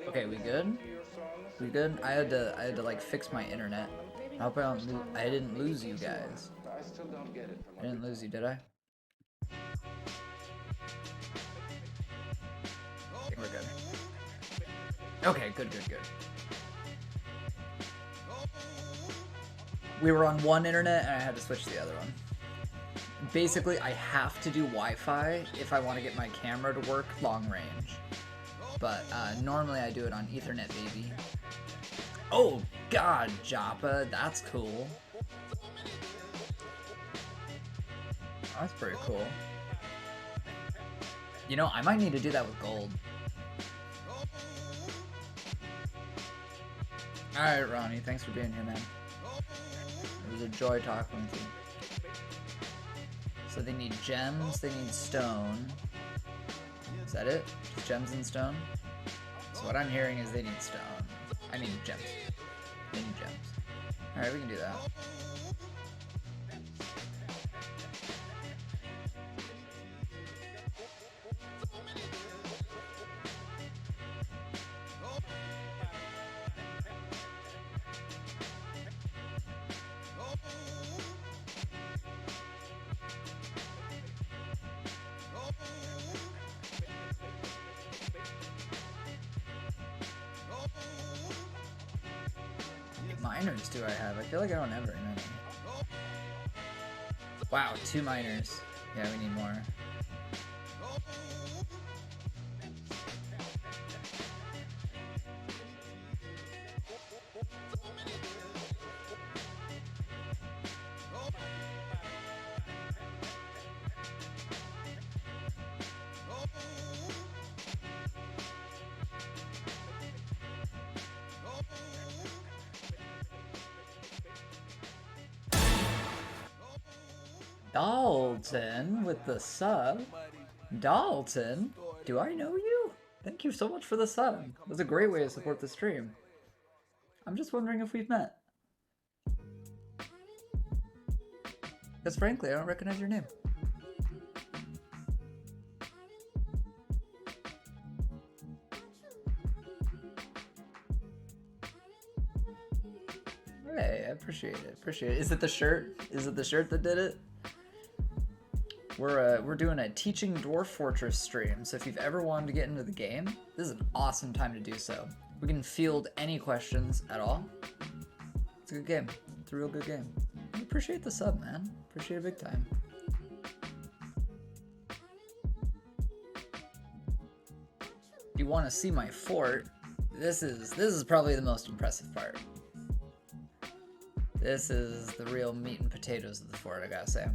Okay, we good? We good? I had to like fix my internet. I hope I didn't lose you guys. I didn't lose you, did I? I think we're good. Okay, good. We were on one internet and I had to switch to the other one. Basically, I have to do Wi-Fi if I want to get my camera to work long range. But normally I do it on Ethernet, baby. Oh god, Joppa, that's cool. That's pretty cool. You know, I might need to do that with gold. Alright, Ronnie, thanks for being here, man. It was a joy talking with you. So they need gems, they need stone. Is that it? Just gems and stone? So what I'm hearing is they need stone. I mean gems. They need gems. Alright, we can do that. Miners do I have? I feel like I don't have very many. Wow, 2 miners. Yeah, we need more. Dalton with the sub. Dalton? Do I know you? Thank you so much for the sub. That's a great way to support the stream. I'm just wondering if we've met. Because frankly, I don't recognize your name. Hey, I appreciate it. Appreciate it. Is it the shirt? Is it the shirt that did it? We're doing a teaching Dwarf Fortress stream, so if you've ever wanted to get into the game, this is an awesome time to do so. We can field any questions at all. It's a good game. It's a real good game. I appreciate the sub, man. Appreciate it big time. If you want to see my fort, this is probably the most impressive part. This is the real meat and potatoes of the fort, I gotta say.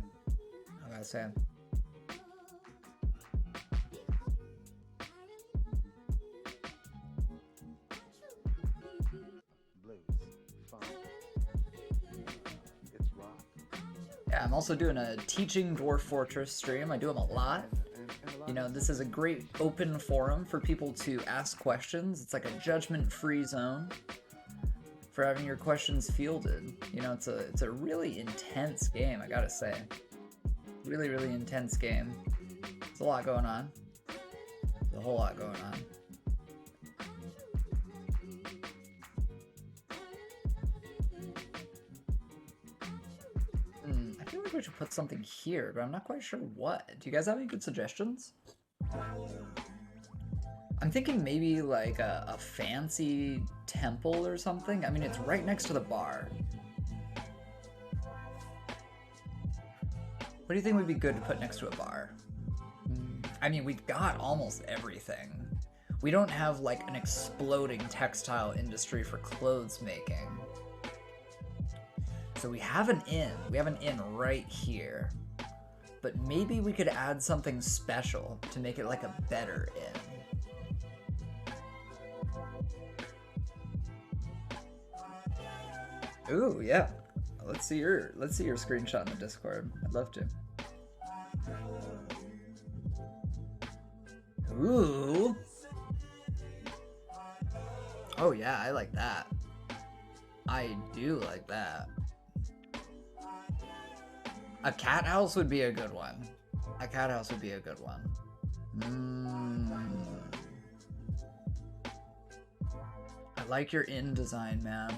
Yeah, I'm also doing a teaching Dwarf Fortress stream. I do them a lot. You know, this is a great open forum for people to ask questions. It's like a judgment-free zone for having your questions fielded. You know, it's a really intense game, I gotta say. Really intense game. There's a lot going on. There's a whole lot going on. I feel like we should put something here, but I'm not quite sure what. Do you guys have any good suggestions? I'm thinking maybe like a fancy temple or something. I mean, it's right next to the bar. What do you think would be good to put next to a bar? I mean, we've got almost everything. We don't have like an exploding textile industry for clothes making. So we have an inn. We have an inn right here. But maybe we could add something special to make it like a better inn. Ooh, yeah. Let's see your screenshot in the Discord. I'd love to. Ooh. Oh yeah, I like that. I do like that. A cat house would be a good one. A cat house would be a good one. I like your inn design, man.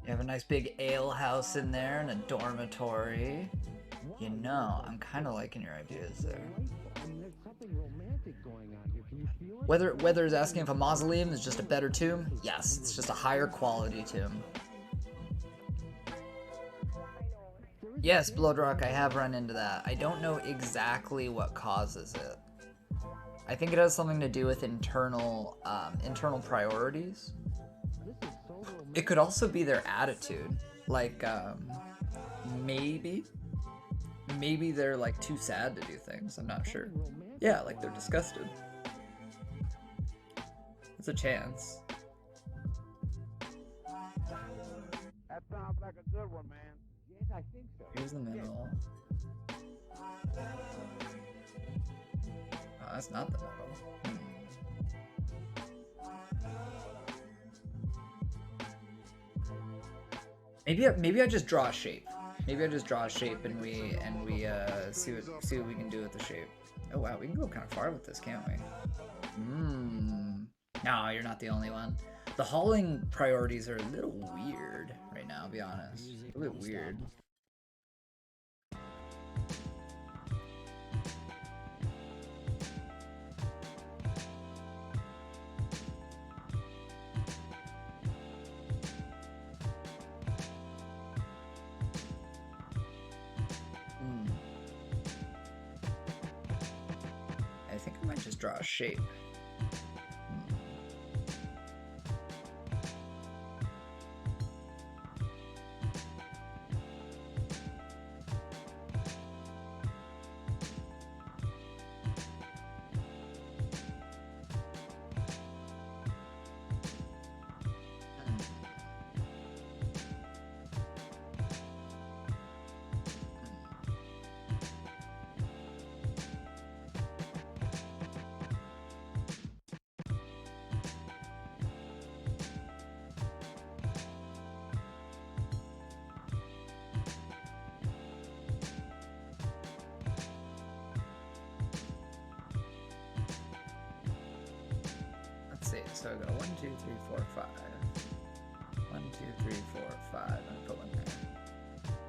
You have a nice big ale house in there and a dormitory. You know, I'm kind of liking your ideas there. Whether is asking if a mausoleum is just a better tomb. Yes, it's just a higher quality tomb. Yes, Bloodrock, I have run into that. I don't know exactly what causes it. I think it has something to do with internal priorities. It could also be their attitude. Like, maybe they're like too sad to do things. I'm not sure. Yeah, like they're disgusted. It's a chance. That sounds like a good one, man. Yes, I think so. Here's the middle. Oh, that's not the middle. Maybe I just draw a shape. Maybe I just draw a shape and we see what we can do with the shape. Oh wow, we can go kind of far with this, can't we? No, you're not the only one. The hauling priorities are a little weird right now, I'll be honest. A little bit weird. I think I might just draw a shape. So I go 1, 2, 3, 4, 5. 1, 2, 3, 4, 5. And I put one there.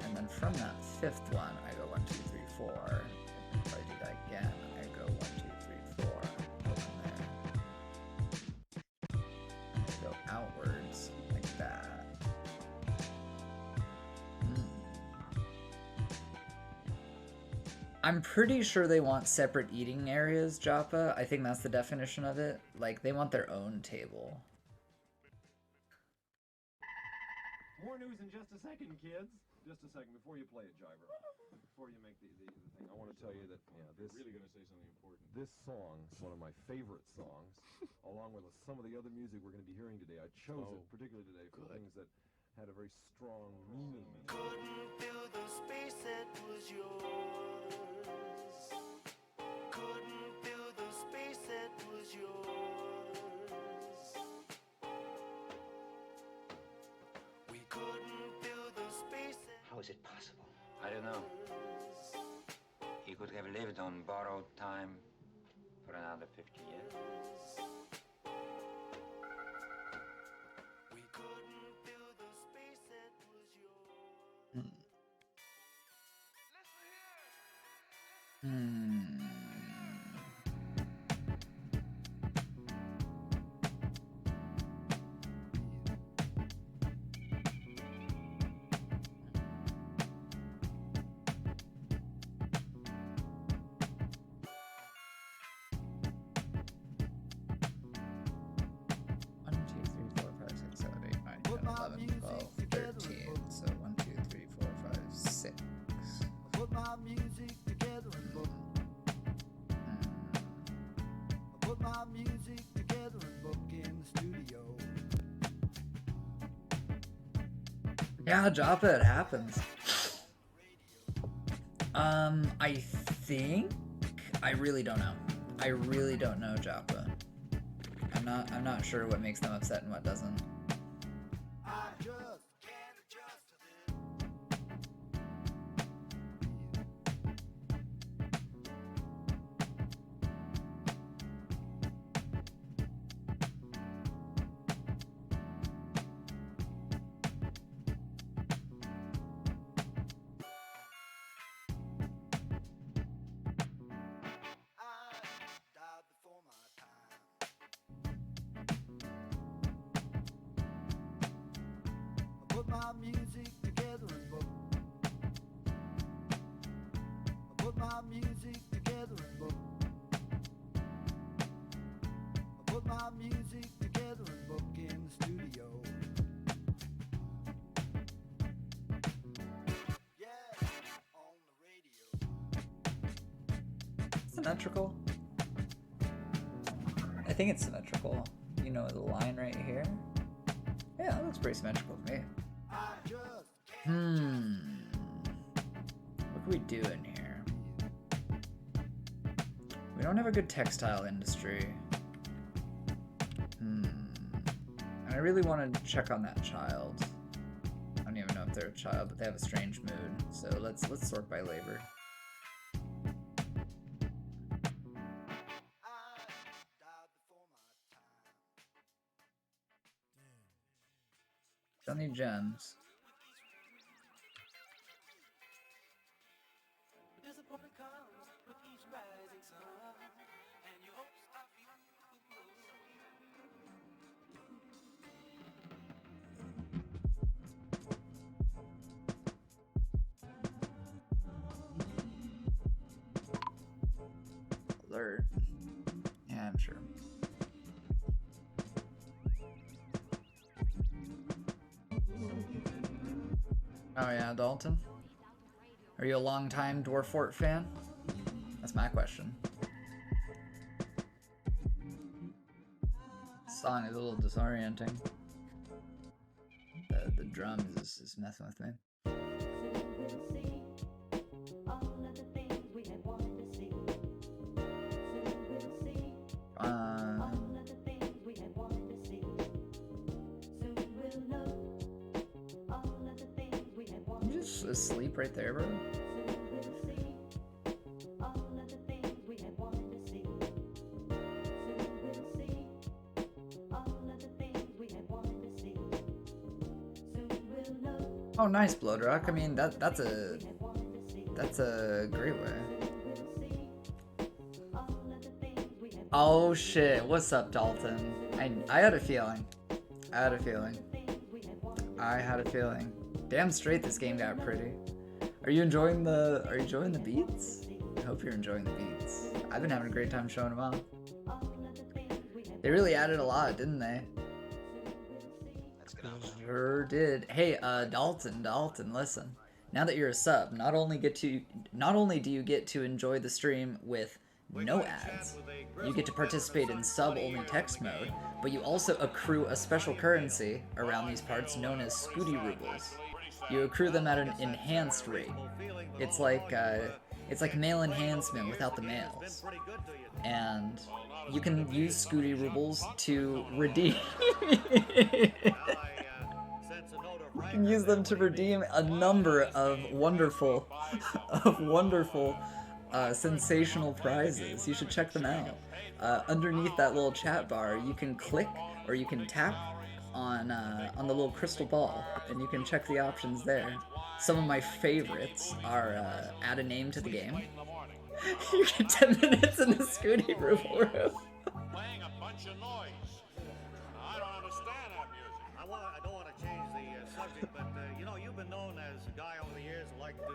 And then from that fifth one, I go 1, 2, 3, 4. And if I do that again, I go 1, 2, 3, 4. Put one there. And I go outwards like that. I'm pretty sure they want separate eating areas, Joppa. I think that's the definition of it. Like, they want their own table. More news in just a second, kids. Just a second, before you play it, Jiver. Before you make the thing, I want to tell you that, this... really going to say something important. This song is one of my favorite songs, along with some of the other music we're going to be hearing today. I chose it particularly today for things that had a very strong meaning. Couldn't fill the space that was yours. Couldn't fill the space that was yours. We couldn't fill the space that... How is it possible? I don't know. He could have lived on borrowed time for another 50 years. We couldn't fill the space that was yours. Yeah, Joppa, it happens. I think I really don't know. I really don't know, Joppa. I'm not sure what makes them upset and what doesn't. I just can't adjust to this. put my music together in book. I put my music together in book. I put my music together in book in the studio. Yeah, on the radio. Symmetrical? I think it's symmetrical. You know the line right here? Yeah, that looks pretty symmetrical to me. I just What can we do in here? We don't have a good textile industry. And I really want to check on that child. I don't even know if they're a child, but they have a strange mood. So let's sort by labor. Don't need gems. Alert. Yeah, I'm sure. Oh yeah, Dalton? Are you a long-time Dwarf Fort fan? That's my question. This song is a little disorienting. The drums is messing with me. You just asleep right there, bro? Oh, nice, Bloodrock. I mean, that's a great way. Oh shit! What's up, Dalton? I had a feeling. I had a feeling. Damn straight, this game got pretty. Are you enjoying the beats? I hope you're enjoying the beats. I've been having a great time showing them off. They really added a lot, didn't they? Sure did. Hey, Dalton, listen. Now that you're a sub, not only do you get to enjoy the stream with no ads, you get to participate in sub-only text mode, but you also accrue a special currency around these parts known as Scooty Rubles. You accrue them at an enhanced rate. It's like mail enhancement without the mails. And you can use Scooty Rubles to redeem. You can use them to redeem a number of wonderful, sensational prizes. You should check them out. Underneath that little chat bar, you can click or you can tap on the little crystal ball, and you can check the options there. Some of my favorites are add a name to the game. You get 10 minutes in the Scooty Ruble room. Playing a bunch of noise. I don't understand that music. I don't want to change the subject, but you know, you've been known as a guy over the years who liked to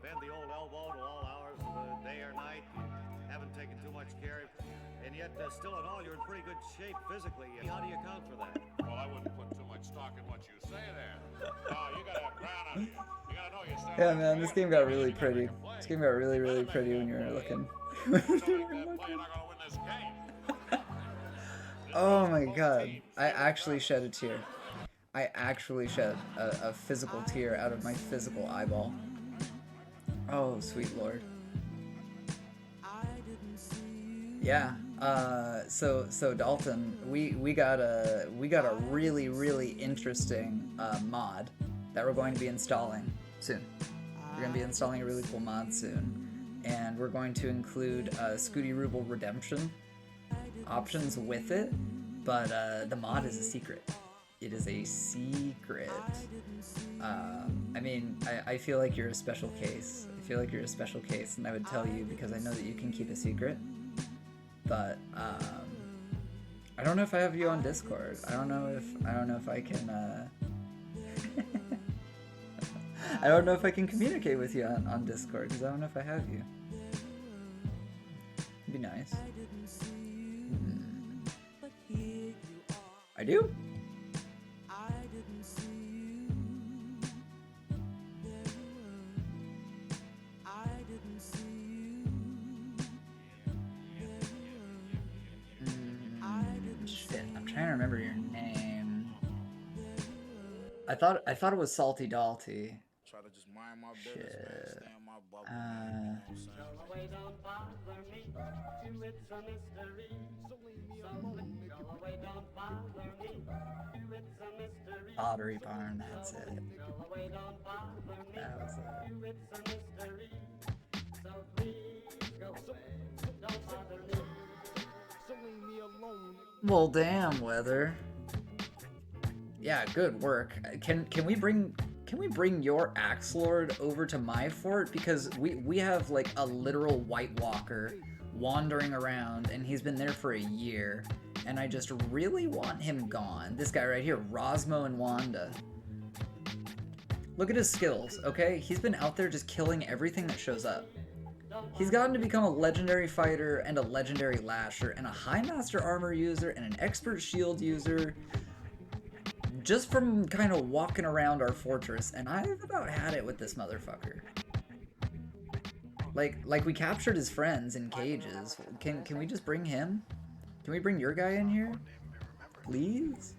bend the old elbow to all hours of the day or night. You haven't taken too much care, and yet still in all, you're in pretty good shape physically. How do you account for that? Well, I wouldn't put too much stock in what you say there. You gotta have ground on you. You gotta know your stuff. Yeah, man, this game got really pretty. This game got really, really pretty when you were looking. Oh my god. I actually shed a tear. I actually shed a physical tear out of my physical eyeball. Oh, sweet lord. Yeah. So Dalton, we got a really, really interesting mod that we're going to be installing soon. We're going to be installing a really cool mod soon, and we're going to include Scooty Ruble redemption options with it, but the mod is a secret. It is a secret. I mean, I feel like you're a special case. I feel like you're a special case, and I would tell you because I know that you can keep a secret. But I don't know if I have you on Discord. I don't know if I can. I don't know if I can communicate with you on Discord, because I don't know if I have you. It'd be nice. I do? Shit, I'm trying to remember your name. I thought it was Salty Dalty. Try to just mind my business, Shit. man. Stay in my bubble. Man. You know what I'm saying? Pottery Barn, that's it. That was it. Well, damn, Weather. Yeah, good work. Can we bring your Axe Lord over to my fort, because we have like a literal White Walker wandering around, and he's been there for a year, and I just really want him gone. This guy right here, Rosmo and Wanda. Look at his skills, okay? He's been out there just killing everything that shows up. He's gotten to become a legendary fighter and a legendary lasher and a high master armor user and an expert shield user just from kind of walking around our fortress, and I've about had it with this motherfucker. Like we captured his friends in cages. Can we just bring him? Can we bring your guy in here? Please?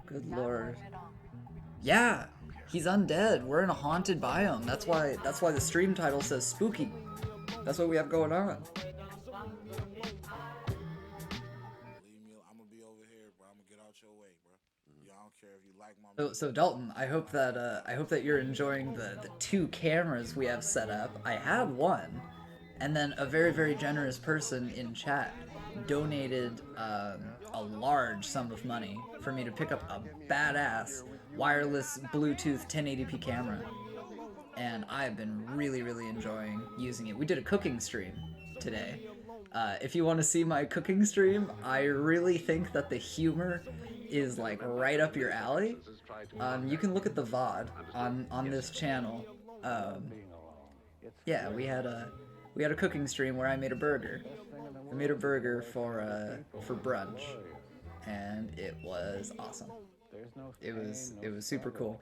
Good lord. Yeah! He's undead. We're in a haunted biome. That's why the stream title says spooky. That's what we have going on. Leave me. I'm gonna be over here, bro. I'm gonna get out your way, bro. Yo, I don't care if you like my. So Dalton, I hope that you're enjoying the 2 cameras we have set up. I had one, and then a very, very generous person in chat donated a large sum of money for me to pick up a badass wireless Bluetooth 1080p camera, and I've been really, really enjoying using it. We did a cooking stream today. If you want to see my cooking stream, I really think that the humor is like right up your alley. You can look at the VOD on this channel. Yeah, we had a cooking stream where I made a burger. I made a burger for brunch, and it was awesome. It was super cool,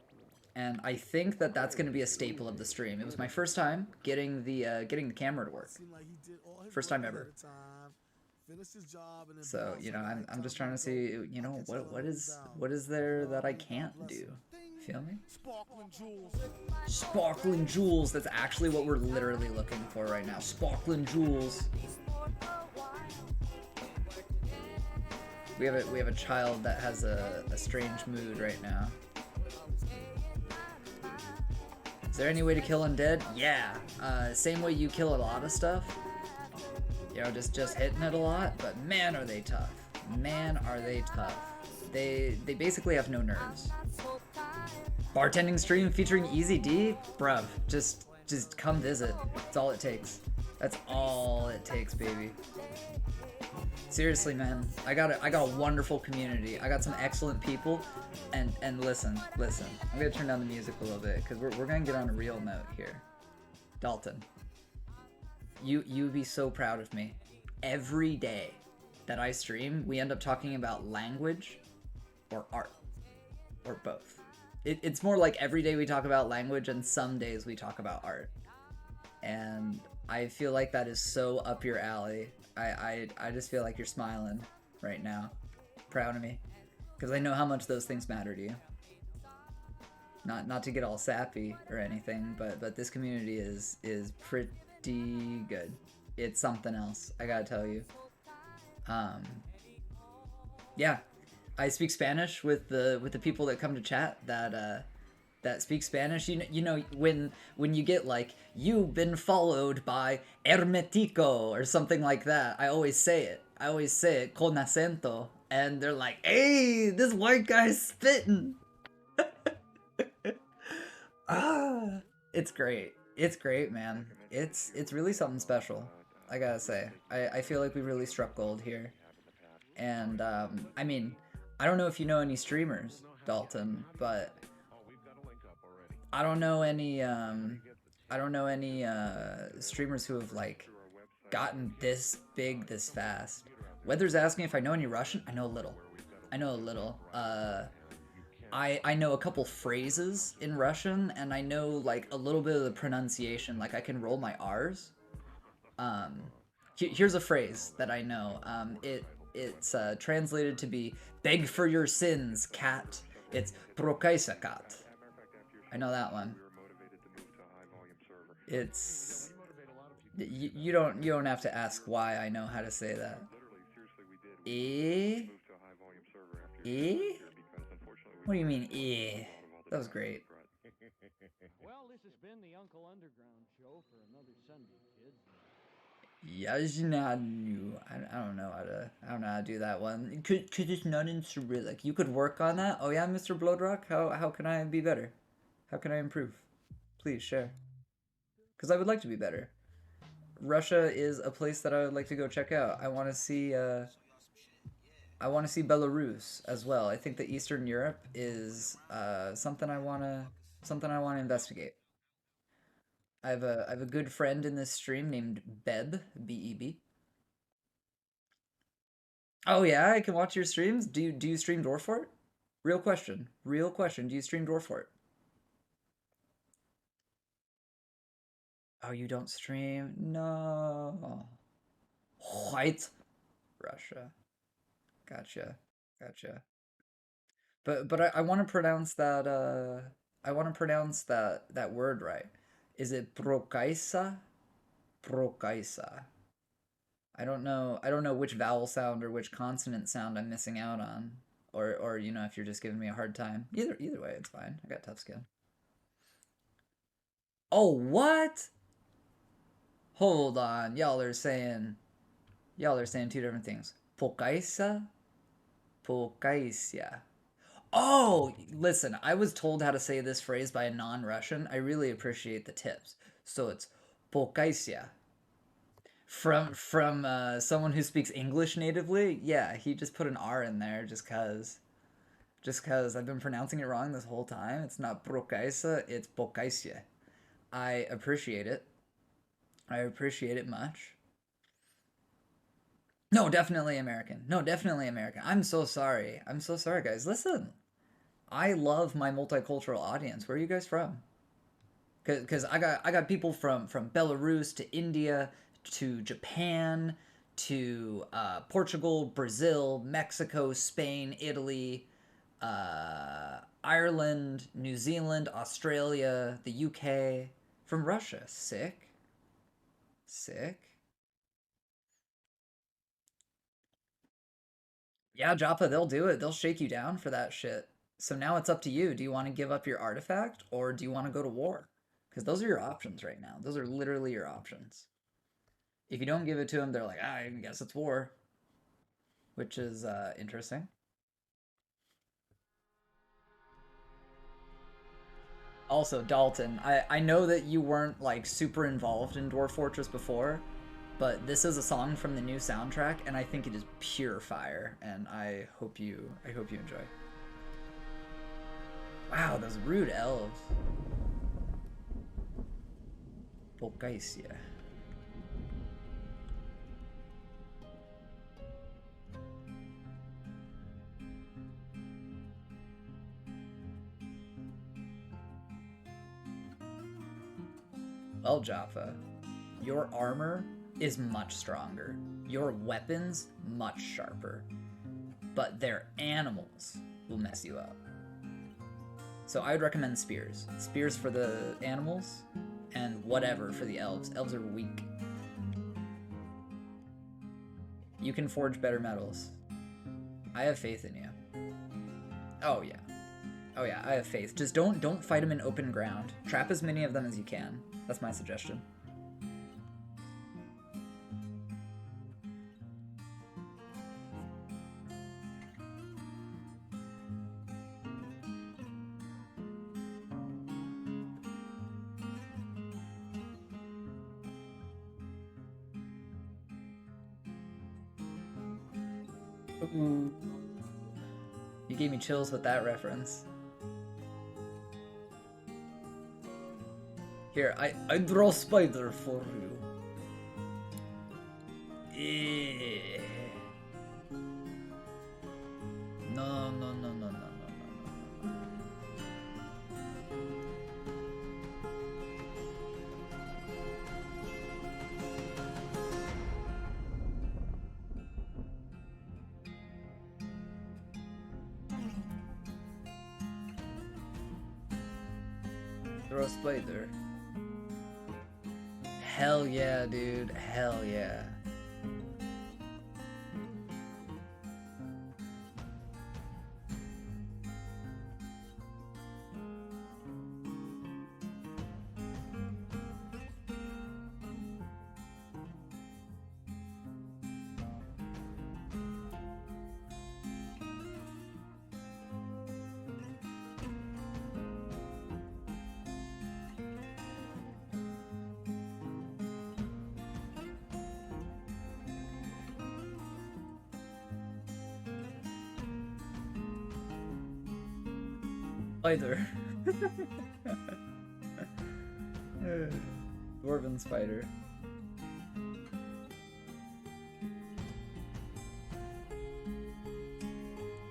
and I think that that's going to be a staple of the stream. It was my first time getting the camera to work. First time ever. So, you know, I'm just trying to see, you know, what is there that I can't do? Feel me? Sparkling jewels. That's actually what we're literally looking for right now. Sparkling jewels. We have a child that has a strange mood right now. Is there any way to kill undead? Yeah. Same way you kill a lot of stuff. You know, just hitting it a lot, but man are they tough. Man are they tough. They basically have no nerves. Bartending stream featuring Easy D? Bruv, just come visit. That's all it takes. That's all it takes, baby. Seriously, man, I got a wonderful community. I got some excellent people, and listen. I'm gonna turn down the music a little bit because we're gonna get on a real note here. Dalton, you would be so proud of me. Every day that I stream, we end up talking about language or art or both. It's more like every day we talk about language, and some days we talk about art. And I feel like that is so up your alley. I just feel like you're smiling right now. Proud of me. Because I know how much those things matter to you. Not to get all sappy or anything, but this community is pretty good. It's something else, I gotta tell you. Yeah. I speak Spanish with the people that come to chat that speak Spanish. You know when you get like, you've been followed by Hermetico or something like that, I always say it con acento, and they're like, hey, this white guy's spitting. It's great, man. It's really something special, I gotta say. I feel like we really struck gold here. And I mean, I don't know if you know any streamers, Dalton, but I don't know any I don't know any streamers who have like gotten this big this fast. Weather's asking if I know any Russian. I know a little. I know a little. I know a couple phrases in Russian, and I know like a little bit of the pronunciation. Like I can roll my R's. Here's a phrase that I know. It's translated to be "beg for your sins, cat." It's "prokaisa cat." I know that one. It's you don't have to ask why I know how to say that. Eh? Eh? What do you mean, eh? That was great. Well, this has been the Uncle Underground show for another Sunday, kids. Yajnanu. I don't know how to do that one. Could it's not in Cyrillic. You could work on that. Oh yeah, Mr. Bloodrock. How can I be better? How can I improve? Please share. Because I would like to be better. Russia is a place that I would like to go check out. I want to see Belarus as well. I think that Eastern Europe is something I wanna investigate. I have a good friend in this stream named Beb, B-E-B. Oh yeah, I can watch your streams. Do you stream Dwarf Fort? Real question. Real question. Do you stream Dwarf Fort? Oh, you don't stream? No. White Russia. Gotcha. Gotcha. But I want to pronounce that I want to pronounce that word right. Is it Prokaisa? Prokaisa. I don't know which vowel sound or which consonant sound I'm missing out on. Or you know, if you're just giving me a hard time. Either way, it's fine. I got tough skin. Oh, what? Hold on. Y'all are saying two different things. Pokaisa? Pokaisia. Oh, listen, I was told how to say this phrase by a non-Russian. I really appreciate the tips. So it's Pokaisia. From someone who speaks English natively. Yeah, he just put an R in there just cuz I've been pronouncing it wrong this whole time. It's not Pokaisa, it's Pokaisia. I appreciate it. I appreciate it much. No, definitely American. No, definitely American. I'm so sorry. I'm so sorry, guys. Listen, I love my multicultural audience. Where are you guys from? Because I got people from Belarus to India to Japan to Portugal, Brazil, Mexico, Spain, Italy, Ireland, New Zealand, Australia, the UK, from Russia. Sick. Sick. Yeah, Joppa, they'll do it. They'll shake you down for that shit. So now it's up to you. Do you want to give up your artifact or do you want to go to war? Because those are your options right now. Those are literally your options. If you don't give it to them, they're like, I guess it's war. Which is interesting. Also, Dalton, I know that you weren't like super involved in Dwarf Fortress before, but this is a song from the new soundtrack, and I think it is pure fire, and I hope you enjoy. Wow, those rude elves. Volcaisia. Well, Jaffa, your armor is much stronger. Your weapons much sharper. But their animals will mess you up. So I would recommend spears. Spears for the animals, and whatever for the elves. Elves are weak. You can forge better metals. I have faith in you. Oh yeah. Oh yeah, I have faith. Just don't fight them in open ground. Trap as many of them as you can. That's my suggestion. Ooh. You gave me chills with that reference. Here, I draw spider for you. No, no, no, no, no, no, no, no. Throw a spider. Hell yeah, dude. Hell yeah. Spider. Dwarven spider.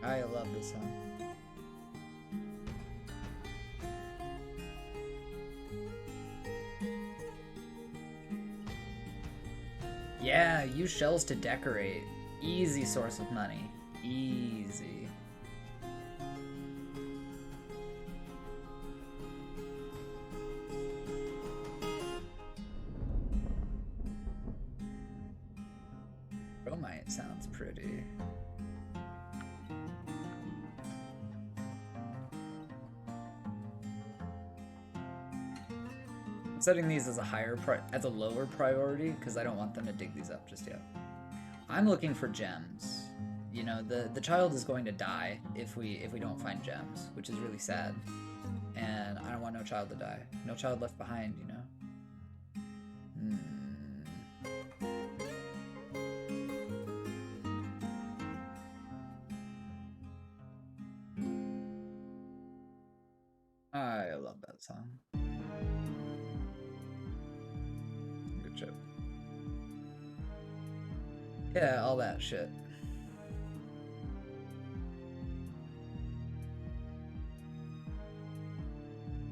I love this song. Yeah, use shells to decorate. Easy source of money. Easy. Bromite sounds pretty. I'm setting these as a lower priority because I don't want them to dig these up just yet. I'm looking for gems. You know, the child is going to die if we don't find gems, which is really sad. And I don't want no child to die. No child left behind, you know. I love that song. Good shit. Yeah, all that shit.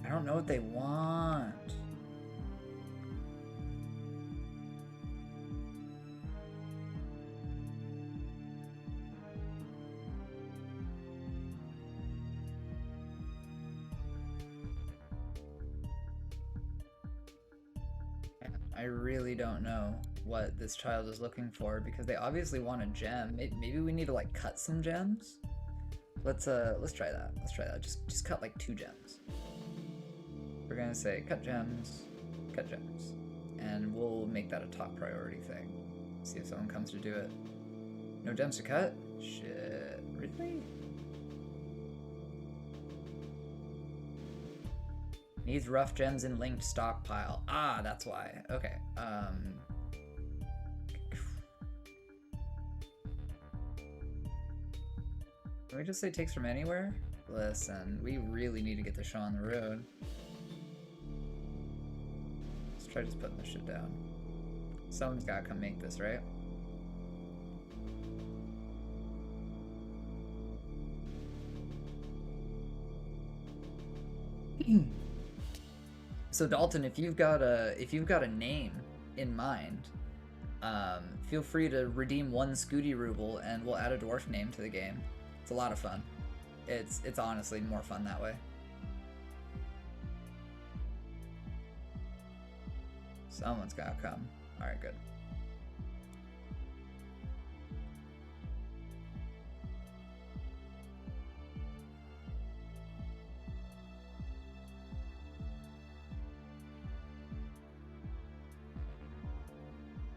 I don't know what they want. I really don't know what this child is looking for because they obviously want a gem. Maybe we need to like cut some gems. Let's try that. Let's try that. Just cut like 2 gems. We're gonna say cut gems, and we'll make that a top priority thing. See if someone comes to do it. No gems to cut? Shit, really? Needs rough gems in linked stockpile. Ah, that's why. Okay. Can we just say takes from anywhere? Listen, we really need to get the show on the road. Let's try just putting this shit down. Someone's gotta come make this, right? So Dalton, if you've got a name in mind, feel free to redeem 1 Scooty Ruble and we'll add a dwarf name to the game. It's a lot of fun. It's honestly more fun that way. Someone's gotta come. Alright, good.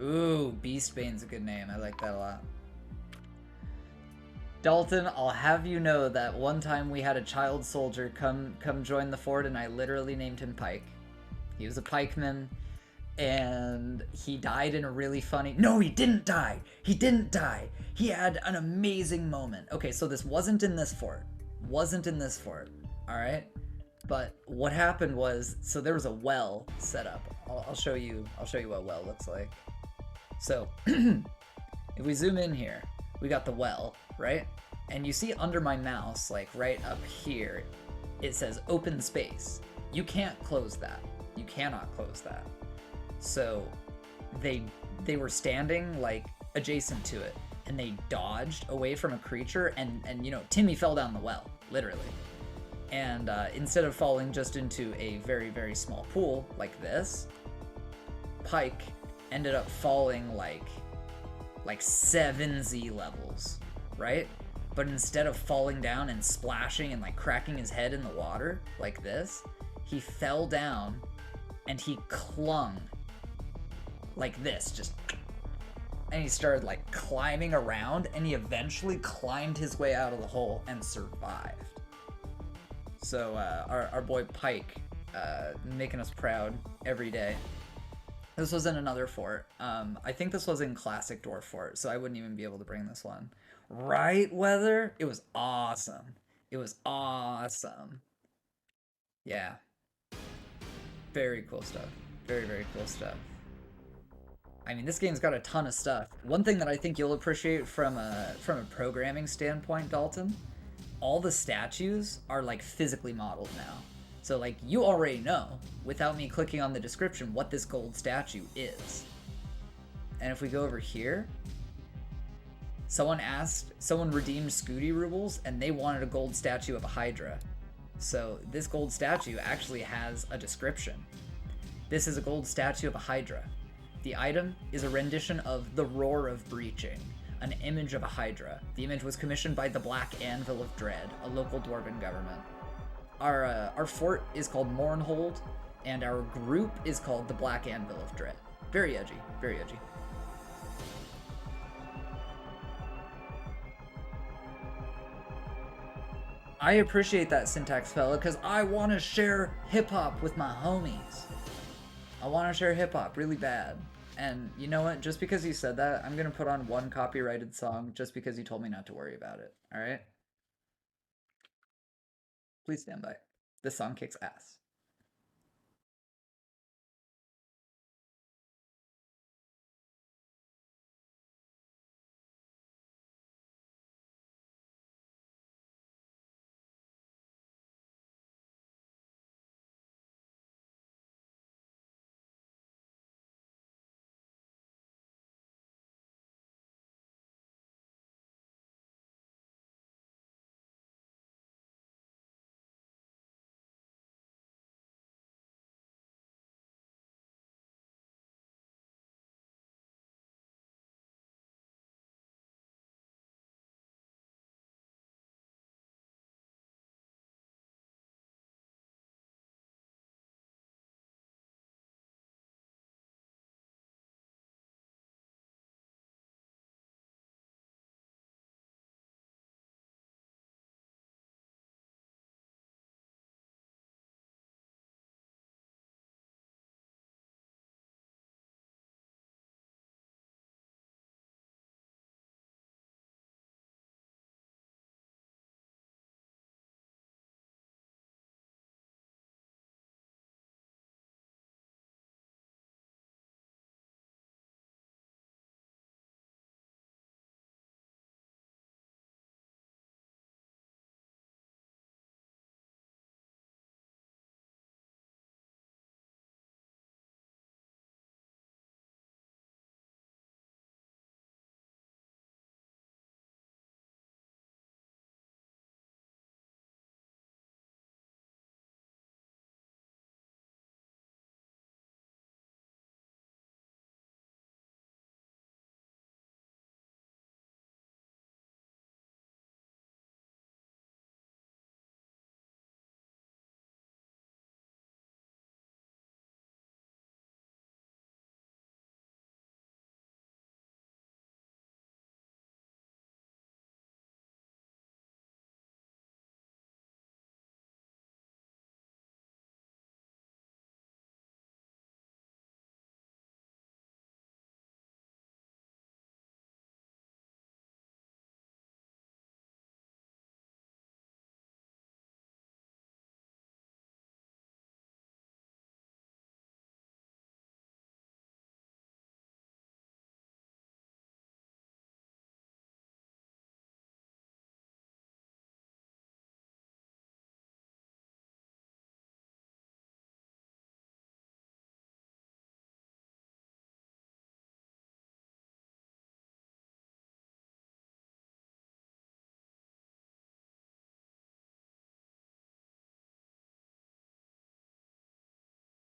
Ooh, Beastbane's a good name. I like that a lot. Dalton, I'll have you know that one time we had a child soldier come join the fort and I literally named him Pike. He was a pikeman and he died in a really funny... No, he didn't die! He didn't die! He had an amazing moment. Okay, so this wasn't in this fort. Wasn't in this fort. Alright? But what happened was, so there was a well set up. I'll show you. I'll show you what a well looks like. So if we zoom in here, we got the well, right? And you see under my mouse, like right up here, it says open space. You can't close that. You cannot close that. So they were standing like adjacent to it, and they dodged away from a creature, and you know, Timmy fell down the well, literally. And instead of falling just into a very, very small pool like this, Pike ended up falling like 7Z levels, right? But instead of falling down and splashing and like cracking his head in the water like this, he fell down and he clung like this, just, and he started like climbing around, and he eventually climbed his way out of the hole and survived. So our boy Pike, making us proud every day. This was in another fort. I think this was in Classic Dwarf Fort, so I wouldn't even be able to bring this one. Right, Weather? It was awesome. It was awesome. Yeah. Very cool stuff. Very, very cool stuff. I mean, this game's got a ton of stuff. One thing that I think you'll appreciate from a programming standpoint, Dalton, all the statues are like physically modeled now. So like you already know, without me clicking on the description, what this gold statue is. And if we go over here, someone redeemed Scooty Rubles and they wanted a gold statue of a Hydra. So this gold statue actually has a description. This is a gold statue of a Hydra. The item is a rendition of The Roar of Breaching, an image of a Hydra. The image was commissioned by the Black Anvil of Dread, a local dwarven government. Our fort is called Mournhold, and our group is called the Black Anvil of Dread. Very edgy, very edgy. I appreciate that syntax, fella, because I want to share hip-hop with my homies. I want to share hip-hop really bad. And you know what? Just because you said that, I'm going to put on one copyrighted song just because you told me not to worry about it. All right? Please stand by. This song kicks ass.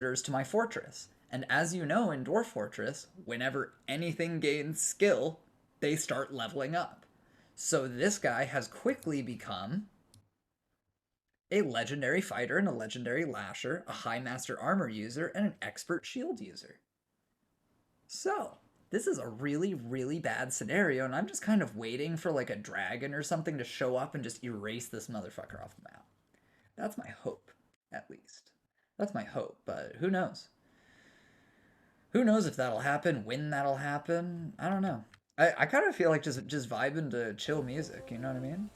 to my fortress. And as you know, in Dwarf Fortress, whenever anything gains skill, they start leveling up. So this guy has quickly become a legendary fighter and a legendary lasher, a high master armor user, and an expert shield user. So, this is a really, really bad scenario, and I'm just kind of waiting for like a dragon or something to show up and just erase this motherfucker off the map. That's my hope, at least. That's my hope, but who knows? Who knows if that'll happen, when that'll happen? I don't know. I kind of feel like just vibing to chill music, you know what I mean?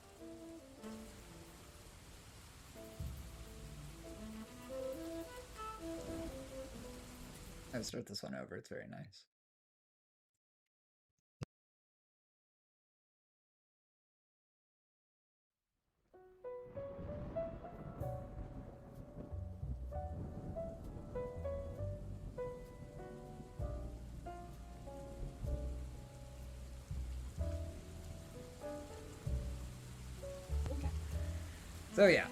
I'll start this one over, it's very nice. So yeah,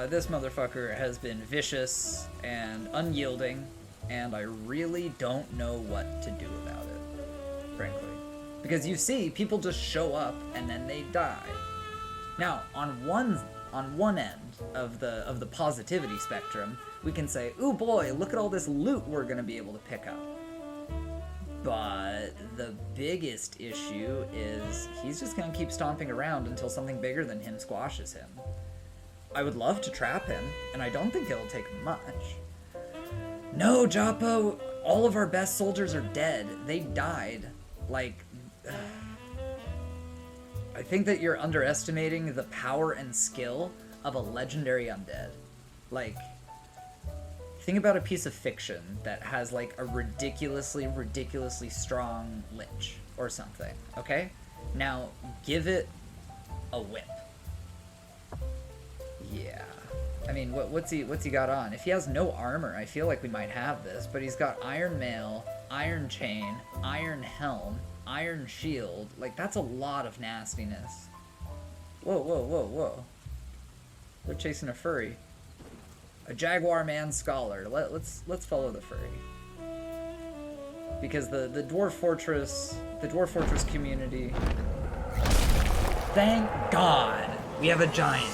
this motherfucker has been vicious and unyielding, and I really don't know what to do about it, frankly. Because you see, people just show up and then they die. Now, on one end of the positivity spectrum, we can say, ooh boy, look at all this loot we're gonna be able to pick up. But the biggest issue is he's just gonna keep stomping around until something bigger than him squashes him. I would love to trap him, and I don't think it'll take much. No, Joppo, all of our best soldiers are dead. They died. Like, I think that you're underestimating the power and skill of a legendary undead. Like, think about a piece of fiction that has like a ridiculously strong lich or something, okay? Now, give it a whip. Yeah. I mean, what's he got on? If he has no armor, I feel like we might have this, but he's got Iron Mail, Iron Chain, Iron Helm, Iron Shield. Like, that's a lot of nastiness. Whoa, whoa, whoa, whoa. They're chasing a furry. A Jaguar Man Scholar. Let's follow the furry. Because the Dwarf Fortress community. Thank God we have a giant.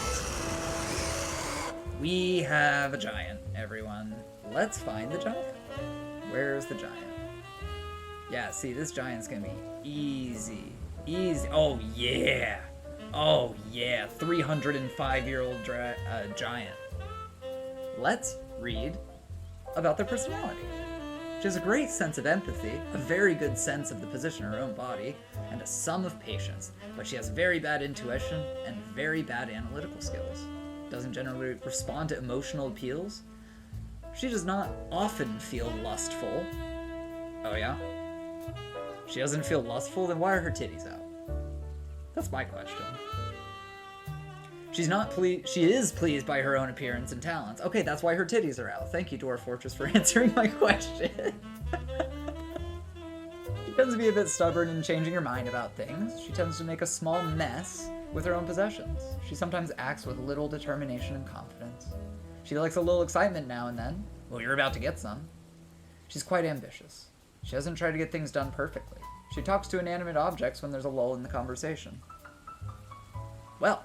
We have a giant, everyone. Let's find the giant. Where's the giant? Yeah, see, this giant's gonna be easy. Easy. Oh, yeah. Oh, yeah. 305-year-old giant. Let's read about their personality. She has a great sense of empathy, a very good sense of the position of her own body, and a sum of patience, but she has very bad intuition and very bad analytical skills. Doesn't generally respond to emotional appeals. She does not often feel lustful. Oh yeah? She doesn't feel lustful, then why are her titties out? That's my question. She is pleased by her own appearance and talents. Okay, that's why her titties are out. Thank you, Dwarf Fortress, for answering my question. She tends to be a bit stubborn in changing her mind about things. She tends to make a small mess with her own possessions. She sometimes acts with little determination and confidence. She likes a little excitement now and then. Well, you're about to get some. She's quite ambitious. She doesn't try to get things done perfectly. She talks to inanimate objects when there's a lull in the conversation. Well,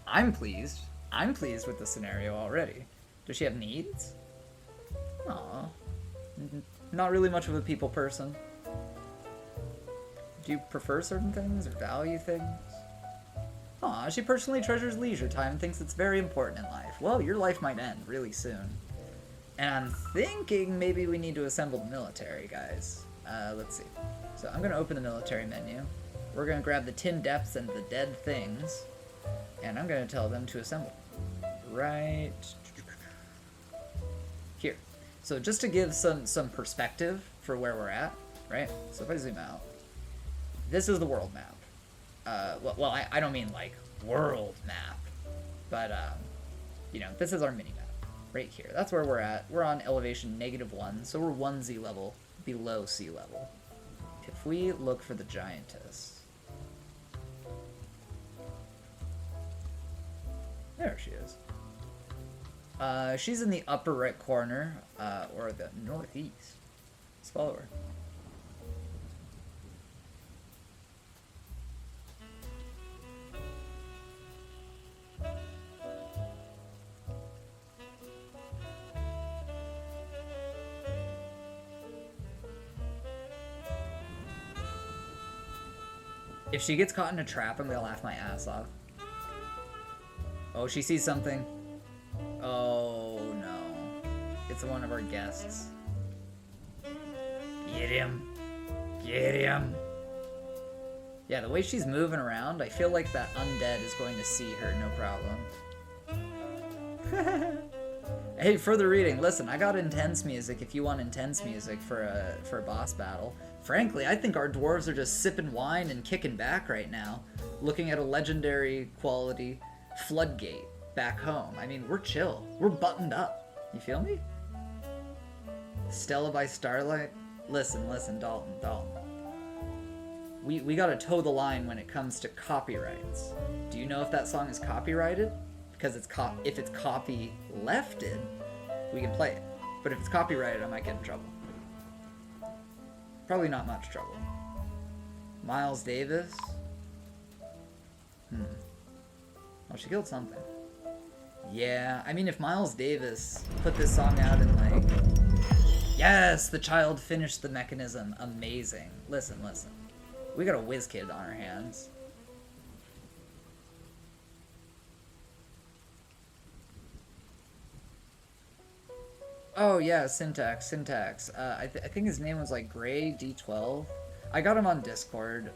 I'm pleased. I'm pleased with the scenario already. Does she have needs? Aw. Not really much of a people person. Do you prefer certain things or value things? Aw, she personally treasures leisure time and thinks it's very important in life. Well, your life might end really soon. And I'm thinking maybe we need to assemble the military, guys. Let's see. So I'm gonna open the military menu. We're gonna grab the tin depths and the dead things. And I'm gonna tell them to assemble. Right here. So just to give some perspective for where we're at, right? So if I zoom out, this is the world map. Well, I don't mean like world map, but you know, this is our mini map right here. That's where we're at. We're on elevation -1, so we're 1 Z level below sea level. If we look for the giantess, there she is. She's in the upper right corner, or the northeast. Let's follow her. If she gets caught in a trap, I'm gonna laugh my ass off. Oh, she sees something. Oh no. It's one of our guests. Get him. Get him. Yeah, the way she's moving around, I feel like that undead is going to see her, no problem. Hey, further reading. Listen, I got intense music if you want intense music for a boss battle. Frankly, I think our dwarves are just sipping wine and kicking back right now, looking at a legendary quality floodgate back home. I mean, we're chill. We're buttoned up. You feel me? Stella by Starlight? Listen, Dalton. We gotta toe the line when it comes to copyrights. Do you know if that song is copyrighted? Because if it's copy lefted, we can play it. But if it's copyrighted, I might get in trouble. Probably not much trouble. Miles Davis? Oh, she killed something. Yeah, I mean, if Miles Davis put this song out in like... Yes, the child finished the mechanism. Amazing. Listen. We got a whiz kid on our hands. Oh yeah, Syntax. I think his name was like Gray D12. I got him on Discord.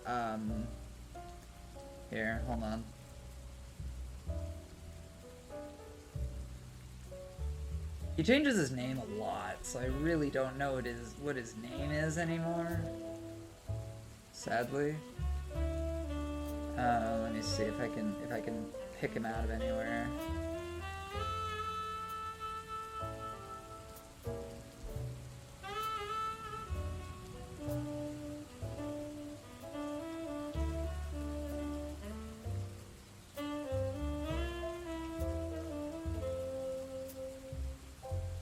Here, hold on. He changes his name a lot, so I really don't know what his name is anymore. Sadly. Let me see if I can pick him out of anywhere.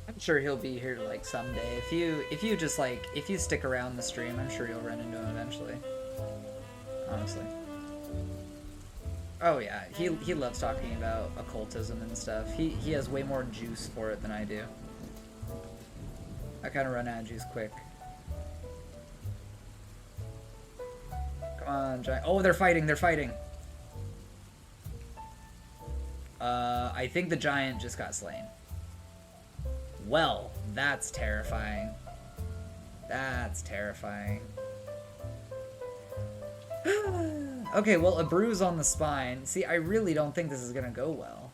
I'm sure he'll be here like someday. If you stick around the stream, I'm sure you'll run into him eventually. Honestly. Oh yeah, he loves talking about occultism and stuff. He has way more juice for it than I do. I kind of run out of juice quick. Come on, giant. Oh, they're fighting. I think the giant just got slain. Well, that's terrifying. Okay, well, a bruise on the spine. See, I really don't think this is gonna go well.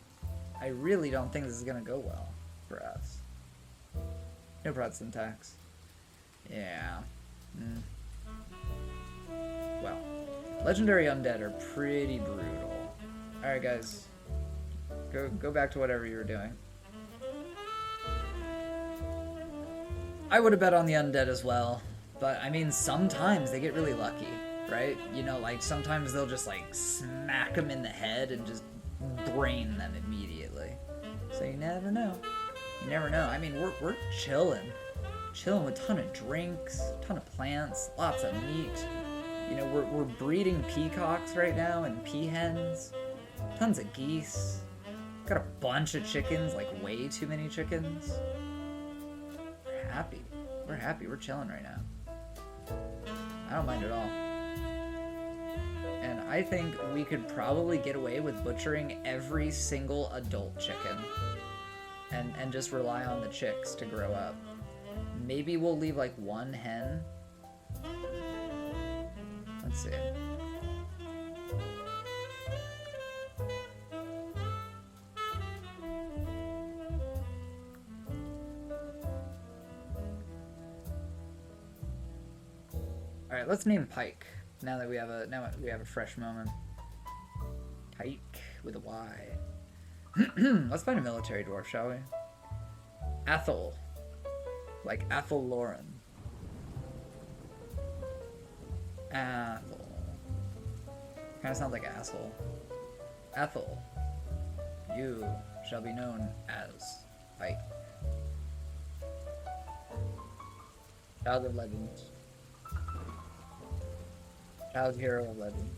For us. No prod Syntax. Yeah. Well, legendary undead are pretty brutal. Alright, guys. Go back to whatever you were doing. I would have bet on the undead as well, but I mean, sometimes they get really lucky, right? You know, like sometimes they'll just like smack them in the head and just brain them immediately. So you never know. I mean, we're chilling with a ton of drinks, ton of plants, lots of meat. You know, we're breeding peacocks right now and peahens, tons of geese. Got a bunch of chickens, like way too many chickens. We're happy. We're chilling right now. I don't mind at all. And I think we could probably get away with butchering every single adult chicken and just rely on the chicks to grow up. Maybe we'll leave like one hen. Let's see. All right, let's name Pike. Now that we have a fresh moment. Pike with a Y. Let's find a military dwarf, shall we? Athel, like Athel Lauren. Athel. Kind of sounds like asshole. Athel, you shall be known as Fight. Child of Legends. Child Hero of Legends.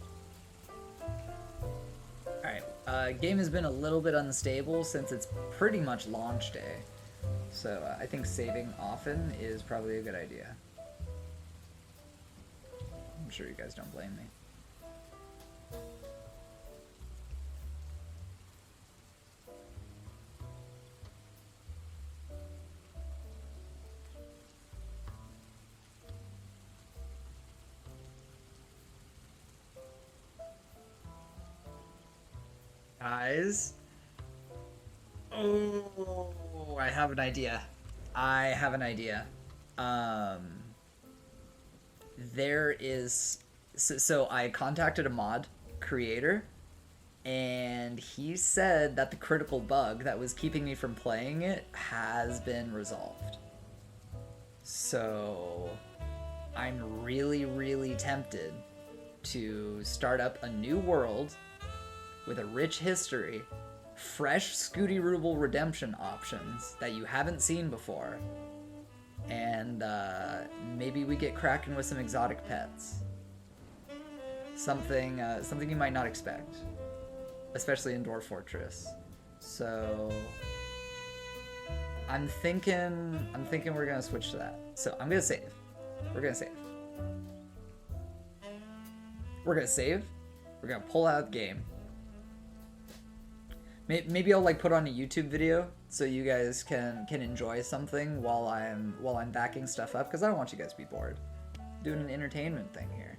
Alright, game has been a little bit unstable since it's pretty much launch day. So I think saving often is probably a good idea. I'm sure you guys don't blame me. Guys. Oh, I have an idea. I have an idea. There is... So I contacted a mod creator, and he said that the critical bug that was keeping me from playing it has been resolved. So I'm really, really tempted to start up a new world with a rich history, fresh Scooty-Rooble redemption options that you haven't seen before, and maybe we get cracking with some exotic pets. Something you might not expect, especially in Dwarf Fortress. So I'm thinking we're gonna switch to that. So I'm gonna save. We're gonna save. We're gonna save. We're gonna pull out the game. Maybe I'll like put on a YouTube video so you guys can enjoy something while I'm backing stuff up, because I don't want you guys to be bored. Doing an entertainment thing here.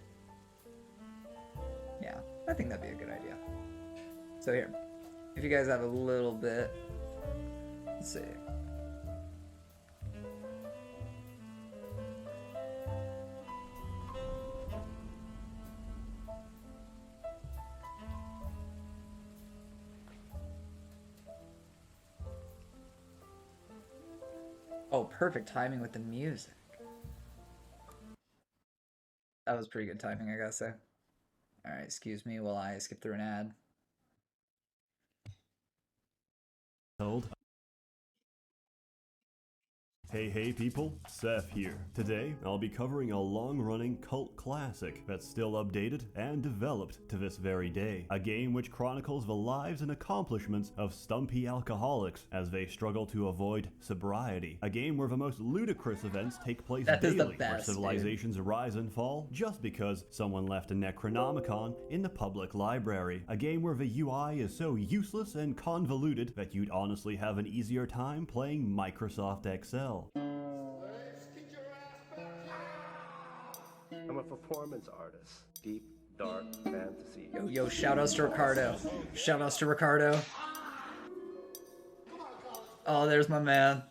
Yeah, I think that'd be a good idea. So here, if you guys have a little bit, let's see. Oh, perfect timing with the music. That was pretty good timing, I gotta say. Alright, excuse me while I skip through an ad. Hold. Hey people, Seth here. Today, I'll be covering a long-running cult classic that's still updated and developed to this very day. A game which chronicles the lives and accomplishments of stumpy alcoholics as they struggle to avoid sobriety. A game where the most ludicrous events take place daily, where civilizations rise and fall just because someone left a Necronomicon in the public library. A game where the UI is so useless and convoluted that you'd honestly have an easier time playing Microsoft Excel. I'm a performance artist. Deep, dark fantasy. Yo, shoutouts to Ricardo. Shoutouts to Ricardo. Oh, there's my man.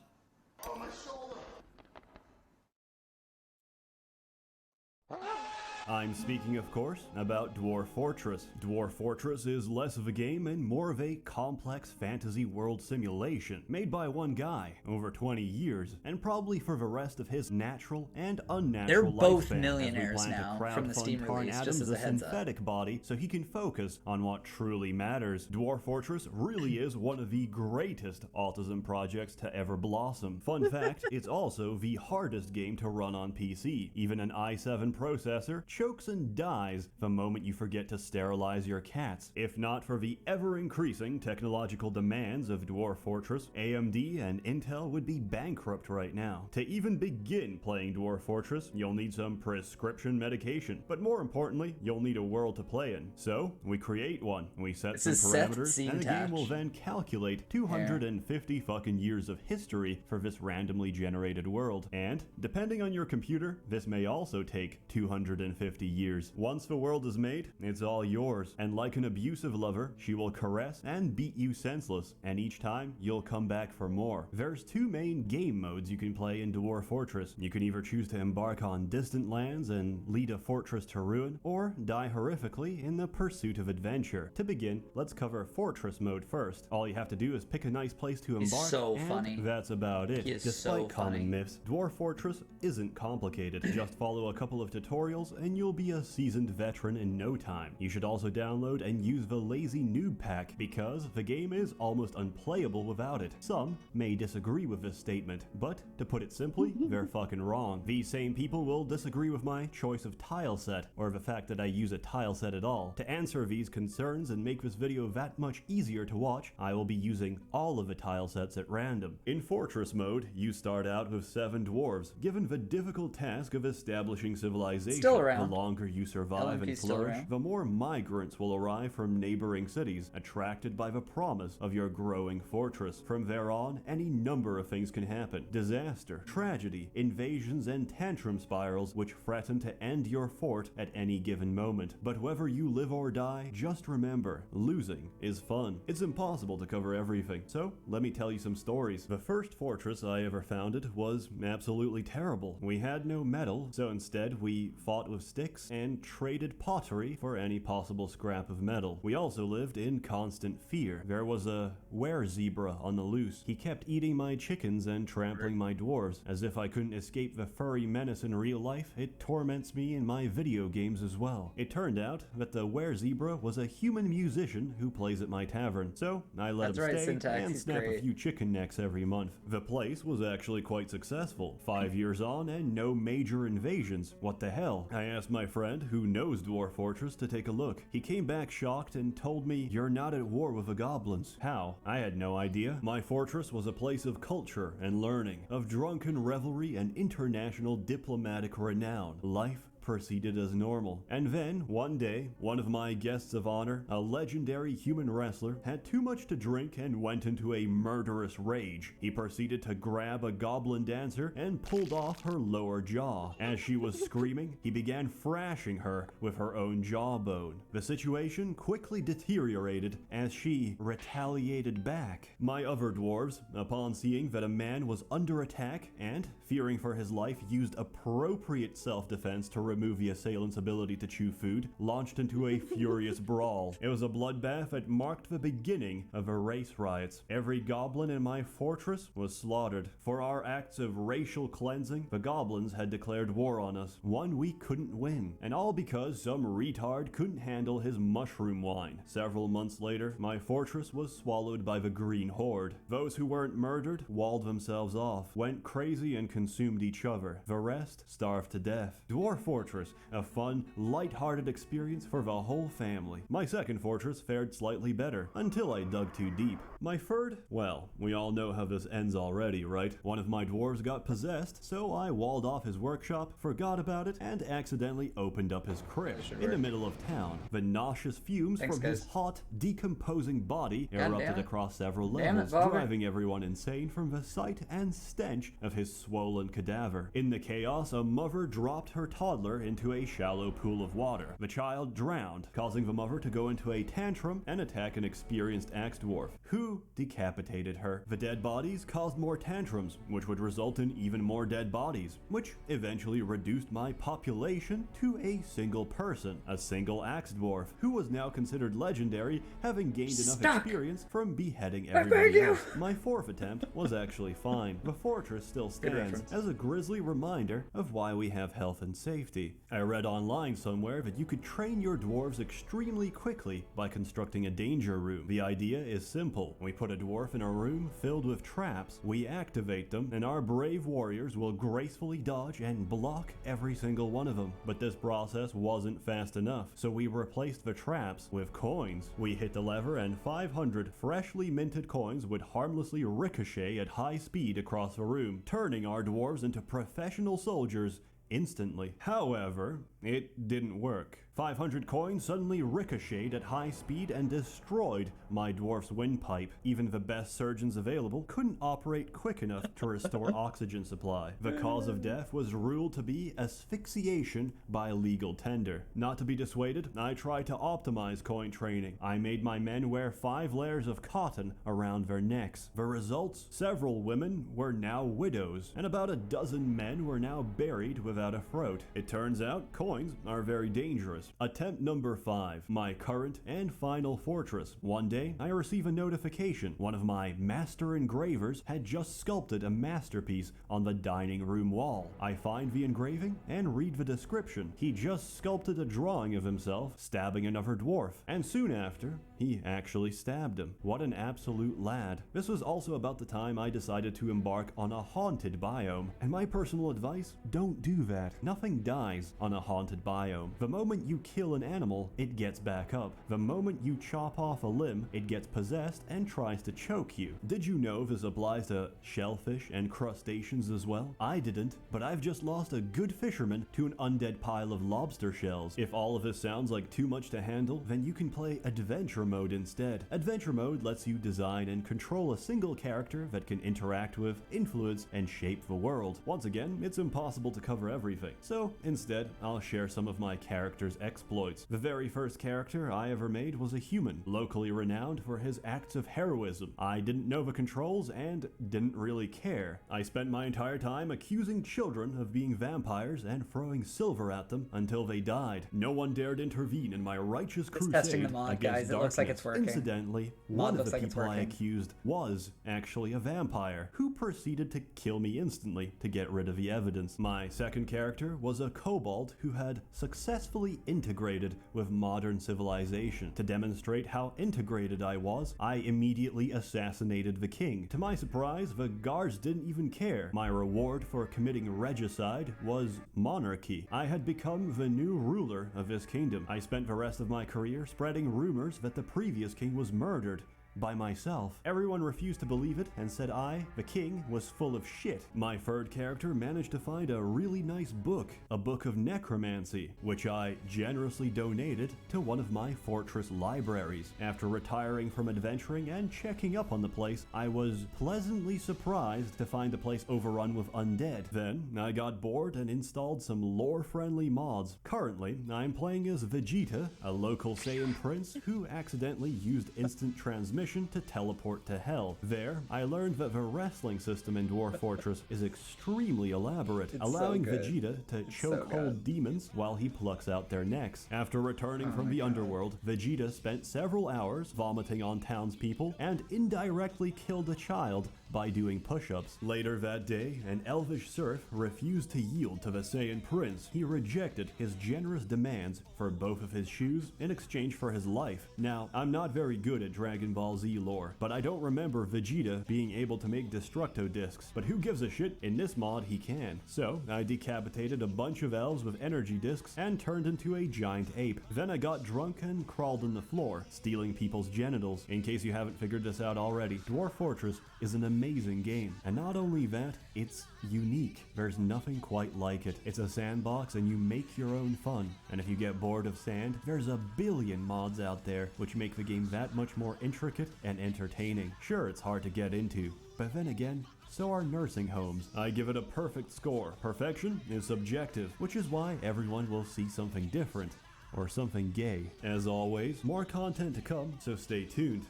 I'm speaking, of course, about Dwarf Fortress. Dwarf Fortress is less of a game and more of a complex fantasy world simulation, made by one guy over 20 years, and probably for the rest of his natural and unnatural lifespan. They're both millionaires now from the Steam release, just as a heads up. Synthetic body so he can focus on what truly matters. Dwarf Fortress really is one of the greatest autism projects to ever blossom. Fun fact, it's also the hardest game to run on PC. Even an i7 processor chokes and dies the moment you forget to sterilize your cats. If not for the ever-increasing technological demands of Dwarf Fortress, AMD and Intel would be bankrupt right now. To even begin playing Dwarf Fortress, you'll need some prescription medication, but more importantly, you'll need a world to play in. So, we create one, we set some parameters, and the game will then calculate 250 fucking years of history for this randomly generated world. And, depending on your computer, this may also take 250 years. Once the world is made, it's all yours, and like an abusive lover, she will caress and beat you senseless, and each time, you'll come back for more. There's two main game modes you can play in Dwarf Fortress. You can either choose to embark on distant lands and lead a fortress to ruin, or die horrifically in the pursuit of adventure. To begin, let's cover Fortress mode first. All you have to do is pick a nice place to embark, and that's about it. Despite common myths, Dwarf Fortress isn't complicated. Just follow a couple of tutorials and and you'll be a seasoned veteran in no time. You should also download and use the Lazy Noob Pack because the game is almost unplayable without it. Some may disagree with this statement, but to put it simply, they're fucking wrong. These same people will disagree with my choice of tile set, or the fact that I use a tile set at all. To answer these concerns and make this video that much easier to watch, I will be using all of the tile sets at random. In Fortress mode, you start out with 7 dwarves, given the difficult task of establishing civilization. Still around. The longer you survive LMP and still flourish, around. the more migrants will arrive from neighboring cities, attracted by the promise of your growing fortress. From there on, any number of things can happen. Disaster, tragedy, invasions, and tantrum spirals which threaten to end your fort at any given moment. But whether you live or die, just remember, losing is fun. It's impossible to cover everything, so let me tell you some stories. The first fortress I ever founded was absolutely terrible. We had no metal, so instead we fought with sticks and traded pottery for any possible scrap of metal. We also lived in constant fear. There was a were-zebra on the loose. He kept eating my chickens and trampling my dwarves. As if I couldn't escape the furry menace in real life, it torments me in my video games as well. It turned out that the were-zebra was a human musician who plays at my tavern, so I let him stay and snap a few chicken necks every month. The place was actually quite successful. 5 years on and no major invasions. What the hell? I asked my friend, who knows Dwarf Fortress, to take a look. He came back shocked and told me, "You're not at war with the goblins." How? I had no idea. My fortress was a place of culture and learning, of drunken revelry and international diplomatic renown. Life proceeded as normal. And then, one day, one of my guests of honor, a legendary human wrestler, had too much to drink and went into a murderous rage. He proceeded to grab a goblin dancer and pulled off her lower jaw. As she was screaming, he began thrashing her with her own jawbone. The situation quickly deteriorated as she retaliated back. My other dwarves, upon seeing that a man was under attack and fearing for his life, used appropriate self-defense to remove the assailant's ability to chew food, launched into a furious brawl. It was a bloodbath that marked the beginning of the race riots. Every goblin in my fortress was slaughtered. For our acts of racial cleansing, the goblins had declared war on us, one we couldn't win, and all because some retard couldn't handle his mushroom wine. Several months later, my fortress was swallowed by the Green Horde. Those who weren't murdered walled themselves off, went crazy and consumed each other. The rest starved to death. Dwarf Fortress, a fun, light-hearted experience for the whole family. My second fortress fared slightly better, until I dug too deep. My third, well, we all know how this ends already, right? One of my dwarves got possessed, so I walled off his workshop, forgot about it, and accidentally opened up his crypt in the middle of town. The nauseous fumes from his hot, decomposing body erupted across several levels, driving everyone insane from the sight and stench of his swollen cadaver. In the chaos, a mother dropped her toddler into a shallow pool of water. The child drowned, causing the mother to go into a tantrum and attack an experienced axe dwarf, who decapitated her. The dead bodies caused more tantrums, which would result in even more dead bodies, which eventually reduced my population to a single person, a single axe dwarf, who was now considered legendary, having gained enough experience from beheading everybody else. My fourth attempt was actually fine. The fortress still stands as a grisly reminder of why we have health and safety. I read online somewhere that you could train your dwarves extremely quickly by constructing a danger room. The idea is simple. We put a dwarf in a room filled with traps, we activate them, and our brave warriors will gracefully dodge and block every single one of them. But this process wasn't fast enough, so we replaced the traps with coins. We hit the lever and 500 freshly minted coins would harmlessly ricochet at high speed across the room, turning our dwarves into professional soldiers instantly. However, it didn't work. 500 coins suddenly ricocheted at high speed and destroyed my dwarf's windpipe. Even the best surgeons available couldn't operate quick enough to restore oxygen supply. The cause of death was ruled to be asphyxiation by legal tender. Not to be dissuaded, I tried to optimize coin training. I made my men wear 5 layers of cotton around their necks. The results? Several women were now widows, and about a dozen men were now buried without a throat. It turns out coins are very dangerous. Fortress. Attempt number 5, my current and final fortress. One day, I receive a notification. One of my master engravers had just sculpted a masterpiece on the dining room wall. I find the engraving and read the description. He just sculpted a drawing of himself stabbing another dwarf, and soon after, he actually stabbed him. What an absolute lad. This was also about the time I decided to embark on a haunted biome, and my personal advice, don't do that. Nothing dies on a haunted biome. The moment you kill an animal, it gets back up. The moment you chop off a limb, it gets possessed and tries to choke you. Did you know this applies to shellfish and crustaceans as well? I didn't, but I've just lost a good fisherman to an undead pile of lobster shells. If all of this sounds like too much to handle, then you can play Adventure Mode instead. Adventure Mode lets you design and control a single character that can interact with, influence, and shape the world. Once again, it's impossible to cover everything, so instead, I'll share some of my character's exploits. The very first character I ever made was a human, locally renowned for his acts of heroism. I didn't know the controls and didn't really care. I spent my entire time accusing children of being vampires and throwing silver at them until they died. No one dared intervene in my righteous crusade testing the mod, against guys. It darkness. looks like it's working. Incidentally, Mod one of looks the like it's people I working. accused was actually a vampire, who proceeded to kill me instantly to get rid of the evidence. My second character was a kobold who had successfully integrated with modern civilization. To demonstrate how integrated I was, I immediately assassinated the king. To my surprise, the guards didn't even care. My reward for committing regicide was monarchy. I had become the new ruler of this kingdom. I spent the rest of my career spreading rumors that the previous king was murdered by myself. Everyone refused to believe it and said I, the king, was full of shit. My third character managed to find a really nice book, a book of necromancy, which I generously donated to one of my fortress libraries. After retiring from adventuring and checking up on the place, I was pleasantly surprised to find the place overrun with undead. Then, I got bored and installed some lore-friendly mods. Currently, I'm playing as Vegeta, a local Saiyan prince who accidentally used instant transmission to teleport to hell. There, I learned that the wrestling system in Dwarf Fortress is extremely elaborate, allowing Vegeta to chokehold demons while he plucks out their necks. After returning from the underworld, Vegeta spent several hours vomiting on townspeople and indirectly killed a child by doing push-ups. Later that day, an elvish serf refused to yield to the Saiyan prince. He rejected his generous demands for both of his shoes in exchange for his life. Now, I'm not very good at Dragon Ball Z lore, but I don't remember Vegeta being able to make Destructo discs, but who gives a shit? In this mod, he can. So, I decapitated a bunch of elves with energy discs and turned into a giant ape. Then I got drunk and crawled on the floor, stealing people's genitals. In case you haven't figured this out already, Dwarf Fortress is an amazing game. And not only that, it's unique. There's nothing quite like it. It's a sandbox and you make your own fun. And if you get bored of sand, there's a billion mods out there which make the game that much more intricate and entertaining. Sure, it's hard to get into, but then again, so are nursing homes. I give it a perfect score. Perfection is subjective, which is why everyone will see something different. Or something gay. As always, more content to come, so stay tuned.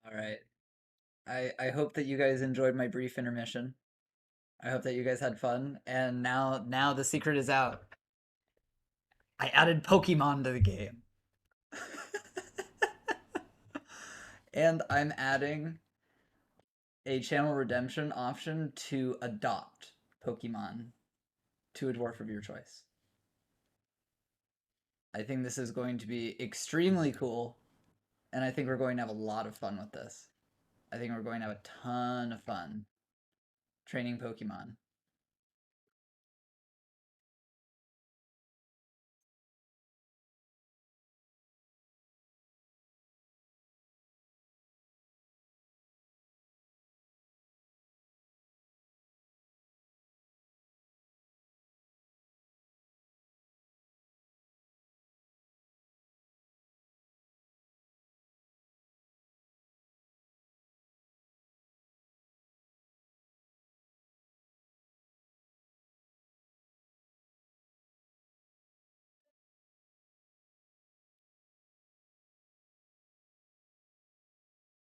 Alright. I hope that you guys enjoyed my brief intermission. I hope that you guys had fun. And now the secret is out. I added Pokemon to the game. And I'm adding a channel redemption option to adopt Pokemon to a dwarf of your choice. I think this is going to be extremely cool, and I think we're going to have a lot of fun with this. I think we're going to have a ton of fun training Pokemon.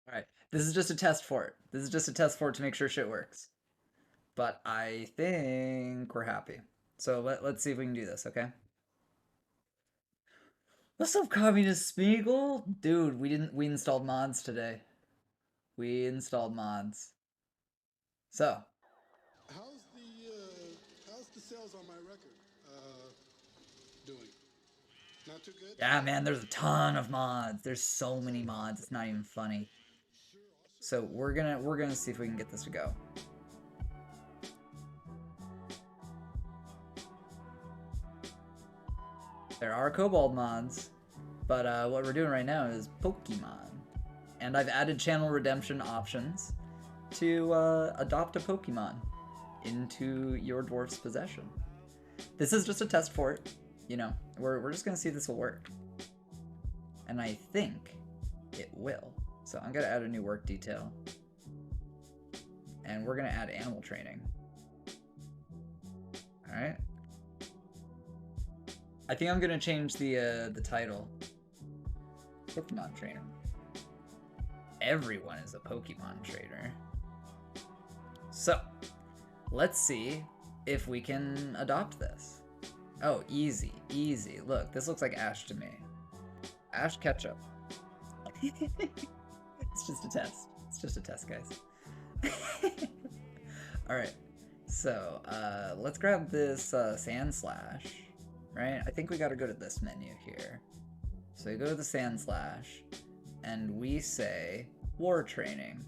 Alright, this is just a test for it. This is just a test for it to make sure shit works. But I think we're happy. So let's see if we can do this, okay? What's up, Communist Smeagol? Dude, we installed mods today. We installed mods. So, how's the sales on my record doing? Not too good? yeah, man, there's a ton of mods. There's so many mods, it's not even funny. So we're gonna see if we can get this to go. There are Kobold mods, but what we're doing right now is Pokemon. And I've added channel redemption options to adopt a Pokemon into your dwarf's possession. This is just a test for it, you know. We're just gonna see if this will work. And I think it will. So I'm gonna add a new work detail. And we're gonna add animal training. Alright. I think I'm gonna change the title. Pokemon trainer. Everyone is a Pokemon trainer. So, let's see if we can adopt this. Oh, easy, easy. Look, this looks like Ash to me. Ash Ketchup. It's just a test. It's just a test, guys. Alright, so let's grab this Sand Slash. Right? I think we gotta go to this menu here. So we go to the Sand Slash, and we say War Training.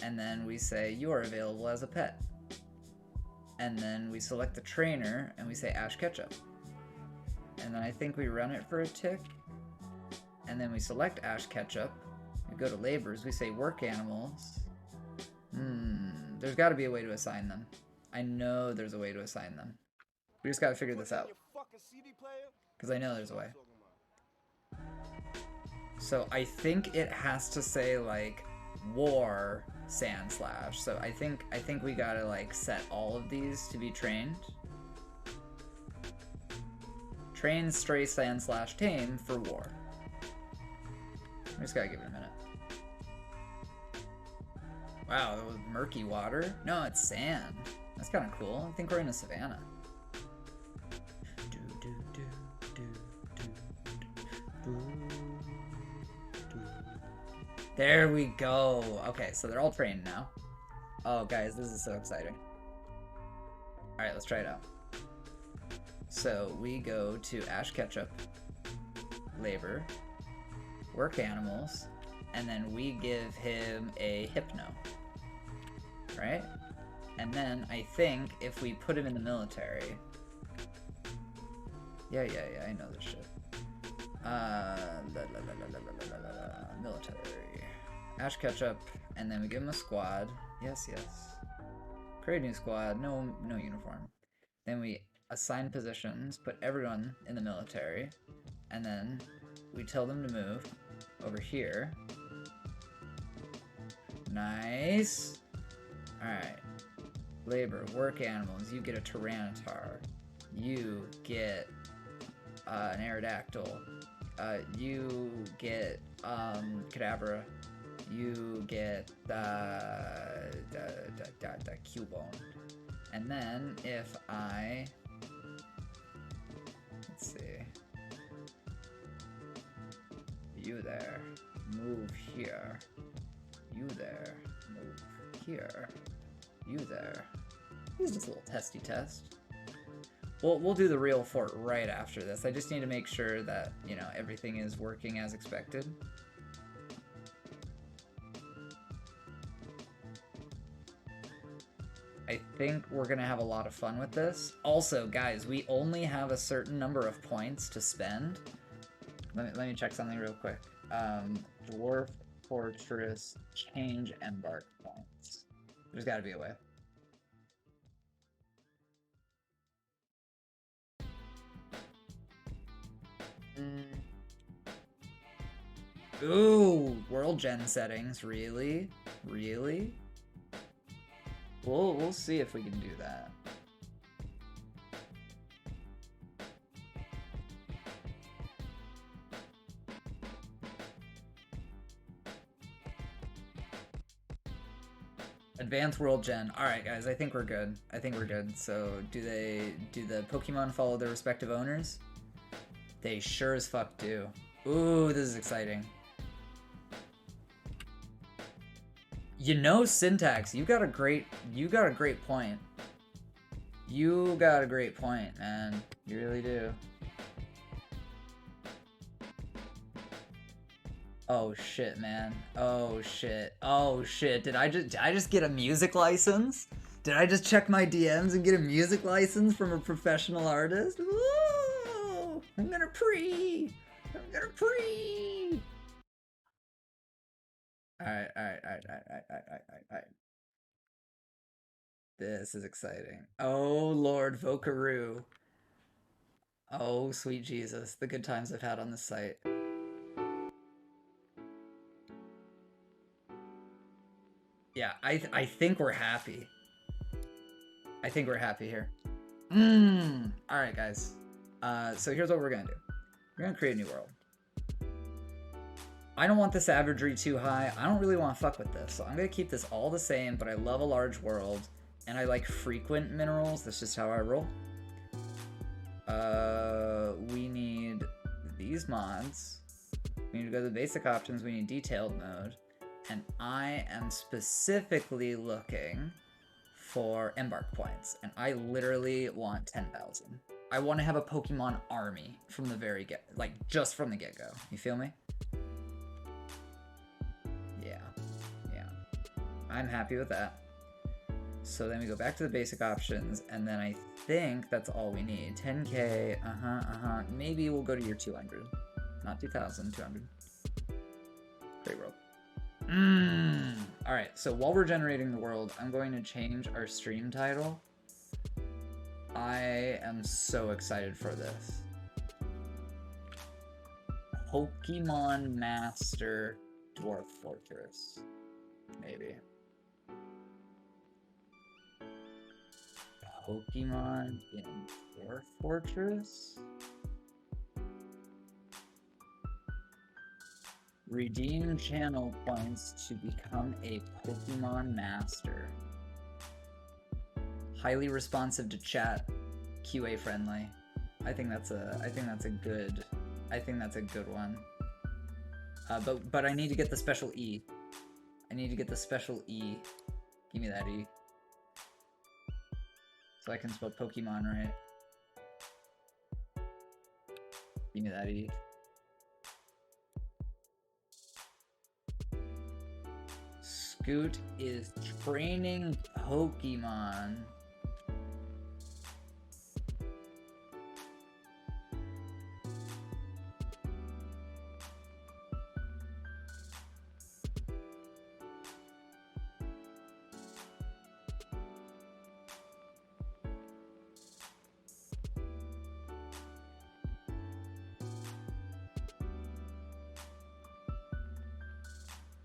And then we say you are available as a pet. And then we select the trainer, and we say Ash Ketchup. And then I think we run it for a tick. And then we select Ash Ketchup. We go to Labors, we say Work Animals. There's gotta be a way to assign them. I know there's a way to assign them. We just gotta figure this out. Because I know there's a way. So I think it has to say like War Sand Slash. So I think we gotta like set all of these to be trained. Train, Stray, Sand Slash, Tame for War. I just gotta give it a minute. Wow, that was murky water? No, it's sand. That's kind of cool. I think we're in a savanna. There we go. Okay, so they're all trained now. Oh, guys, this is so exciting. Alright, let's try it out. So we go to Ash Ketchup, Labor, Work Animals, and then we give him a Hypno. Right? And then I think if we put him in the military... Yeah, I know this shit. Military. Ash Ketchup, and then we give him a squad. Yes. Create a new squad, no uniform. Then we assign positions, put everyone in the military, and then we tell them to move over here. Nice. Alright. Labor, Work Animals, you get a Tyranitar. You get an Aerodactyl. You get Kadabra. You get the Cubone. And then if I... Let's see. You there. Move here. You there. Move here. You there. This is just a little testy test. We'll do the real fort right after this. I just need to make sure that, you know, everything is working as expected. I think we're gonna have a lot of fun with this. Also, guys, we only have a certain number of points to spend. Let me check something real quick. Dwarf Fortress change embark points. There's gotta be a way. Ooh, world gen settings, really? Really? We'll see if we can do that. Advanced world gen. Alright guys, I think we're good. I think we're good. So do the Pokemon follow their respective owners? They sure as fuck do. Ooh, this is exciting. You know, Syntax, you got a great point. You got a great point, man. You really do. Oh shit, man. Oh shit. Oh shit. Did I just get a music license? Did I just check my DMs and get a music license from a professional artist? Ooh, I'm gonna pre. Alright. This is exciting. Oh Lord Vocaroo. Oh sweet Jesus, the good times I've had on this site. Yeah, I think we're happy. I think we're happy here. Alright guys. So here's what we're gonna do. We're gonna create a new world. I don't want the savagery too high. I don't really want to fuck with this. So I'm gonna keep this all the same, but I love a large world. And I like frequent minerals. That's just how I roll. We need these mods. We need to go to the basic options. We need detailed mode. And I am specifically looking for embark points. And I literally want 10,000. I want to have a Pokemon army from the very just from the get-go. You feel me? Yeah. I'm happy with that. So then we go back to the basic options, and then I think that's all we need. 10k, maybe we'll go to year 200. Not 2,000, 200. Great world. Alright, so while we're generating the world, I'm going to change our stream title. I am so excited for this. Pokemon Master Dwarf Fortress. Maybe. Pokemon in Dwarf Fortress? Redeem channel points to become a Pokemon Master. Highly responsive to chat, QA friendly. I think that's a good one. But I need to get the special E. I need to get the special E. Give me that E. So I can spell Pokemon right. Give me that E. Scoot is training Pokemon.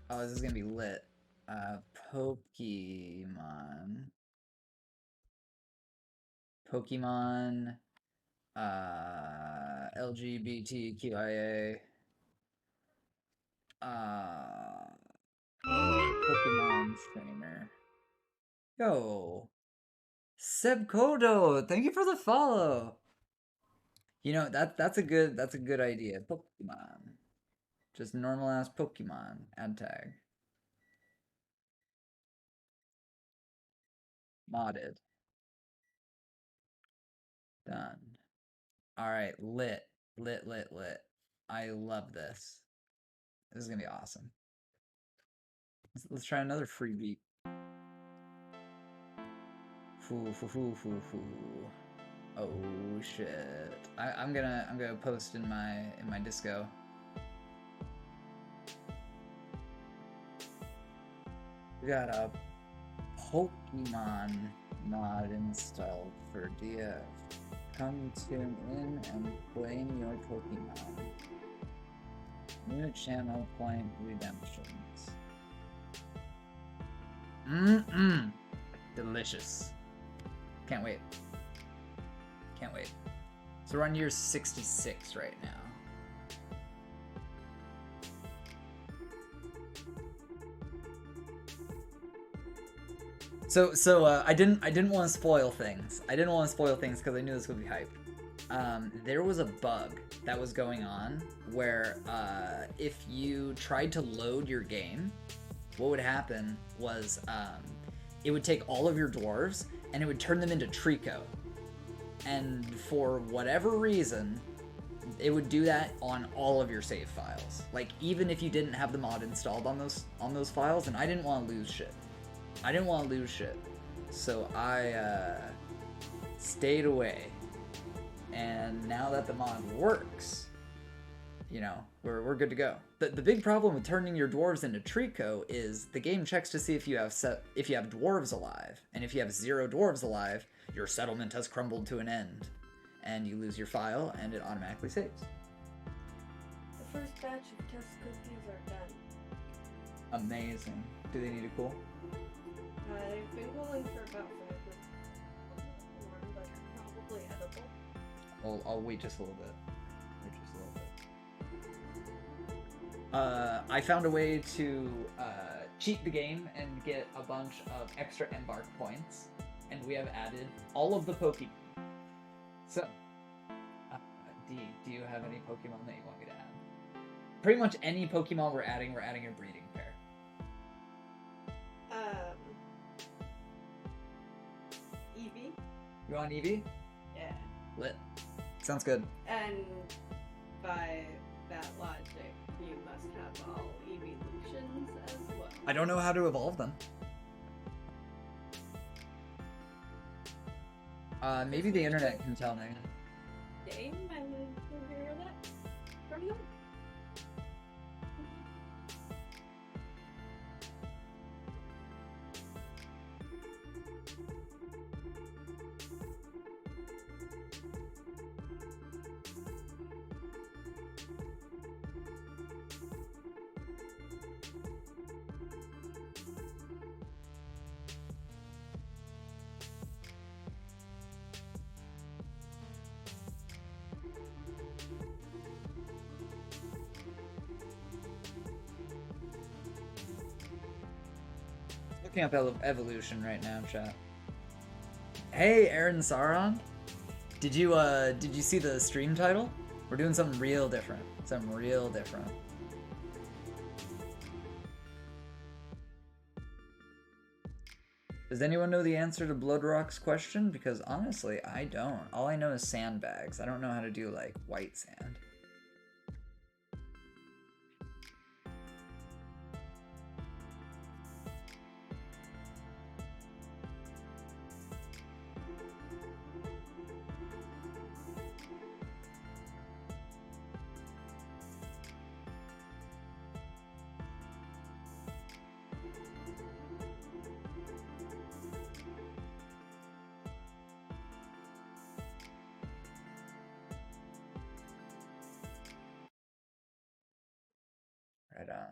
Oh, this is gonna be lit. Pokemon, LGBTQIA, Pokemon trainer. Yo, Seb Kodo, thank you for the follow. You know, that's a good idea. Pokemon. Just normal ass Pokemon. Add tag. Modded. Done. Alright, lit. I love this. This is gonna be awesome. Let's try another freebie. Foo. Oh shit. I'm gonna post in my Disco. We got a Pokemon mod installed for DF. Come tune in and claim your Pokemon. New channel point redemptions. Delicious. Can't wait. So we're on year 66 right now. So I didn't want to spoil things. I didn't want to spoil things because I knew this would be hype. there was a bug that was going on where if you tried to load your game, what would happen was it would take all of your dwarves and it would turn them into Trico. And for whatever reason, it would do that on all of your save files. Like, even if you didn't have the mod installed on those files, and I didn't want to lose shit. So I stayed away. And now that the mod works, you know, we're good to go. The big problem with turning your dwarves into Trico is the game checks to see if you have dwarves alive, and if you have 0 dwarves alive, your settlement has crumbled to an end, and you lose your file, and it automatically saves. The first batch of test cookies are done. Amazing. Do they need to cool? They've been cooling for about 5 minutes. Warm, but probably edible. Well, I'll wait just a little bit. I found a way to cheat the game and get a bunch of extra embark points, and we have added all of the Pokemon. So, D, do you have any Pokemon that you want me to add? Pretty much any Pokemon we're adding a breeding pair. Eevee. You want Eevee? Yeah. Lit. Sounds good. And by that logic, you must have all evolutions as well. I don't know how to evolve them. Maybe the internet can tell me. Game, I will figure that from them. Looking up evolution right now, chat. Hey, Aaron Sauron. Did you see the stream title? We're doing something real different. Does anyone know the answer to Bloodrock's question? Because honestly, I don't. All I know is sandbags. I don't know how to do, like, white sand. Right on.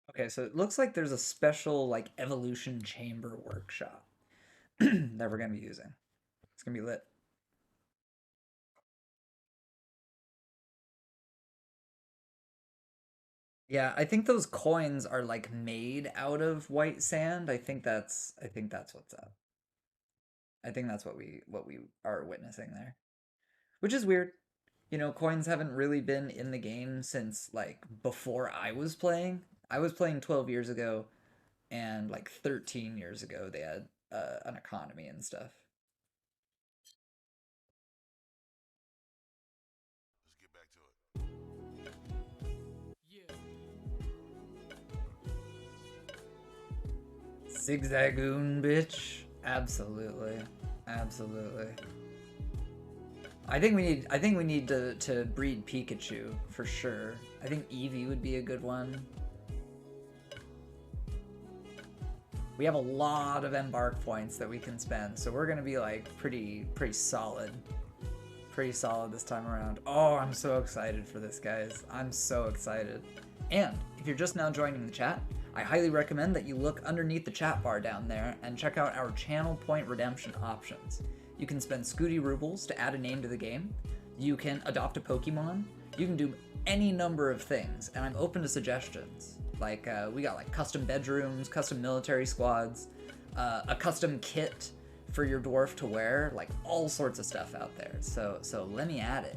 Okay, so it looks like there's a special, like, evolution chamber workshop that we're gonna be using. It's gonna be lit. Yeah, I think those coins are, like, made out of white sand. I think that's what's up. I think that's what we are witnessing there. Which is weird. You know, coins haven't really been in the game since, like, before I was playing. I was playing 12 years ago, and, like, 13 years ago they had an economy and stuff. Zigzagoon, bitch. Absolutely. I think we need to breed Pikachu for sure. I think Eevee would be a good one. We have a lot of embark points that we can spend, so we're gonna be like pretty solid pretty solid this time around. Oh, I'm so excited for this, guys. I'm so excited. And if you're just now joining the chat, I highly recommend that you look underneath the chat bar down there and check out our channel point redemption options. You can spend Scooty Rubles to add a name to the game. You can adopt a Pokemon. You can do any number of things, and I'm open to suggestions. Like, we got like custom bedrooms, custom military squads, a custom kit for your dwarf to wear, like all sorts of stuff out there. So let me add it.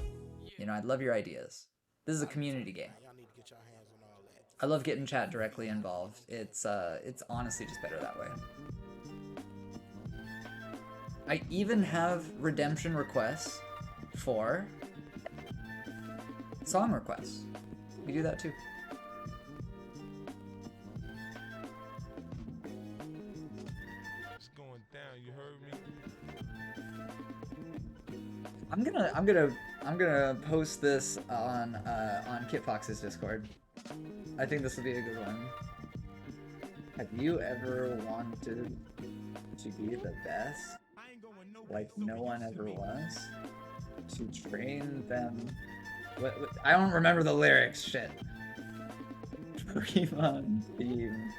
You know, I'd love your ideas. This is a community game. I love getting chat directly involved. It's honestly just better that way. I even have redemption requests for song requests. We do that too. It's going down, you heard me? I'm gonna post this on Kitfox's Discord. I think this will be a good one. Have you ever wanted to be the best, like no one ever was? To train them... What, I don't remember the lyrics, shit. Pokemon theme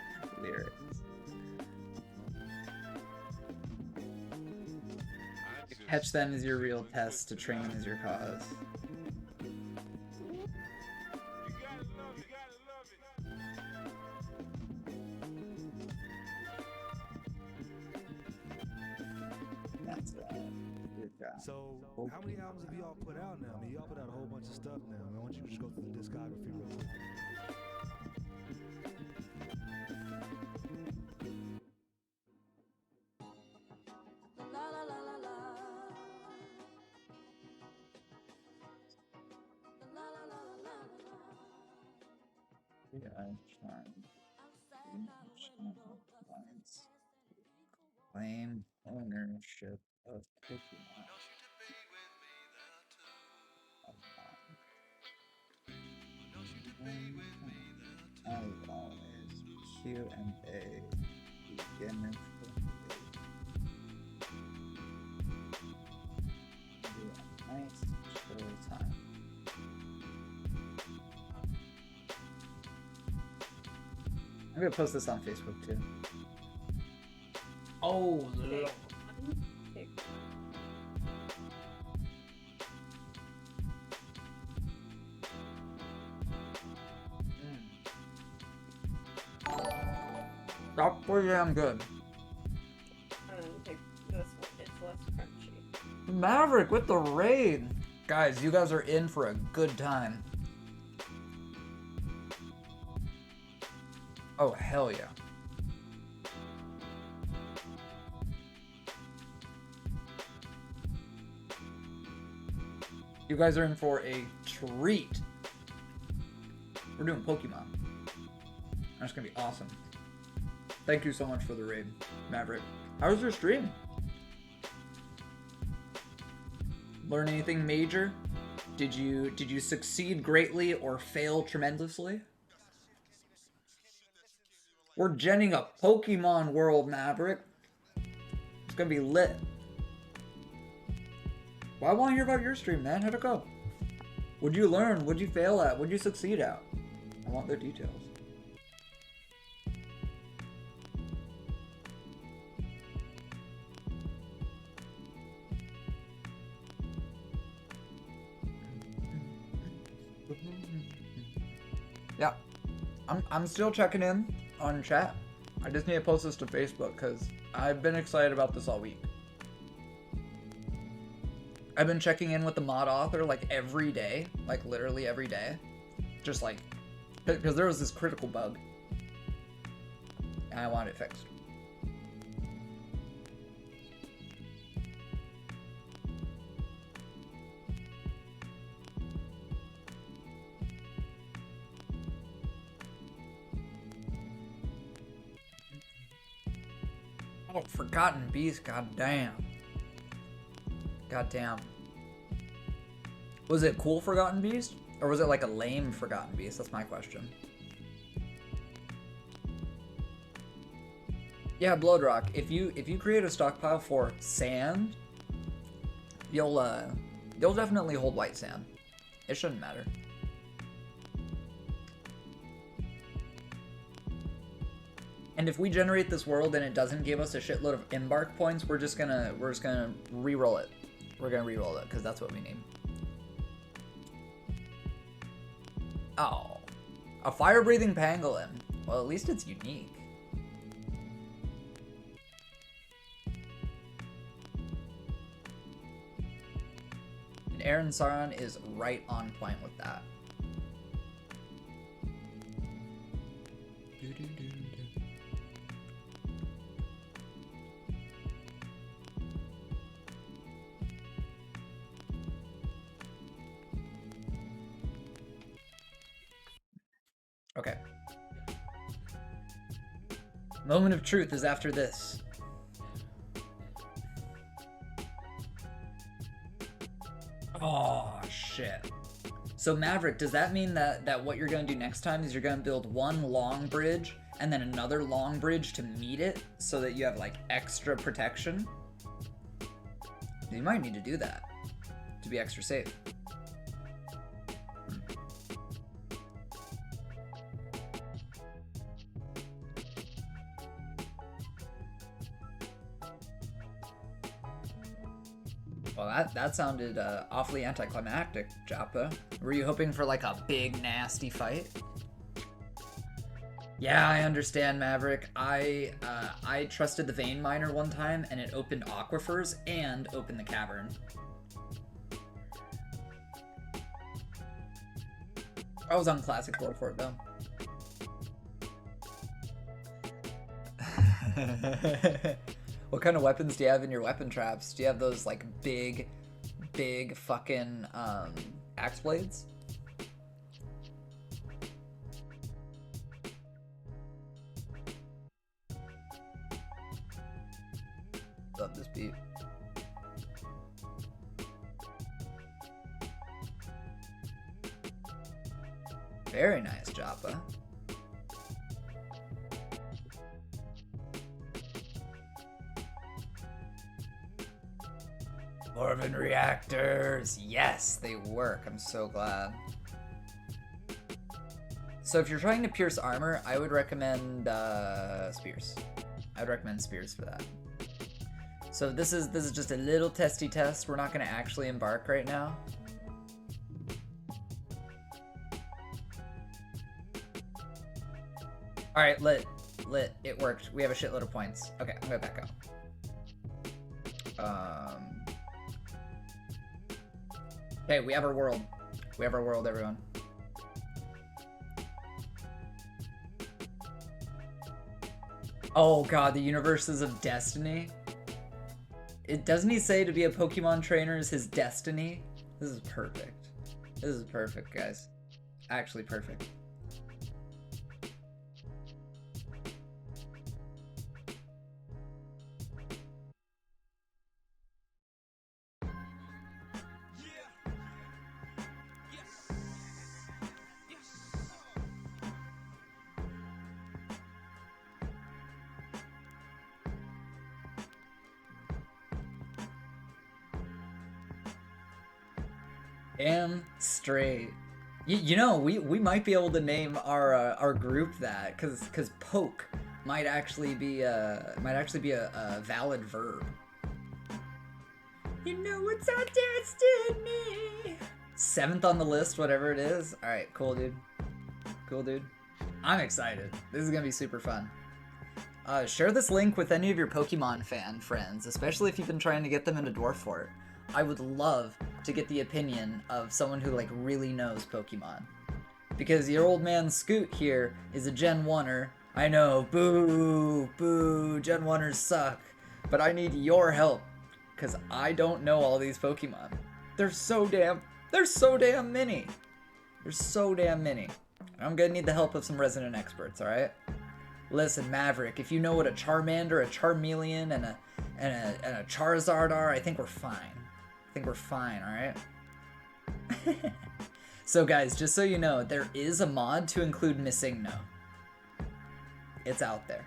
lyrics. Catch them as your real test, to train as your cause. That's So, how many albums have y'all put out now? I mean, y'all put out a whole bunch of stuff now. I want you to just go through the discography real quick. Claim ownership of Pokemon. As always, Q and A begin with a nice chill time. I'm gonna post this on Facebook too. Oh, Lord. That's pretty damn good. Take this one, it's less crunchy. Maverick with the raid. Guys, you guys are in for a good time. Oh, hell yeah. You guys are in for a treat. We're doing Pokemon. That's gonna be awesome. Thank you so much for the raid, Maverick. How was your stream? Learn anything major? Did you succeed greatly or fail tremendously? We're genning a Pokemon world, Maverick. It's gonna be lit. Well, I want to hear about your stream, man. How'd it go? What'd you learn? What'd you fail at? What'd you succeed at? I want their details. Yeah, I'm still checking in on chat. I just need to post this to Facebook because I've been excited about this all week. I've been checking in with the mod author like every day, like literally every day. Just like, because there was this critical bug and I want it fixed. Oh, Forgotten Beast, goddamn. Goddamn. Was it cool Forgotten Beast? Or was it like a lame Forgotten Beast? That's my question. Yeah, Bloodrock, if you create a stockpile for sand, you'll You'll definitely hold white sand. It shouldn't matter. And if we generate this world and it doesn't give us a shitload of embark points, we're just gonna re-roll it. We're gonna re-roll it because that's what we need. Oh, a fire-breathing pangolin. Well, at least it's unique. And Aaron Saran is right on point with that. Okay. Moment of truth is after this. Oh, shit. So Maverick, does that mean that what you're going to do next time is you're going to build one long bridge and then another long bridge to meet it so that you have like extra protection? You might need to do that to be extra safe. Well, that sounded awfully anticlimactic, Joppa. Were you hoping for like a big nasty fight? Yeah, I understand, Maverick. I trusted the vein miner one time and it opened aquifers and opened the cavern. I was on classic lore for it though. What kind of weapons do you have in your weapon traps? Do you have those like big fucking axe blades? Love this beat. Very nice, Joppa. Dwarven reactors! Yes, they work. I'm so glad. So if you're trying to pierce armor, I would recommend spears. I'd recommend spears for that. So this is just a little testy test. We're not going to actually embark right now. All right, lit. It worked. We have a shitload of points. Okay, I'm gonna back up. Okay, we have our world. We have our world, everyone. Oh god, the universes of destiny. Doesn't he say to be a Pokemon trainer is his destiny? This is perfect. This is perfect, guys. Actually perfect. Damn straight. You know, we might be able to name our group that, cause poke might actually be a valid verb. You know it's our destiny. 7th on the list, whatever it is. All right, cool, dude. Cool, dude. I'm excited. This is gonna be super fun. Share this link with any of your Pokemon fan friends, especially if you've been trying to get them into Dwarf Fort. I would love to get the opinion of someone who like really knows Pokemon. Because your old man Scoot here is a Gen 1er. I know, boo, boo, Gen 1ers suck. But I need your help, because I don't know all these Pokemon. There's so damn many. There's so damn many. I'm gonna need the help of some resident experts, alright? Listen, Maverick, if you know what a Charmander, a Charmeleon, and a Charizard are, I think we're fine. I think we're fine, alright? So guys, just so you know, there is a mod to include Missing No. It's out there.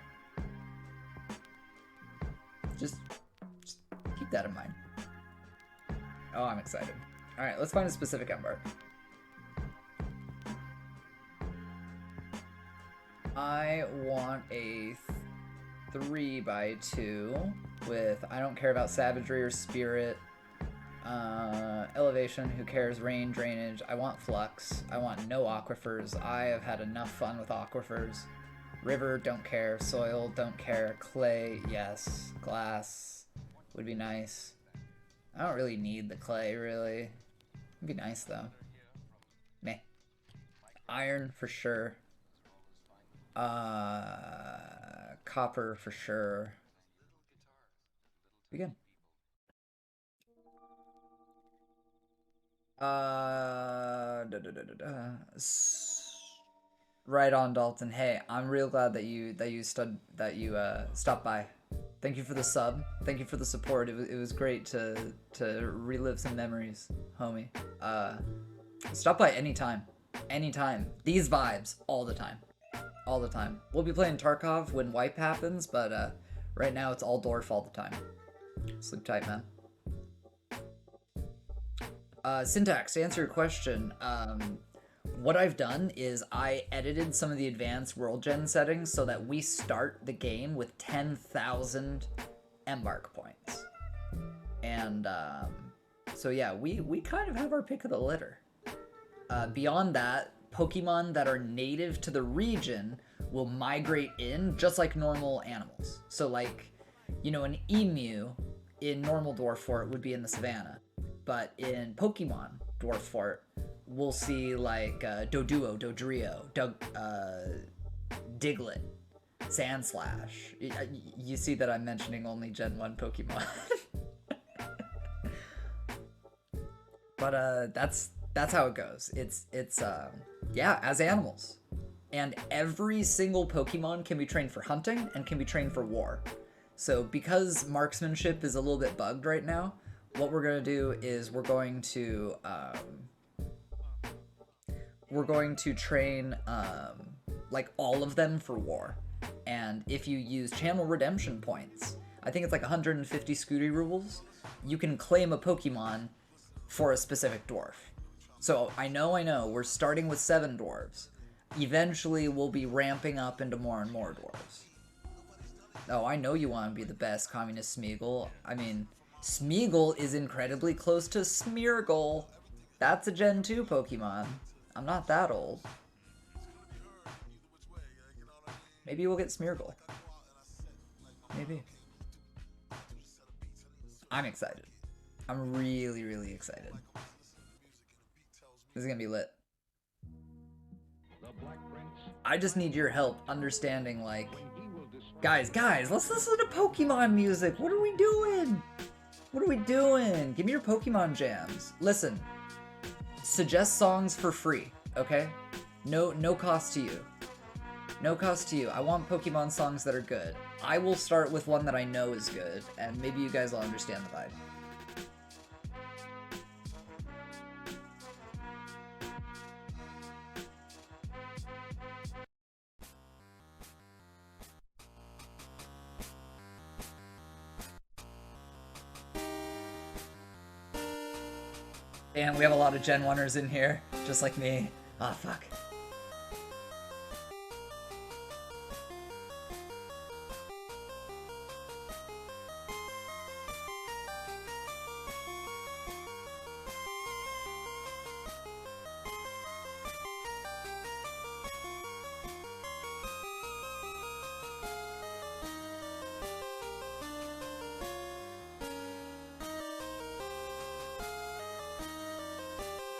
Just keep that in mind. Oh, I'm excited. Alright, let's find a specific embark. I want a 3x2 with I don't care about savagery or spirit. Elevation, who cares? Rain, drainage. I want flux. I want no aquifers. I have had enough fun with aquifers. River, don't care. Soil, don't care. Clay, yes. Glass would be nice. I don't really need the clay, really. It'd be nice, though. Meh. Iron, for sure. Copper, for sure. Begin. Right on, Dalton. Hey, I'm real glad that you stopped by. Thank you for the sub. Thank you for the support. It was great to relive some memories, homie. Stop by anytime. Anytime. These vibes all the time. All the time. We'll be playing Tarkov when wipe happens, but right now it's all Dwarf all the time. Sleep tight, man. Syntax, to answer your question, what I've done is I edited some of the advanced world gen settings so that we start the game with 10,000 embark points. And so yeah, we kind of have our pick of the litter. Beyond that, Pokemon that are native to the region will migrate in just like normal animals. So like, you know, an emu in normal Dwarf Fort would be in the savannah. But in Pokemon Dwarf Fort, we'll see like Doduo, Dodrio, Diglett, Sandslash. You see that I'm mentioning only Gen 1 Pokemon. But that's how it goes. It's yeah, as animals. And every single Pokemon can be trained for hunting and can be trained for war. So because marksmanship is a little bit bugged right now, what we're going to do is we're going to train like all of them for war. And if you use channel redemption points, I think it's like 150 Scooty rubles, you can claim a Pokemon for a specific dwarf. So I know, we're starting with 7 dwarves. Eventually we'll be ramping up into more and more dwarves. Oh, I know you want to be the best, Communist Smeagol. I mean, Smeagol is incredibly close to Smeargle. That's a Gen 2 Pokemon. I'm not that old. Maybe we'll get Smeargle. Maybe. I'm excited. I'm really, really excited. This is gonna be lit. I just need your help understanding, like... Guys, let's listen to Pokemon music! What are we doing? What are we doing? Give me your Pokemon jams. Listen, suggest songs for free, okay? No cost to you. No cost to you. I want Pokemon songs that are good. I will start with one that I know is good, and maybe you guys will understand the vibe. Damn, we have a lot of Gen 1ers in here, just like me. Ah, fuck.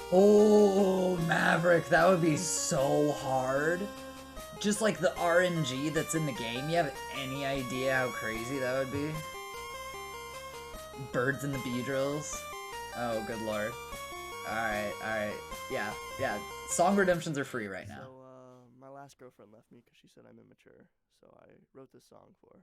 Oh, Maverick, that would be so hard. Just like the RNG that's in the game, you have any idea how crazy that would be? Birds in the Beedrills. Oh, good lord. Alright. Yeah. Song redemptions are free right now. So, my last girlfriend left me because she said I'm immature, so I wrote this song for her.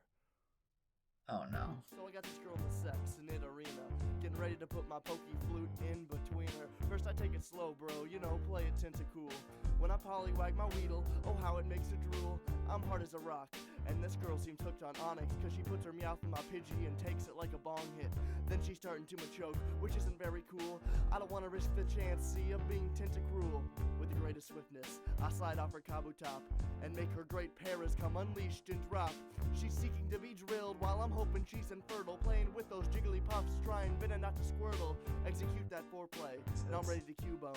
Oh no. So I got this girl in the sex in it arena, getting ready to put my pokey flute in between her. First I take it slow, bro, you know, play it tentacool. When I polywag my weedle, oh how it makes her drool. I'm hard as a rock, and this girl seems hooked on Onyx, cause she puts her mouth in my Pidgey and takes it like a bong hit. Then she's starting to choke, which isn't very cool. I don't wanna risk the chance, see, of being tentacruel. With the greatest swiftness, I slide off her Kabutop and make her great paras come unleashed and drop. She's seeking to be drilled while I'm hoping she's infertile, playing with those jiggly puffs, trying bitter not to squirtle. Execute that foreplay, and I'm ready to Cubone.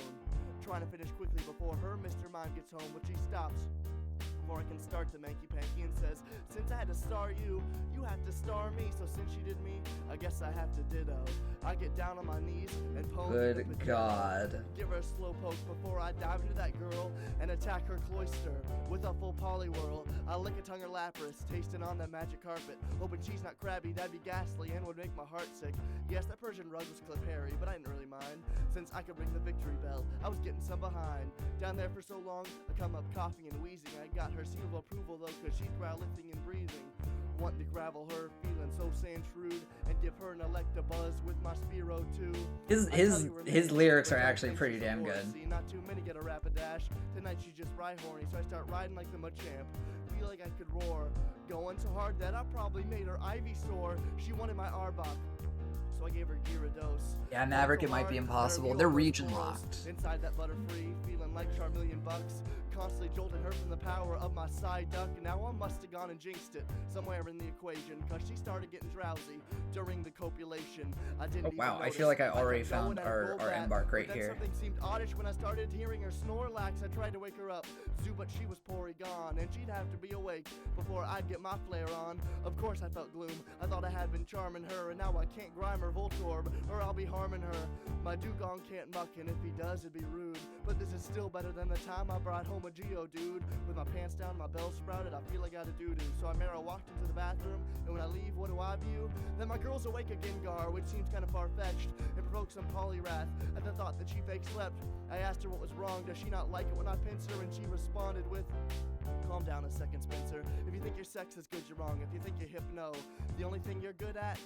Trying to finish quickly before her Mr. Mime gets home, but she stops before I can start the manky panky and says, since I had to star you, you have to star me. So since she did me, I guess I have to ditto. I get down on my knees and pose. Good God. Give her a slow poke before I dive into that girl and attack her cloister with a full polywhirl. I lick a tongue or Lapras, tasting on that magic carpet, hoping she's not crabby, that'd be ghastly and would make my heart sick. Yes, that Persian rug was Cliff Harry, but I didn't really mind, since I could ring the victory bell. I was getting some behind. Down there for so long, I come up coughing and wheezing. I got her seal of approval though, cause she's brow lifting and breathing. Wanting to gravel her, feeling so sans shrewd, and give her an Electabuzz with my Spearow too. His lyrics are actually pretty damn good. See, not too many get a Rapidash. Tonight she's just ride horny, so I start riding like the Machamp. Feel like I could roar. Going so hard that I probably made her Ivy sore. She wanted my Arbok, so I gave her Gyarados. Yeah, Maverick, it might be impossible. They're region locked. Inside that Butterfree, feeling like Charmeleon bucks. Constantly jolting her from the power of my side duck. Now I must have gone and jinxed it somewhere in the equation, cause she started getting drowsy during the copulation. I didn't even wow, I notice. feel like I already kept going found at a our full bat, embark right but then here. Something seemed oddish when I started hearing her Snorlax. I tried to wake her up, but she was Porygon, and she'd have to be awake before I'd get my flare on. Of course I felt gloom. I thought I had been charming her, and now I can't grime her Voltorb, or I'll be harming her. My Dugong can't muck, and if he does, it'd be rude. But this is still better than the time I brought home a Geodude. With my pants down, my bell sprouted, I feel like I got a doo-doo. So I Mara walked into the bathroom, and when I leave, what do I view? Then my girl's awake again, Gar, which seems kind of far-fetched, and provoked some polyrath at the thought that she fake slept. I asked her what was wrong, does she not like it when I pinch her? And she responded with, calm down a second, Spencer. If you think your sex is good, you're wrong. If you think you're hip, no. The only thing you're good at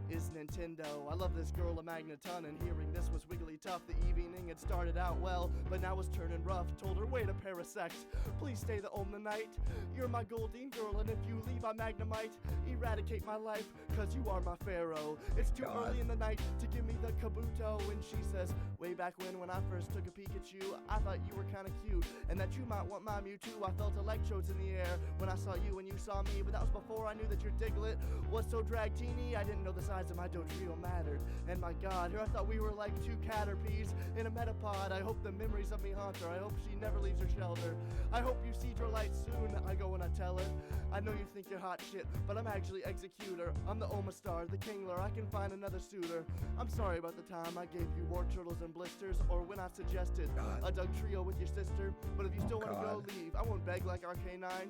is Nintendo. I love this girl a magneton, and hearing this was wiggly tough. The evening had started out well, but now was turning rough. Told her, wait a parasect, please stay the home tonight. You're my Goldeen girl, and if you leave, I Magnemite. Eradicate my life, cause you are my pharaoh. It's too early in the night to give me the Kabuto. And she says, way back when I first took a peek at you, I thought you were kinda cute, and that you might want my Mewtwo. I felt electrodes in the air when I saw you and you saw me, but that was before I knew that your Diglett was so drag-teeny. I didn't know the size of my Dodrio mattered. And my god, here I thought we were like two Caterpies in a Metapod. I hope the memories of me haunt her. I hope she never leaves her shelter. I hope you see her light soon. I go and I tell her, I know you think you're hot shit, but I'm actually Executor. I'm the Omastar, the Kingler. I can find another suitor. I'm sorry about the time I gave you war turtles and blisters, or when I suggested a Doug trio with your sister. But if you still want to go, leave. I won't beg like RK9.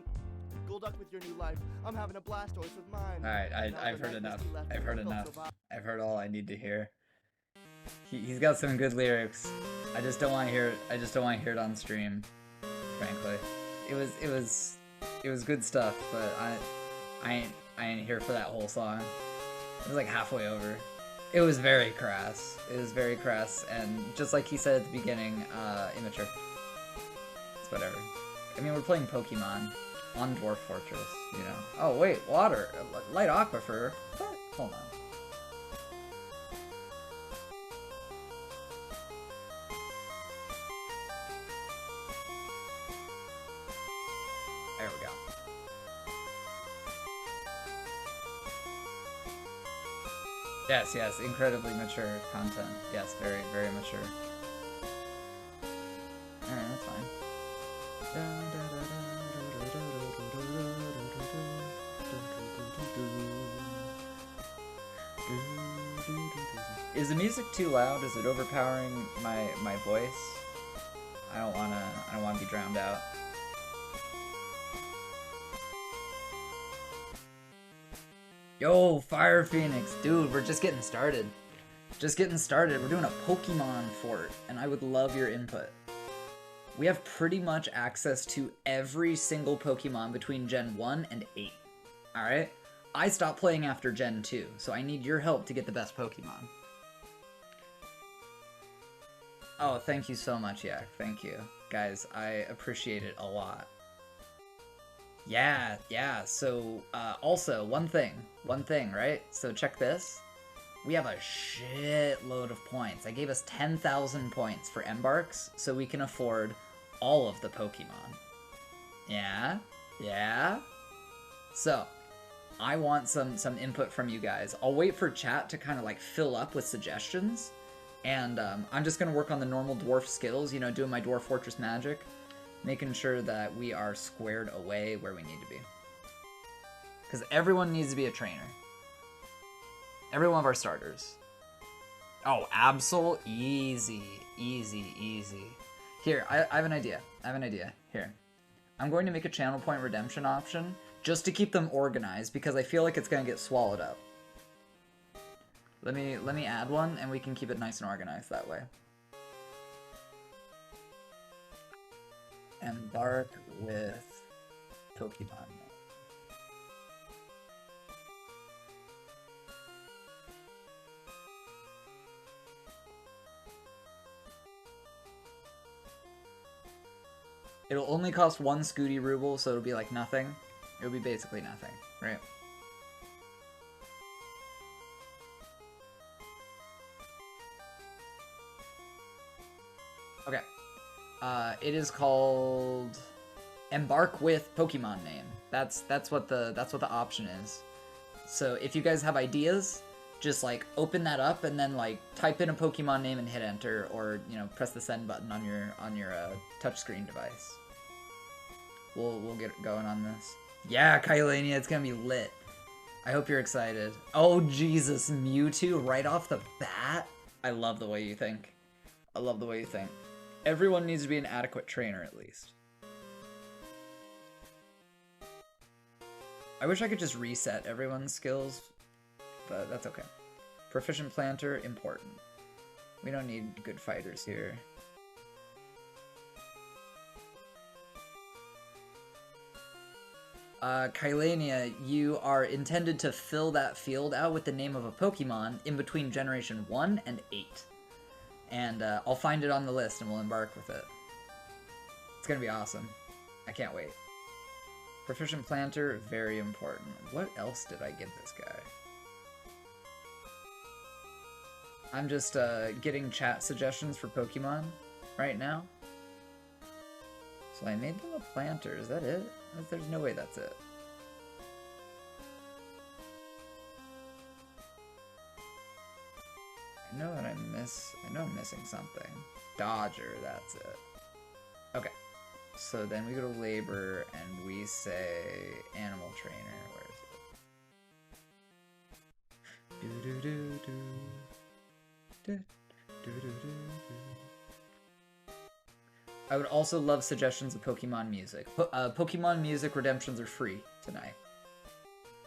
Golduck with your new life. I'm having a Blastoise with mine. Alright, I've heard enough. I've heard enough. I've heard all I need to hear. He's got some good lyrics. I just don't want to hear it. I just don't want to hear it on stream, frankly. It was good stuff, but I ain't here for that whole song. It was like halfway over. It was very crass. It was very crass, and just like he said at the beginning, immature. It's whatever. I mean, we're playing Pokemon on Dwarf Fortress, you know. Oh wait, water, light aquifer. What? Hold on. There we go. Yes, incredibly mature content. Yes, very, very mature. Alright, that's fine. Is the music too loud? Is it overpowering my voice? I don't wanna be drowned out. Yo, Fire Phoenix, dude, we're just getting started. Just getting started. We're doing a Pokemon fort, and I would love your input. We have pretty much access to every single Pokemon between Gen 1 and 8. Alright? I stopped playing after Gen 2, so I need your help to get the best Pokemon. Oh, thank you so much, Yak. Thank you. Guys, I appreciate it a lot. Yeah, so, also, one thing, right? So check this. We have a shitload of points. I gave us 10,000 points for embarks, so we can afford all of the Pokemon. Yeah? Yeah? So, I want some input from you guys. I'll wait for chat to kind of like fill up with suggestions. And I'm just going to work on the normal dwarf skills, you know, doing my Dwarf Fortress magic. Making sure that we are squared away where we need to be. Because everyone needs to be a trainer. Every one of our starters. Oh, Absol? Easy. Easy, easy. Here, I have an idea. Here. I'm going to make a channel point redemption option just to keep them organized because I feel like it's going to get swallowed up. Let me add one and we can keep it nice and organized that way. Embark with Pokemon. It'll only cost 1 Scooty Ruble, so it'll be like nothing. It'll be basically nothing, right? Okay. It is called Embark with Pokemon name. That's what the option is. So if you guys have ideas, just like open that up and then like type in a Pokemon name and hit enter, or you know, press the send button on your touchscreen device. We'll get going on this. Yeah, Kylania, it's gonna be lit. I hope you're excited. Oh Jesus, Mewtwo right off the bat. I love the way you think. I love the way you think. Everyone needs to be an adequate trainer at least. I wish I could just reset everyone's skills, but that's okay. Proficient planter, important. We don't need good fighters here. Kylania, you are intended to fill that field out with the name of a Pokemon in between Generation 1 and 8. And I'll find it on the list and we'll embark with it. It's gonna be awesome. I can't wait. Proficient planter, very important. What else did I give this guy? I'm just getting chat suggestions for Pokemon right now. So I made them a planter, is that it? There's no way that's it. I know I'm missing something. Dodger, that's it. Okay. So then we go to labor and we say animal trainer. Where is it? Do do do do. Do do do do. I would also love suggestions of Pokemon music. Pokemon music redemptions are free tonight.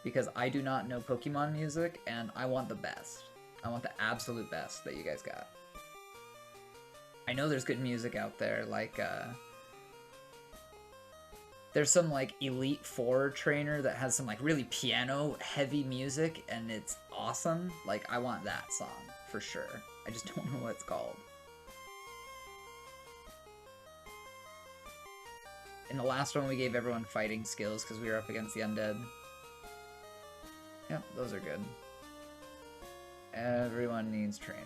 Because I do not know Pokemon music, and I want the best. I want the absolute best that you guys got. I know there's good music out there, like, there's some, like, Elite Four trainer that has some, like, really piano-heavy music, and it's awesome. Like, I want that song, for sure. I just don't know what it's called. In the last one, we gave everyone fighting skills because we were up against the undead. Yep, those are good. Everyone needs training.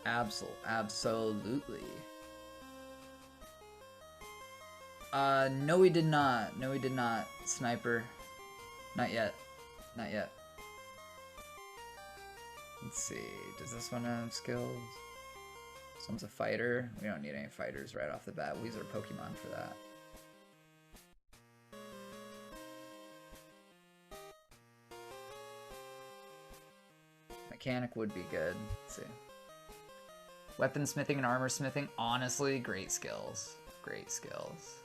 Absolutely. No we did not. No we did not. Sniper. Not yet. Not yet. Let's see. Does this one have skills? This one's a fighter. We don't need any fighters right off the bat. We use our Pokemon for that. Mechanic would be good. Let's see. Weaponsmithing and armor smithing, honestly, great skills. Great skills.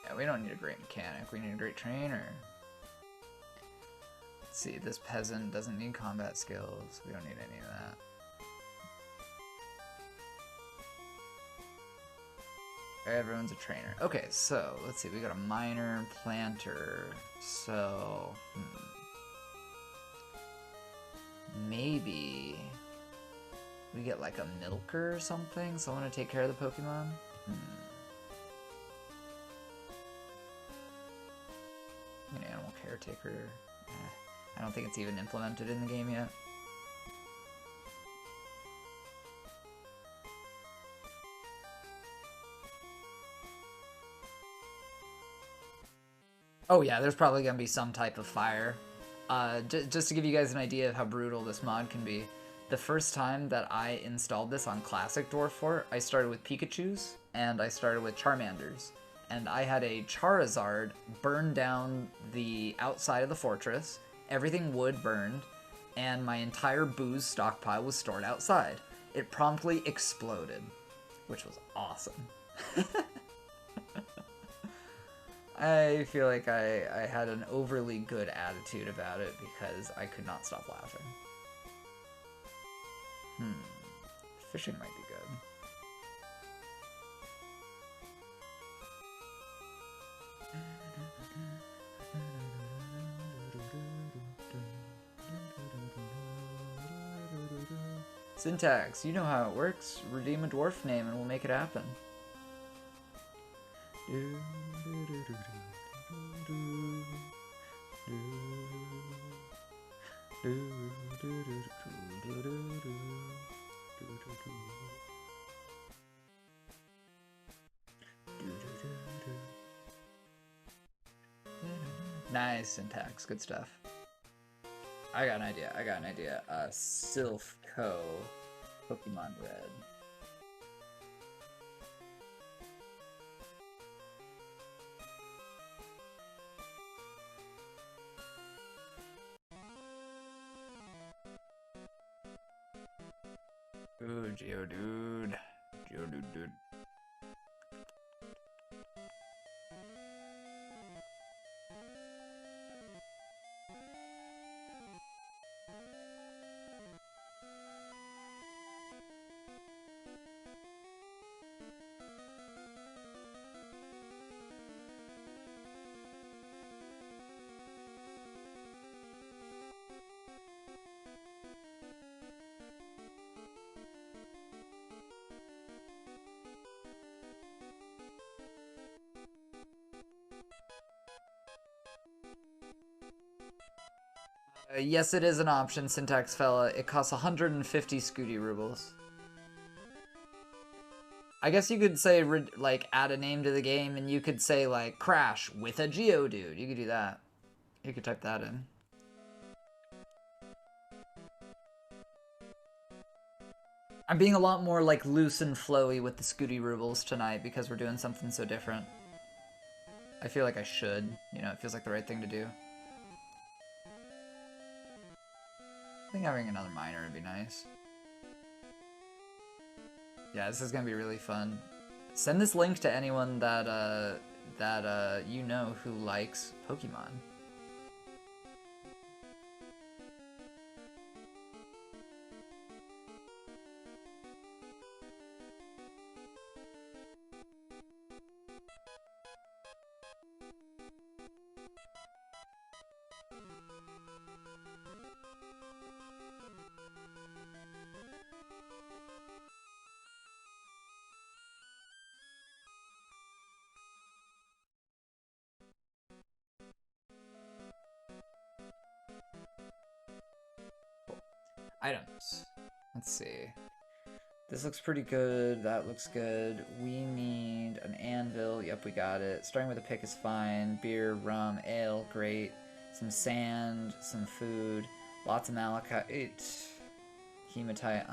Yeah, we don't need a great mechanic. We need a great trainer. Let's see, this peasant doesn't need combat skills. We don't need any of that. Everyone's a trainer. Okay, so let's see. We got a miner, planter. So, maybe we get like a milker or something. Someone to take care of the Pokemon. An animal caretaker. I don't think it's even implemented in the game yet. Oh yeah, there's probably gonna be some type of fire. Just to give you guys an idea of how brutal this mod can be, the first time that I installed this on Classic Dwarf Fort, I started with Pikachus, and I started with Charmanders. And I had a Charizard burn down the outside of the fortress, everything wood burned, and my entire booze stockpile was stored outside. It promptly exploded, which was awesome. I feel like I had an overly good attitude about it because I could not stop laughing. Fishing might be good. Syntax, you know how it works. Redeem a dwarf name and we'll make it happen. Nice, Syntax. Good stuff. I got an idea. Sylph Co. Pokemon Red. Ooh, Geodude. Geodude. Yes, it is an option, Syntax Fella. It costs 150 Scooty rubles. I guess you could say, like, add a name to the game, and you could say, like, Crash with a Geodude. You could do that. You could type that in. I'm being a lot more, like, loose and flowy with the Scooty rubles tonight because we're doing something so different. I feel like I should. You know, it feels like the right thing to do. I think having another miner would be nice. Yeah, this is gonna be really fun. Send this link to anyone that you know who likes Pokemon. Items. Let's see. This looks pretty good. That looks good. We need an anvil. Yep, we got it. Starting with a pick is fine. Beer, rum, ale, great. Some sand, some food. Lots of malachite. Hematite,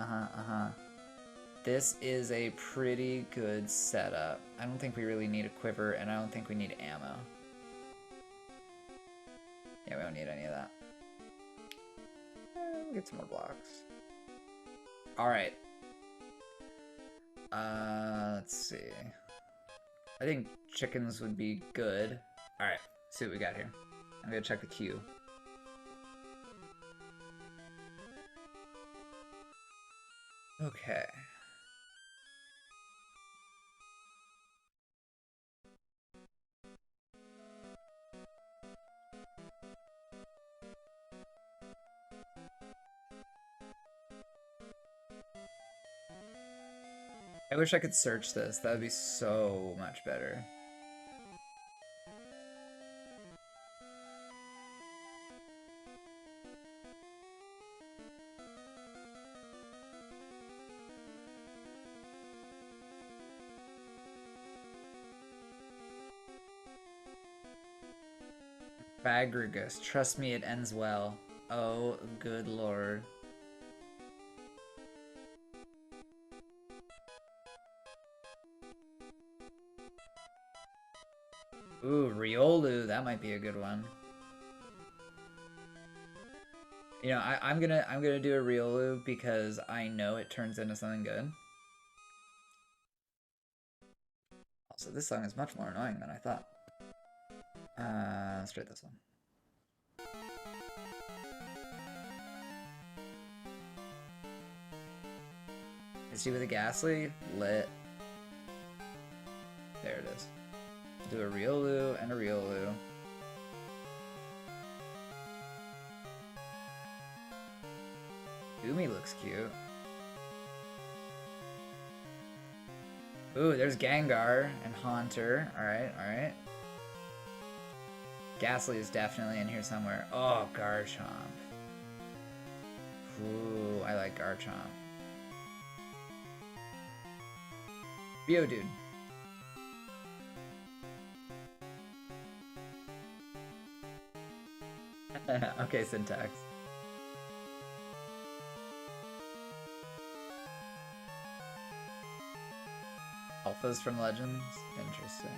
This is a pretty good setup. I don't think we really need a quiver, and I don't think we need ammo. Yeah, we don't need any of that. We'll get some more blocks. Alright. Let's see. I think chickens would be good. Alright, see what we got here. I'm gonna check the queue. Okay. I wish I could search this. That would be so much better. Bagrigus, trust me, it ends well. Oh, good lord. Ooh, Riolu, that might be a good one. You know, I'm gonna do a Riolu because I know it turns into something good. Also, this song is much more annoying than I thought. Let's try this one. Is he with a Ghastly? Lit. There it is. Do a Riolu and a Riolu. Umi looks cute. Ooh, there's Gengar and Haunter. Alright, alright. Ghastly is definitely in here somewhere. Oh, Garchomp. Ooh, I like Garchomp. Geodude. Okay, Syntax. Alphas from Legends? Interesting.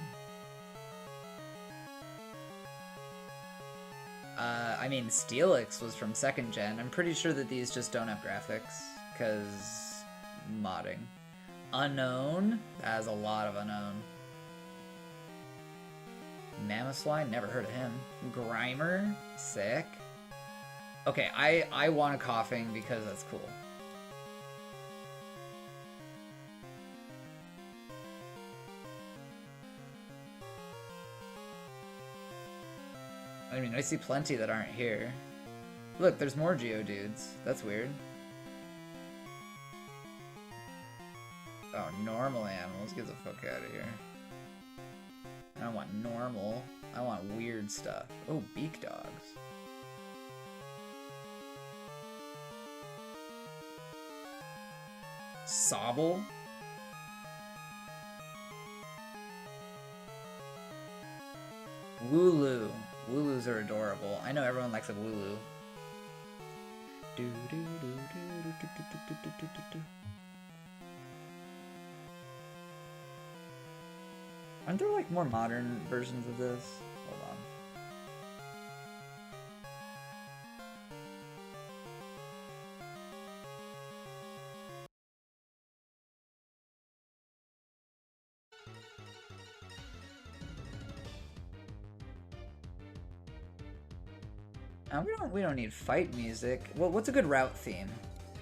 I mean, Steelix was from 2nd gen. I'm pretty sure that these just don't have graphics, because modding. Unknown? That has a lot of Unknown. Mammothfly? Never heard of him. Grimer? Sick. Okay, I want a Coughing because that's cool. I mean, I see plenty that aren't here. Look, there's more Geodudes. That's weird. Oh, normal animals. Get the fuck out of here. I don't want normal. I want weird stuff. Oh, beak dogs. Sobble? Wooloo. Wooloos are adorable. I know everyone likes a Wooloo. Aren't there like more modern versions of this? Hold on. We don't need fight music. Well, what's a good route theme?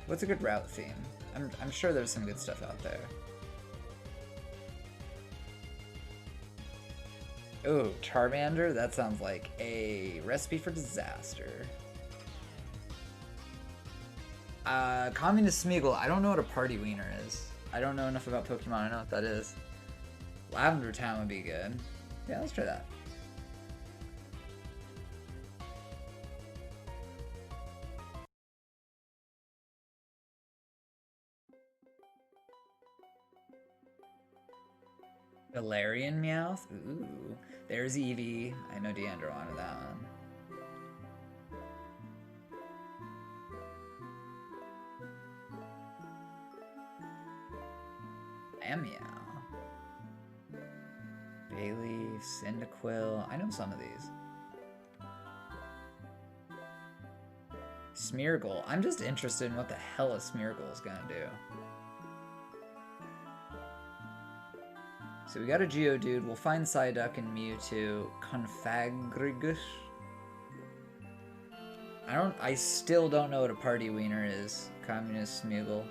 What's a good route theme? I'm sure there's some good stuff out there. Oh, Charmander? That sounds like a recipe for disaster. Communist Smeagol. I don't know what a party wiener is. I don't know enough about Pokemon. I know what that is. Lavender Town would be good. Yeah, let's try that. Galarian Meowth? Ooh. There's Eevee. I know Deandra wanted that one. Meow. Bayleaf, Cyndaquil. I know some of these. Smeargle. I'm just interested in what the hell a Smeargle is gonna do. So we got a Geodude. We'll find Psyduck and Mewtwo. Confagrigus. I still don't know what a party wiener is. Communist Smeagol.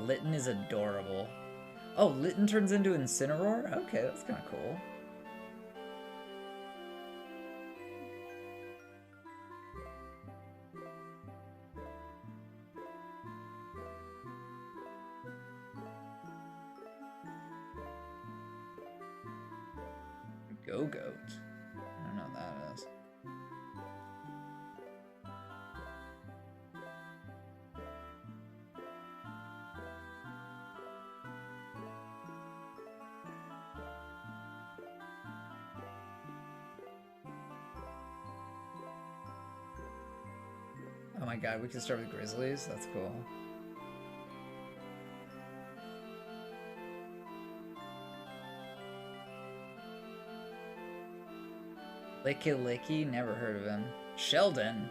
Litten is adorable. Oh, Litten turns into Incineroar? Okay, that's kind of cool. Go-Goat. I don't know what that is. Oh my god, we can start with grizzlies? That's cool. Licky Licky? Never heard of him. Sheldon?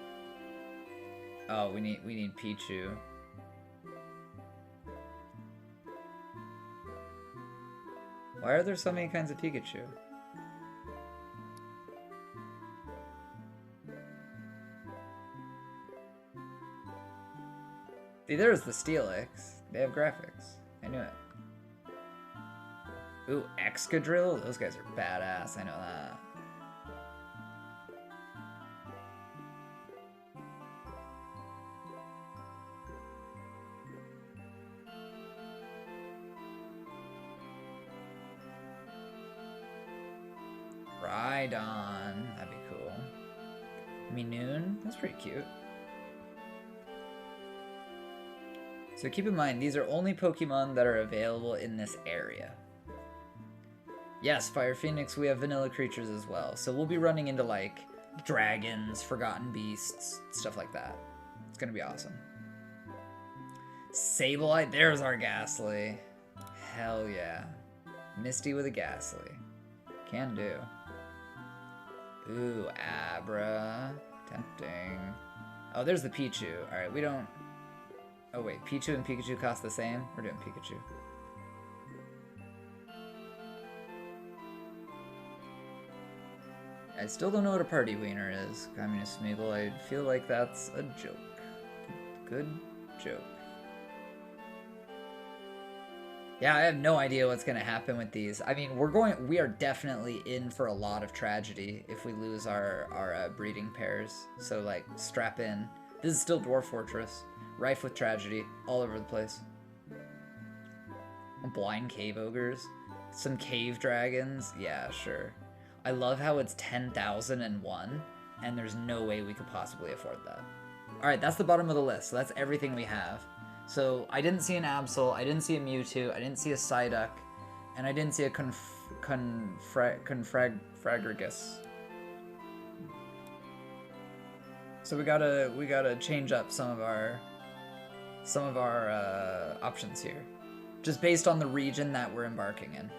Oh, we need Pichu. Why are there so many kinds of Pikachu? See, there's the Steelix. They have graphics. I knew it. Ooh, Excadrill? Those guys are badass, I know that. Rhydon. That'd be cool. Minoon? That's pretty cute. So keep in mind, these are only Pokemon that are available in this area. Yes, Fire Phoenix, we have vanilla creatures as well. So we'll be running into, like, dragons, forgotten beasts, stuff like that. It's gonna be awesome. Sableye, there's our Ghastly. Hell yeah. Misty with a Ghastly. Can do. Ooh, Abra. Tempting. Oh, there's the Pichu. Alright, we don't... Oh wait, Pichu and Pikachu cost the same? We're doing Pikachu. I still don't know what a party wiener is, Communist Smeagol. I feel like that's a joke. Good joke. Yeah, I have no idea what's gonna happen with these. I mean, we are definitely in for a lot of tragedy if we lose our breeding pairs. So like, strap in. This is still Dwarf Fortress. Rife with tragedy all over the place. Blind cave ogres. Some cave dragons. Yeah, sure. I love how it's 10,001 and there's no way we could possibly afford that. Alright, that's the bottom of the list. So that's everything we have. So I didn't see an Absol, I didn't see a Mewtwo, I didn't see a Psyduck, and I didn't see a Confragragus. So we gotta change up some of our options here, just based on the region that we're embarking in.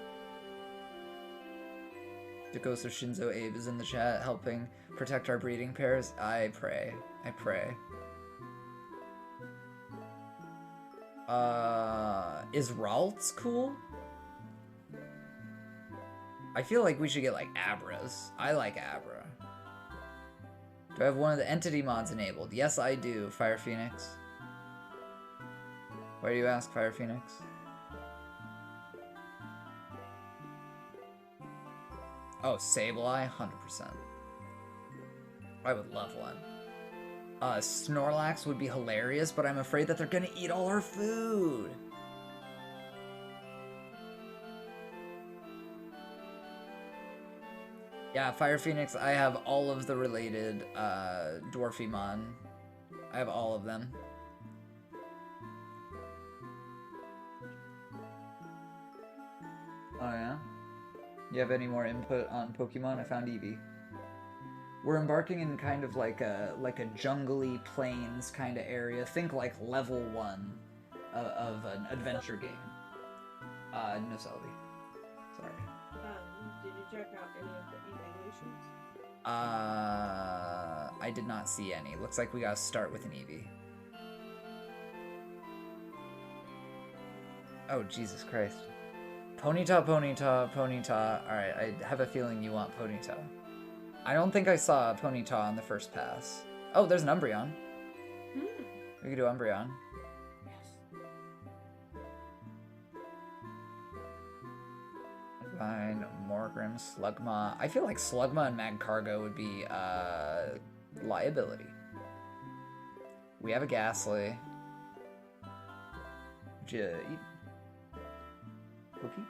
The ghost of Shinzo Abe is in the chat, helping protect our breeding pairs. I pray. I pray. Is Ralts cool? I feel like we should get, like, Abras. I like Abra. Do I have one of the entity mods enabled? Yes, I do, Fire Phoenix. Why do you ask, Fire Phoenix? Oh, Sableye? 100%. I would love one. Snorlax would be hilarious, but I'm afraid that they're gonna eat all our food. Yeah, Fire Phoenix, I have all of the related Dwarfymon. I have all of them. Oh yeah? You have any more input on Pokemon? I found Eevee. We're embarking in kind of like a jungly plains kind of area. Think like level 1 of an adventure game. No, Selby. Sorry. Did you check out any of the evolutions? I did not see any. Looks like we gotta start with an Eevee. Oh, Jesus Christ. Ponyta, Ponyta, Ponyta. Alright, I have a feeling you want Ponyta. I don't think I saw a Ponyta on the first pass. Oh, there's an Umbreon. We could do Umbreon. Fine, Morgrim, Slugma. I feel like Slugma and Magcargo would be liability. We have a Ghastly. Would you eat cookie?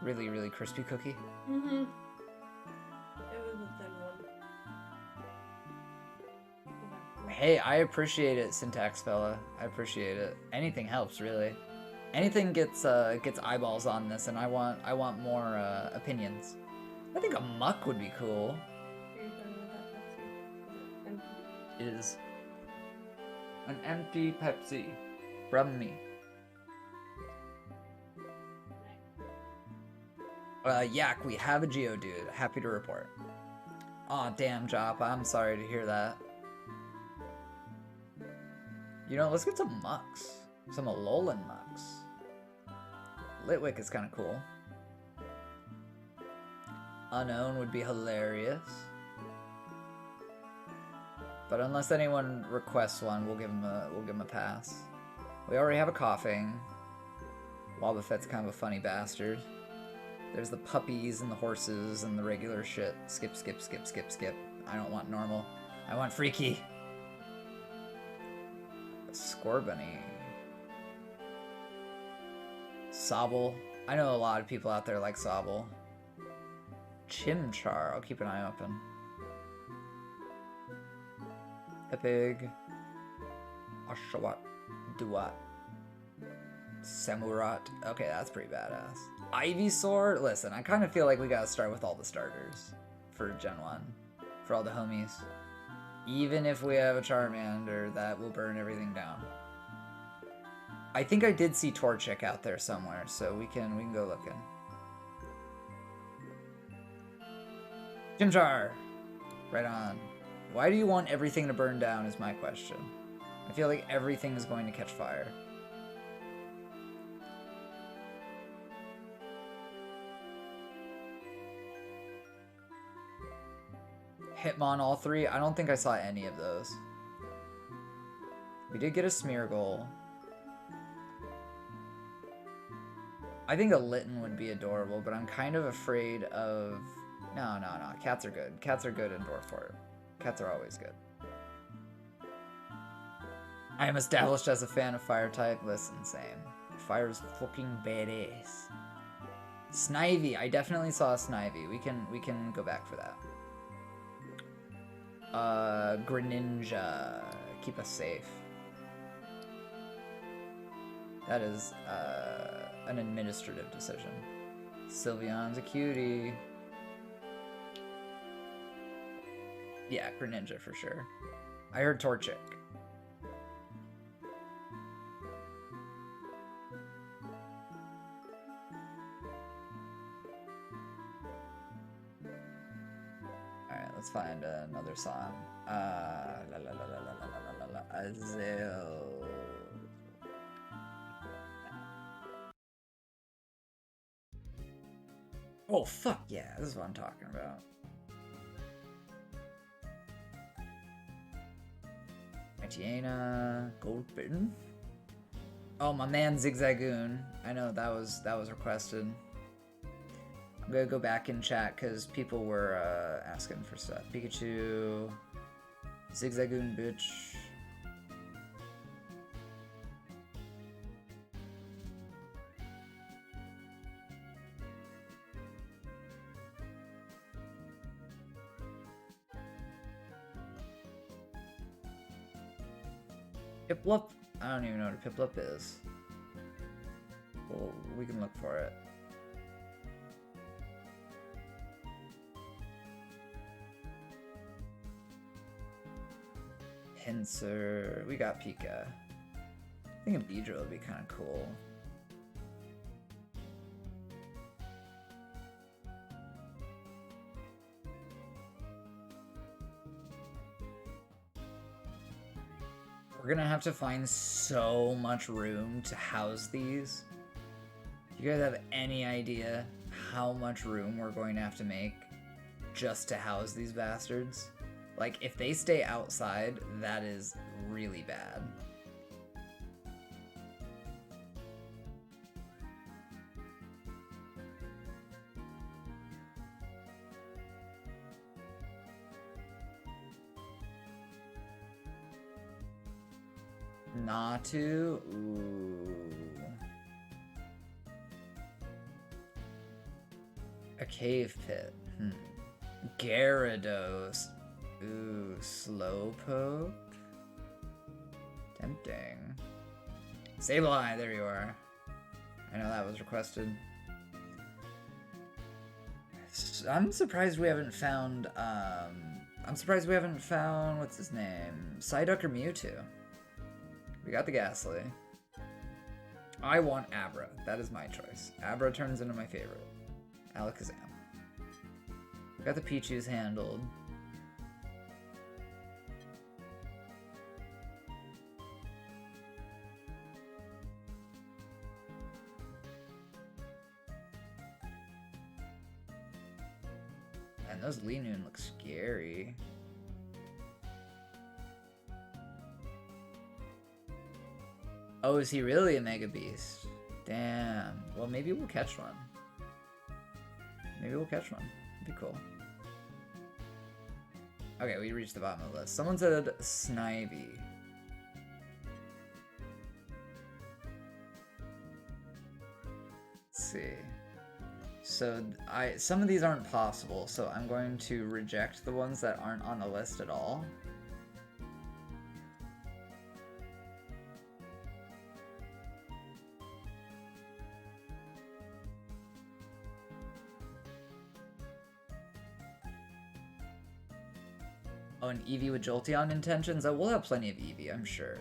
Really, really crispy cookie? Mm-hmm. It was a thin one. Hey, I appreciate it, Syntax Fella. I appreciate it. Anything helps, really. Anything gets eyeballs on this, and I want more opinions. I think a Muck would be cool. Are you done with that? It is. An empty Pepsi from me. Yak, we have a Geodude. Happy to report. Aw, damn, Jop. I'm sorry to hear that. You know, let's get some Mucks. Some Alolan Mucks. Litwick is kind of cool. Unknown would be hilarious. But unless anyone requests one, we'll give him a pass. We already have a Coughing. Wobbuffet's kind of a funny bastard. There's the puppies and the horses and the regular shit. Skip, skip, skip, skip, skip. I don't want normal. I want freaky. Scorbunny. Sobble. I know a lot of people out there like Sobble. Chimchar. I'll keep an eye open. Epig. Oshawott. Duat. Samurat. Okay, that's pretty badass. Ivysaur? Listen, I kind of feel like we gotta start with all the starters for Gen 1. For all the homies. Even if we have a Charmander, that will burn everything down. I think I did see Torchic out there somewhere, so we can go looking. Chimchar! Right on. Why do you want everything to burn down is my question. I feel like everything is going to catch fire. Hitmon all three? I don't think I saw any of those. We did get a Smeargle. I think a Litten would be adorable, but I'm kind of afraid of... No. Cats are good. Cats are good in Dwarf Fortress. Cats are always good. I am established as a fan of fire type. Listen, same. Fire's fucking badass. Snivy. I definitely saw a Snivy. We can go back for that. Greninja. Keep us safe. That is an administrative decision. Sylveon's a cutie. Yeah, Greninja for sure. I heard Torchic. Alright, let's find another song. Azel. Oh, fuck yeah, this is what I'm talking about. Tiana, Goldbitten. Oh, my man Zigzagoon. I know that was requested. I'm gonna go back in chat because people were asking for stuff. Pikachu, Zigzagoon, bitch. Piplup? I don't even know what a Piplup is. Well, we can look for it. Pinsir. We got Pika. I think a Beedrill would be kind of cool. We're gonna have to find so much room to house these. Do you guys have any idea how much room we're going to have to make just to house these bastards? Like, if they stay outside, that is really bad. Natu? Ooh. A cave pit. Gyarados. Ooh, Slowpoke? Tempting. Sableye, there you are. I know that was requested. I'm surprised we haven't found, what's his name? Psyduck or Mewtwo. We got the Ghastly. I want Abra. That is my choice. Abra turns into my favorite. Alakazam. We got the Pichu's handled. And those Linoon look scary. Oh, is he really a Mega Beast? Damn. Well, maybe we'll catch one. Maybe we'll catch one. It'd be cool. Okay, we reached the bottom of the list. Someone said Snivy. Let's see. So some of these aren't possible, so I'm going to reject the ones that aren't on the list at all. Oh, an Eevee with Jolteon intentions? Oh, we'll have plenty of Eevee, I'm sure.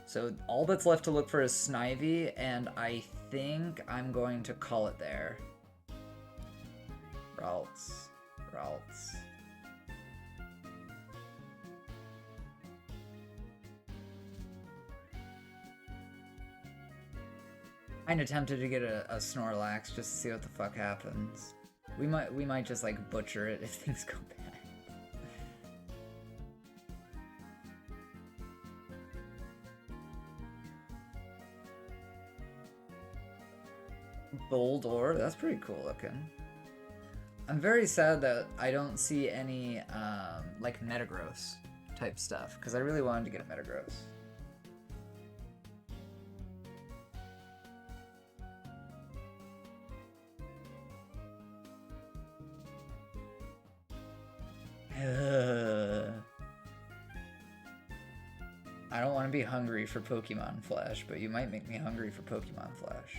So all that's left to look for is Snivy, and I think I'm going to call it there. Ralts. I'm tempted to get a Snorlax just to see what the fuck happens. We might just like butcher it if things go bad. Boldore, that's pretty cool looking. I'm very sad that I don't see any like Metagross type stuff, because I really wanted to get a Metagross. I don't want to be hungry for Pokemon Flesh, but you might make me hungry for Pokemon Flesh.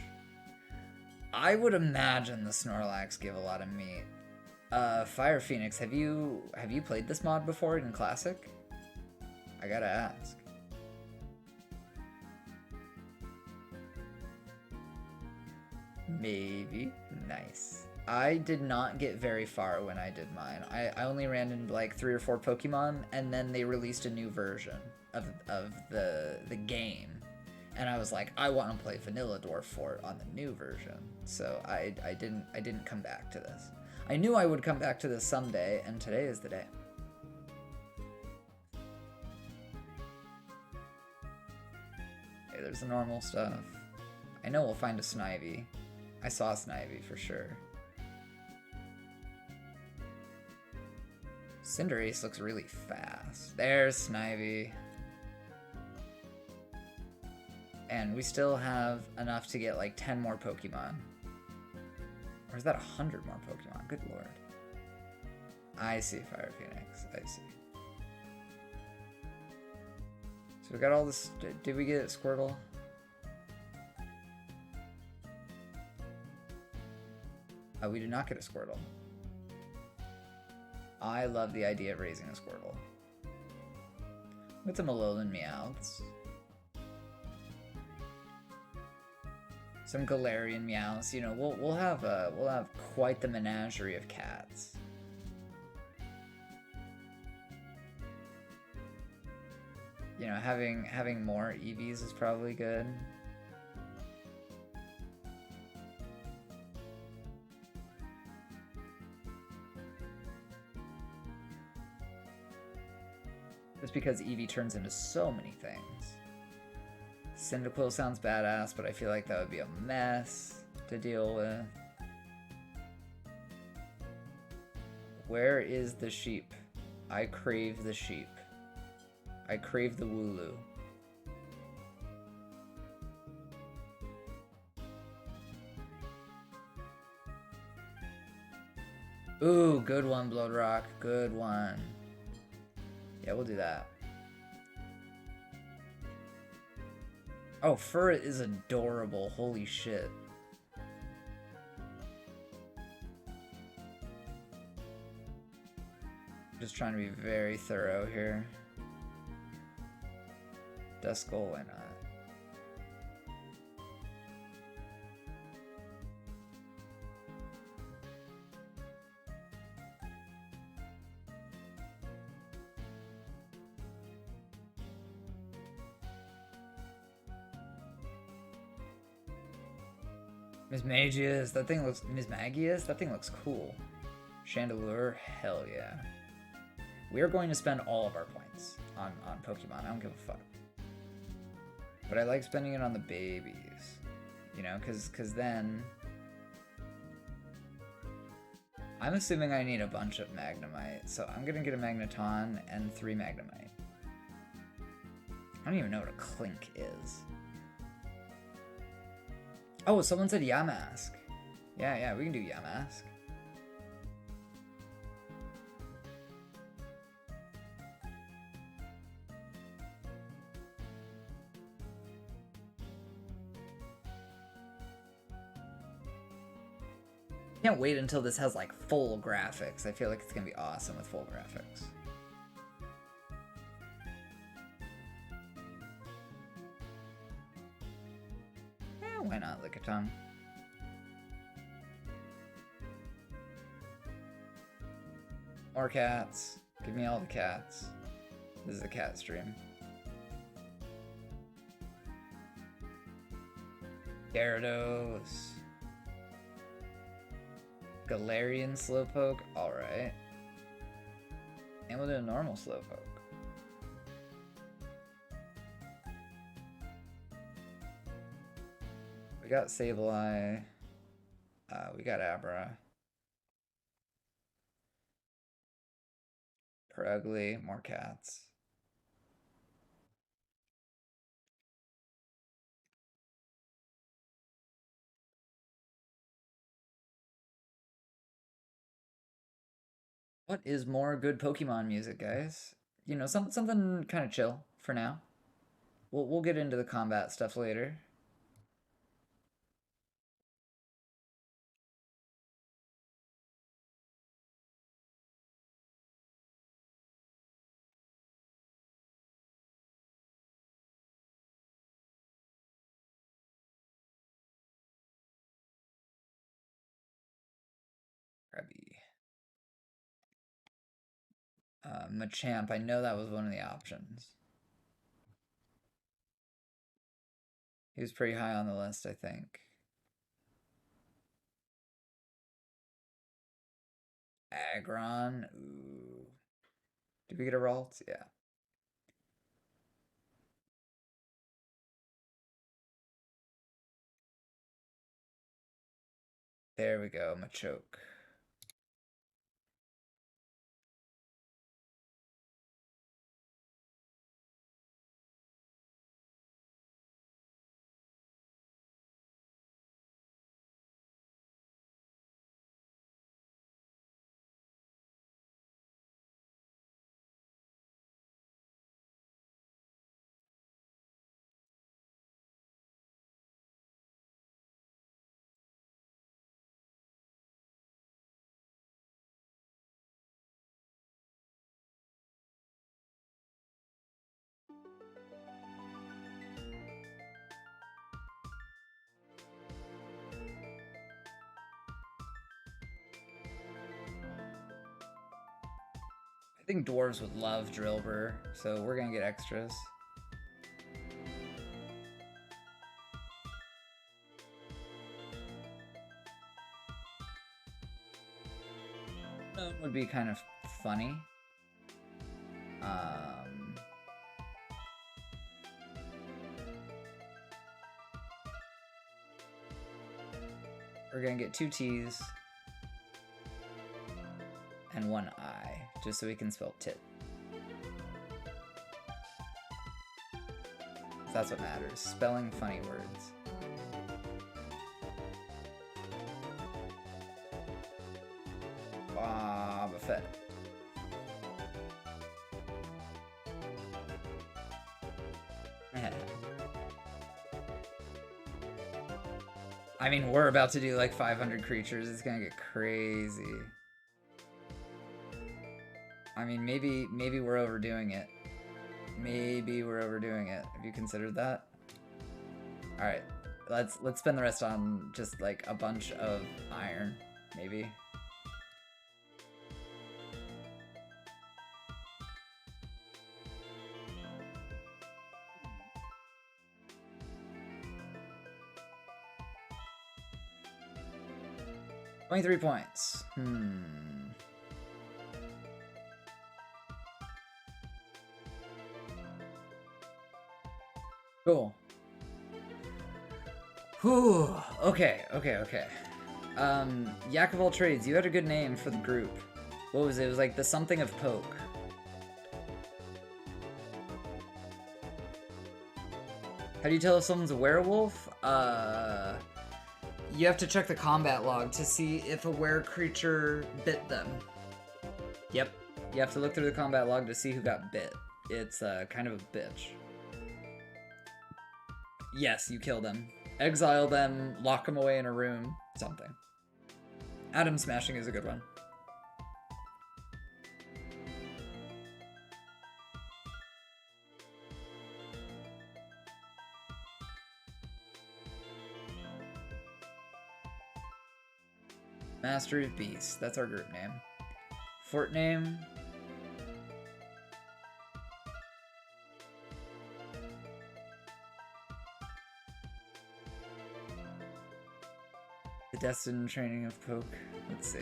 I would imagine the Snorlax give a lot of meat. Fire Phoenix, have you played this mod before in Classic? I gotta ask. Maybe. Nice. I did not get very far when I did mine. I only ran into like 3 or 4 Pokemon, and then they released a new version of the game. And I was like, I want to play Vanilla Dwarf Fort on the new version. So I didn't come back to this. I knew I would come back to this someday, and today is the day. Okay, there's the normal stuff. I know we'll find a Snivy. I saw a Snivy for sure. Cinderace looks really fast. There's Snivy. And we still have enough to get like 10 more Pokemon. Or is that 100 more Pokemon? Good lord. I see Fire Phoenix. I see. So we got all this. Did we get Squirtle? Oh, we did not get a Squirtle. I love the idea of raising a Squirtle. With some Alolan Meowths. Some Galarian Meows. You know, we'll have quite the menagerie of cats. You know, having more Eevees is probably good. Just because Eevee turns into so many things. Cyndaquil sounds badass, but I feel like that would be a mess to deal with. Where is the sheep? I crave the sheep. I crave the Wooloo. Ooh, good one, Bloodrock. Good one. Yeah, we'll do that. Oh, fur is adorable. Holy shit. Just trying to be very thorough here. Duskull, why not? Mismagius, that thing looks... Mismagius? That thing looks cool. Chandelure? Hell yeah. We are going to spend all of our points on Pokemon. I don't give a fuck. But I like spending it on the babies. You know, because then... I'm assuming I need a bunch of Magnemite. So I'm going to get a Magneton and 3 Magnemite. I don't even know what a Clink is. Oh, someone said Yamask. Yeah, we can do Yamask. Can't wait until this has like full graphics. I feel like it's gonna be awesome with full graphics. Why not Lickitung? More cats. Give me all the cats. This is a cat stream. Gyarados. Galarian Slowpoke. Alright. And we'll do a normal Slowpoke. We got Sableye. We got Abra. Perugly, more cats. What is more good Pokemon music, guys? You know, something kind of chill for now. We'll get into the combat stuff later. Krabby. Machamp, I know that was one of the options. He was pretty high on the list, I think. Aggron, ooh. Did we get a Ralt? Yeah. There we go, Machoke. I think dwarves would love Drillbur, so we're gonna get extras. That would be kind of funny. We're gonna get 2 T's and 1 I, just so we can spell tit. That's what matters. Spelling funny words. Boba Fett. I mean, we're about to do like 500 creatures. It's gonna get crazy. I mean, maybe we're overdoing it. maybe we're overdoing it. Have you considered that? All right, let's spend the rest on just like a bunch of iron, maybe. $23 points. Cool. Whew. Okay. Yak of all trades, you had a good name for the group. What was it? It was like the something of poke. How do you tell if someone's a werewolf? You have to check the combat log to see if a were creature bit them. Yep. You have to look through the combat log to see who got bit. It's kind of a bitch. Yes, you kill them. Exile them, lock them away in a room, something. Atom smashing is a good one. Master of Beasts, that's our group name. Fort name. The Destined Training of Poke. Let's see.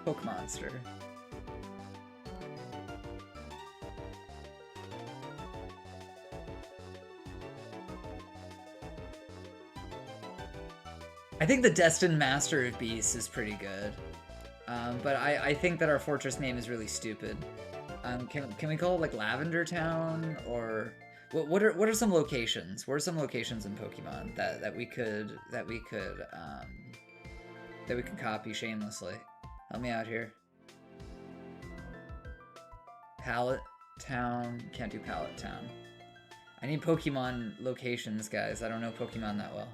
Poke Monster. I think the Destined Master of Beasts is pretty good. But I think that our fortress name is really stupid. Can we call it like Lavender Town, or what are some locations? What are some locations in Pokemon that we could copy shamelessly? Help me out here. Pallet Town. Can't do Pallet Town. I need Pokemon locations, guys. I don't know Pokemon that well.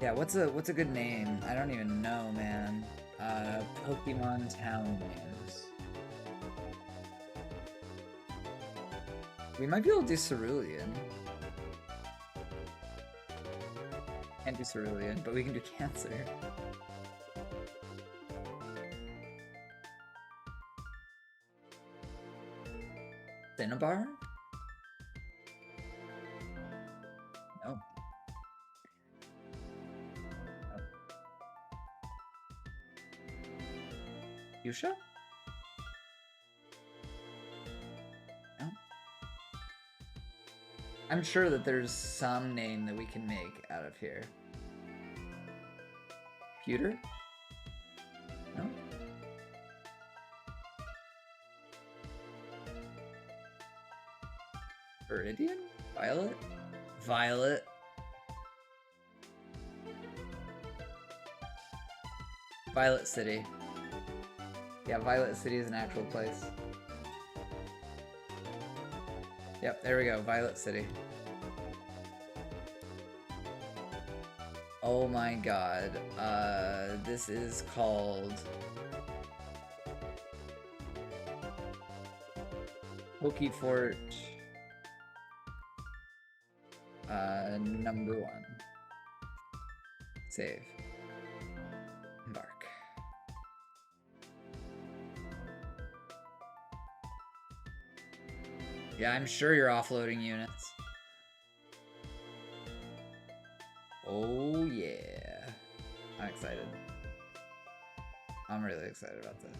Yeah, what's a good name? I don't even know, man. Pokemon town names. We might be able to do Cerulean. Can't do Cerulean, but we can do Cancer. Cinnabar? No. Yusha? No. I'm sure that there's some name that we can make out of here. Pewter? No. Viridian? Violet? Violet. Violet City. Yeah, Violet City is an actual place. Yep, there we go, Violet City. Oh my god, this is called Pokefort number 1. Save. Embark. Yeah, I'm sure you're offloading units. Oh yeah. I'm excited. I'm really excited about this.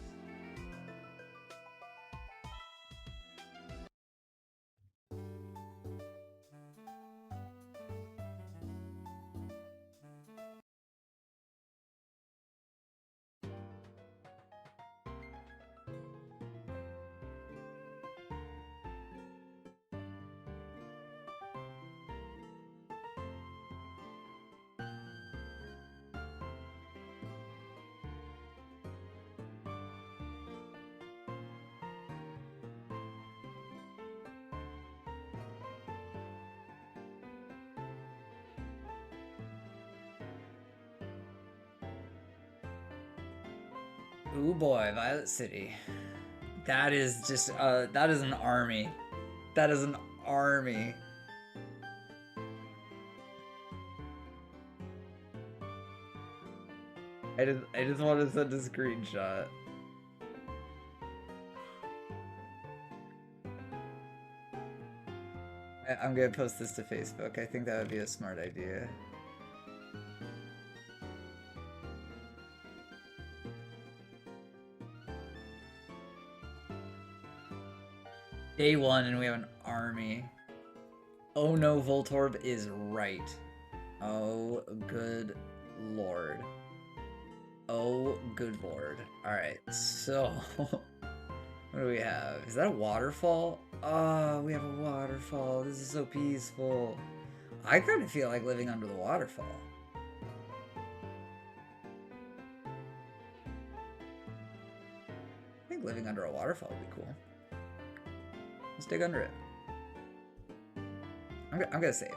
Ooh boy, Violet City. That is just, that is an army. That is an army. I just want to send a screenshot. I'm gonna post this to Facebook. I think that would be a smart idea. Day 1 and we have an army. Oh no, Voltorb is right. Oh, good lord. Oh, good lord. Alright, so... what do we have? Is that a waterfall? Oh, we have a waterfall. This is so peaceful. I kind of feel like living under the waterfall. I think living under a waterfall would be cool. Let's dig under it. I'm gonna save.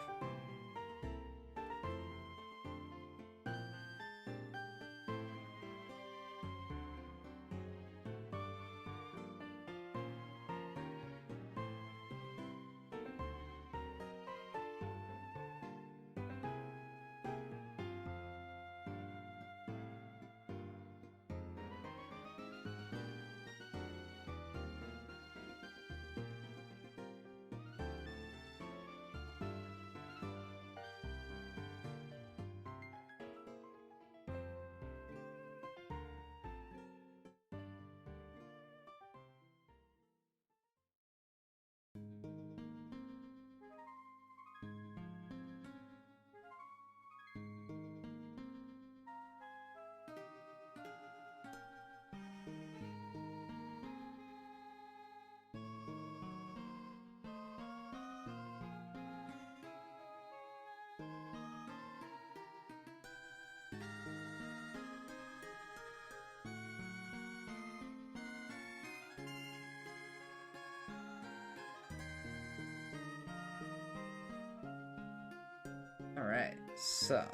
Alright, so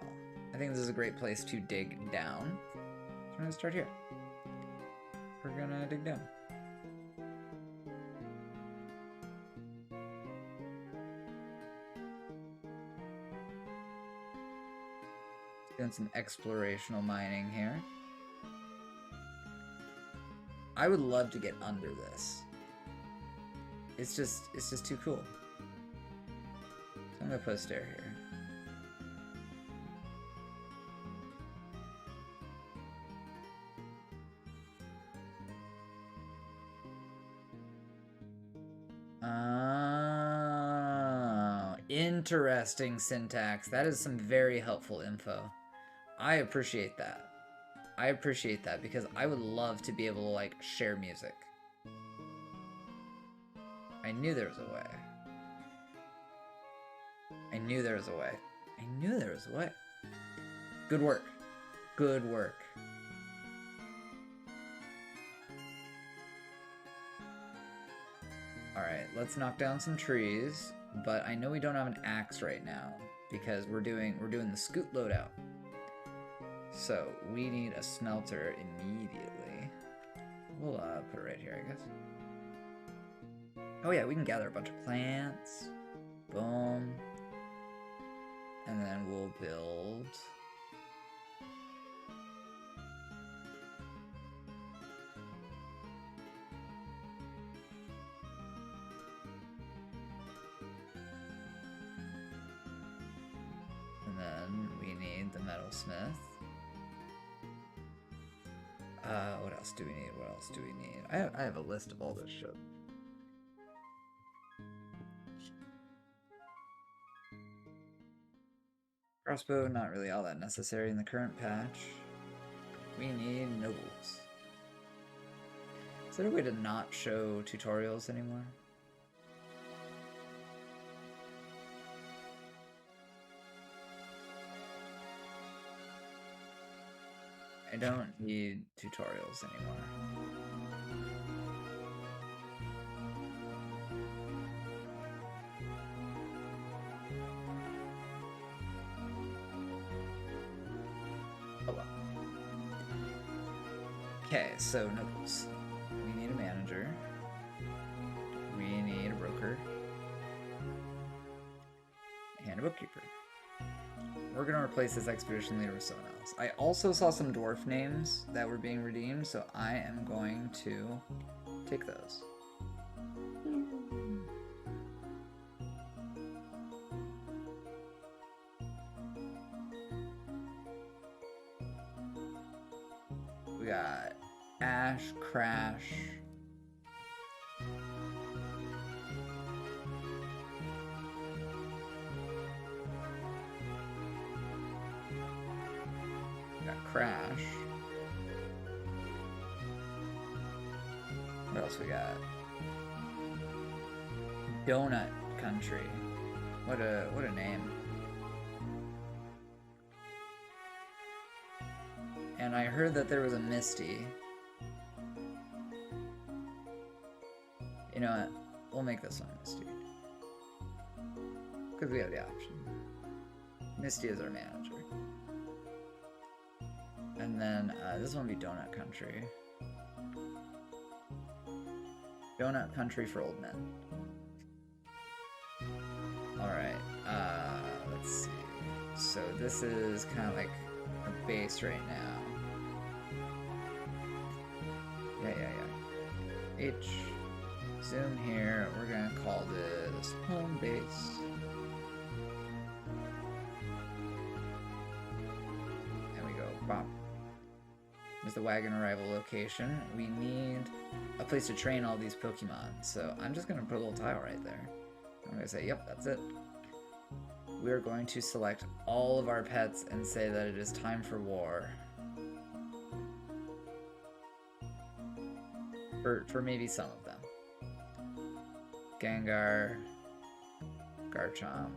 I think this is a great place to dig down. So I'm gonna start here. We're gonna dig down. Doing some explorational mining here. I would love to get under this. It's just too cool. So I'm gonna put a stair here. Oh, interesting syntax. That is some very helpful info. I appreciate that. I appreciate that because I would love to be able to, like, share music. I knew there was a way. I knew there was a way. I knew there was a way. Good work. Good work. Alright, let's knock down some trees, but I know we don't have an axe right now because we're doing the scoot loadout. So we need a smelter immediately. We'll put it right here, I guess. Oh yeah, we can gather a bunch of plants. Boom. And then we'll build... And then we need the metalsmith. What else do we need? What else do we need? I have a list of all this shit. Crossbow, not really all that necessary in the current patch. We need nobles. Is there a way to not show tutorials anymore? I don't need tutorials anymore. Oh well. Okay, so notes. We need a manager. We need a broker. And a bookkeeper. We're gonna replace this expedition leader with someone else. I also saw some dwarf names that were being redeemed, so I am going to take those. We got Ash, Crash. We got Crash. What else we got? Donut Country. What a name. And I heard that there was a Misty. You know what? We'll make this one Misty. Because we have the option. Misty is our manager. And then this one will be Donut Country. Donut Country for old men. Alright, let's see. So this is kind of like a base right now. Yeah. H. Zoom here. We're gonna call this home base. There we go. Bop. There's the wagon arrival location. We need a place to train all these Pokemon. So I'm just gonna put a little tile right there. I'm gonna say, yep, that's it. We are going to select all of our pets and say that it is time for war. For maybe some of them. Gengar, Garchomp.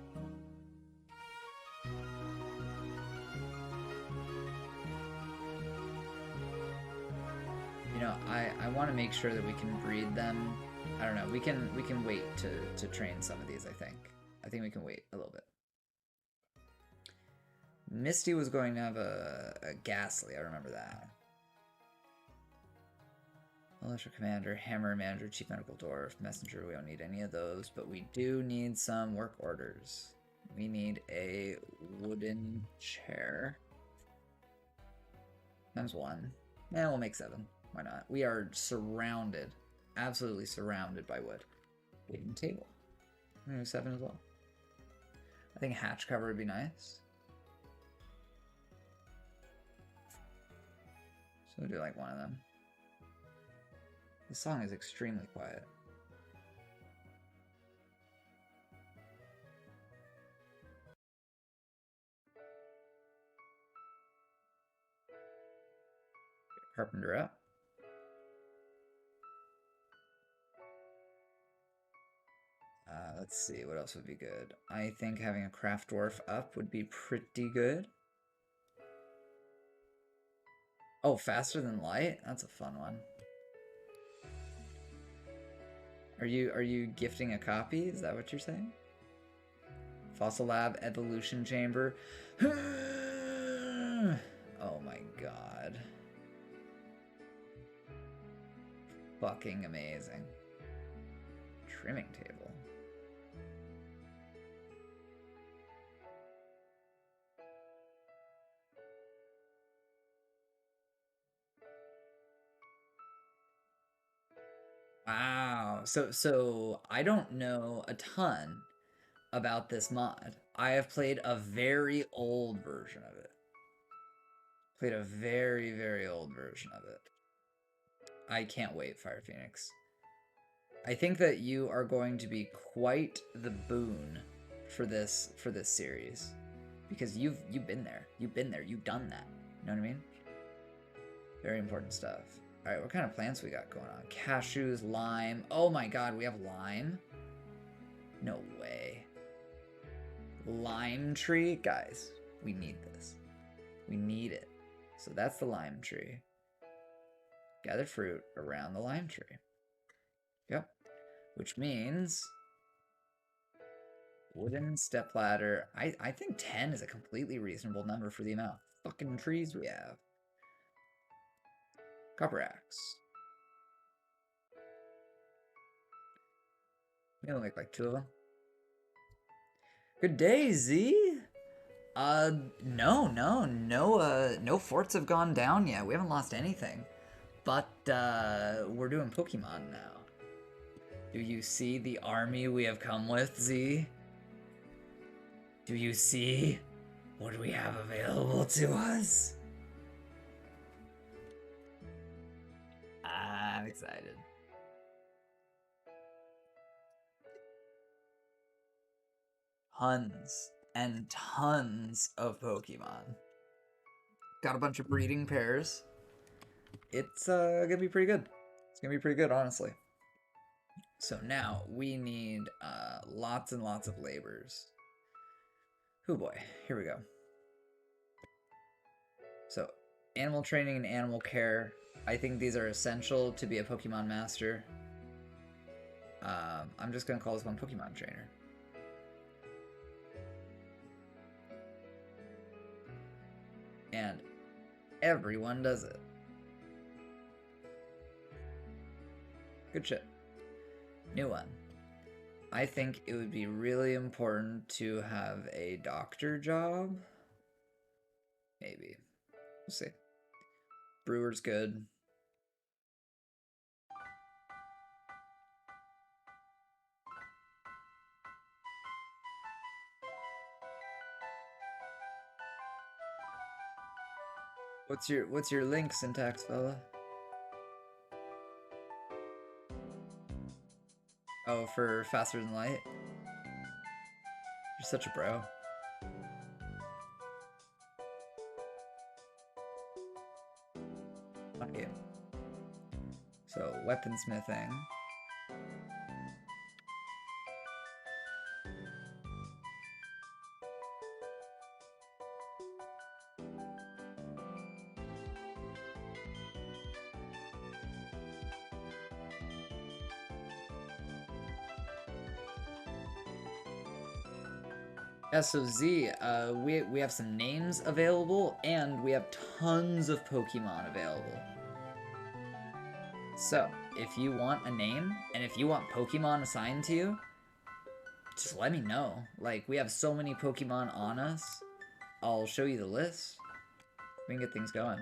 You know, I want to make sure that we can breed them. I don't know. We can wait to train some of these, I think. I think we can wait a little bit. Misty was going to have a Ghastly, I remember that. Militia Commander, Hammer Manager, Chief Medical Dwarf, Messenger, we don't need any of those, but we do need some work orders. We need a wooden chair. Times 1. Yeah, we'll make 7. Why not? We are surrounded, absolutely surrounded by wood. Wooden table. I'm gonna do 7 as well. I think hatch cover would be nice. So we'll do like one of them. The song is extremely quiet. Carpenter up. Let's see, what else would be good? I think having a craft dwarf up would be pretty good. Oh, faster than light? That's a fun one. Are you gifting a copy? Is that what you're saying? Fossil Lab Evolution Chamber. Oh my god. Fucking amazing. Trimming table. Wow. So I don't know a ton about this mod. I have played a very old version of it. Played a very, very old version of it. I can't wait, Fire Phoenix. I think that you are going to be quite the boon for this series. Because you've been there. You've been there. You've done that. You know what I mean? Very important stuff. Alright, what kind of plants we got going on? Cashews, lime. Oh my god, we have lime? No way. Lime tree? Guys, we need this. We need it. So that's the lime tree. Gather fruit around the lime tree. Yep. Which means wooden stepladder. I think 10 is a completely reasonable number for the amount of fucking trees we have. Copper axe. We only make like 2 of them. Good day, Z. No forts have gone down yet. We haven't lost anything. But, we're doing Pokemon now. Do you see the army we have come with, Z? Do you see what we have available to us? I'm excited. Tons and tons of Pokemon. Got a bunch of breeding pairs. It's gonna be pretty good. It's gonna be pretty good, honestly. So now we need lots and lots of labors. Oh boy, here we go. So animal training and animal care. I think these are essential to be a Pokemon master. I'm just gonna call this one Pokemon trainer. And everyone does it. Good shit. New one. I think it would be really important to have a doctor job. Maybe. We'll see. Brewer's good. What's your link syntax, fella? Oh, for faster than light? You're such a bro. Fun game. So, weaponsmithing. Yeah, so Z, we have some names available, and we have tons of Pokemon available. So, if you want a name, and if you want Pokemon assigned to you, just let me know. Like, we have so many Pokemon on us. I'll show you the list. We can get things going.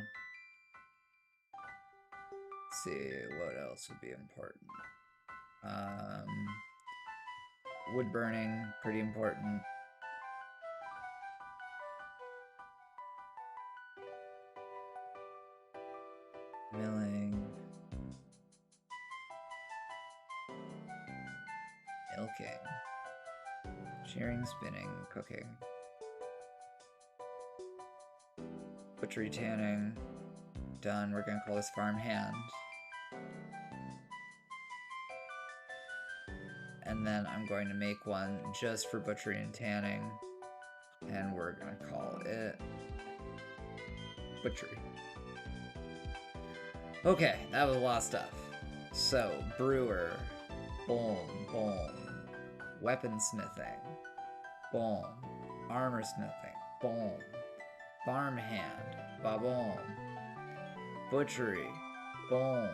Let's see, what else would be important? Wood burning, pretty important. Milling. Milking. Shearing, spinning, cooking. Butchery, tanning. Done. We're gonna call this farm hand. And then I'm going to make one just for butchery and tanning. And we're gonna call it butchery. Okay, that was a lot of stuff. So, brewer, boom, boom. Weaponsmithing, boom. Armor smithing, boom. Farmhand, ba-boom. Butchery, boom.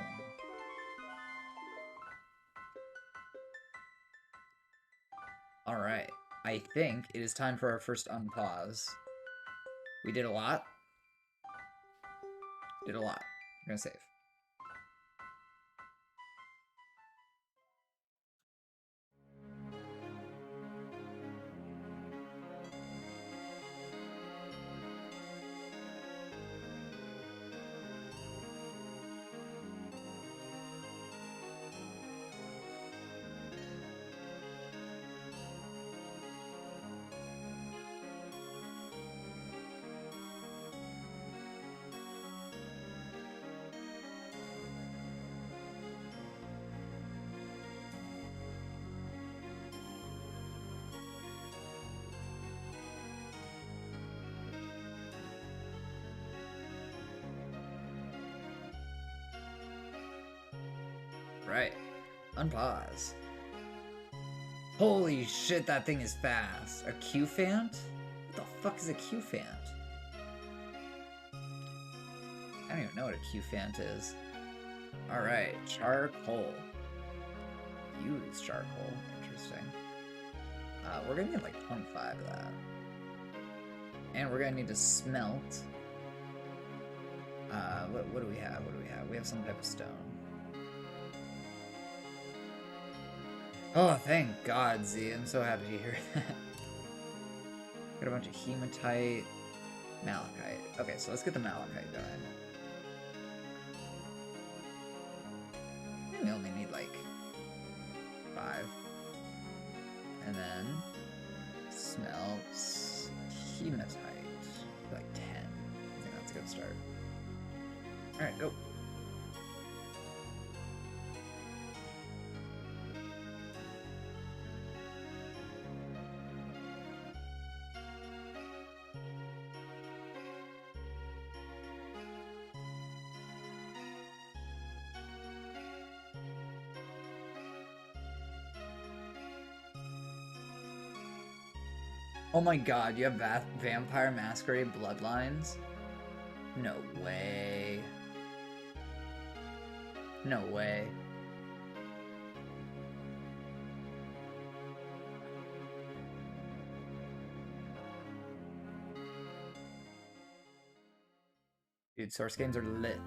Alright, I think it is time for our first unpause. We did a lot. Did a lot. We're gonna save. Right. Unpause. Holy shit, that thing is fast. A Q-Fant? What the fuck is a Q-Fant? I don't even know what a Q-Fant is. Alright, charcoal. Use charcoal. Interesting. We're gonna need like 25 of that. And we're gonna need to smelt. What do we have? What do we have? We have some type of stone. Oh, thank God, Z. I'm so happy to hear that. Got a bunch of hematite, malachite. Okay, so let's get the malachite done. I think we only need like 5. And then smelts hematite. Like 10. I think that's a good start. Alright, go. Oh my God, you have Vampire Masquerade Bloodlines? No way. No way. Dude, Source games are lit.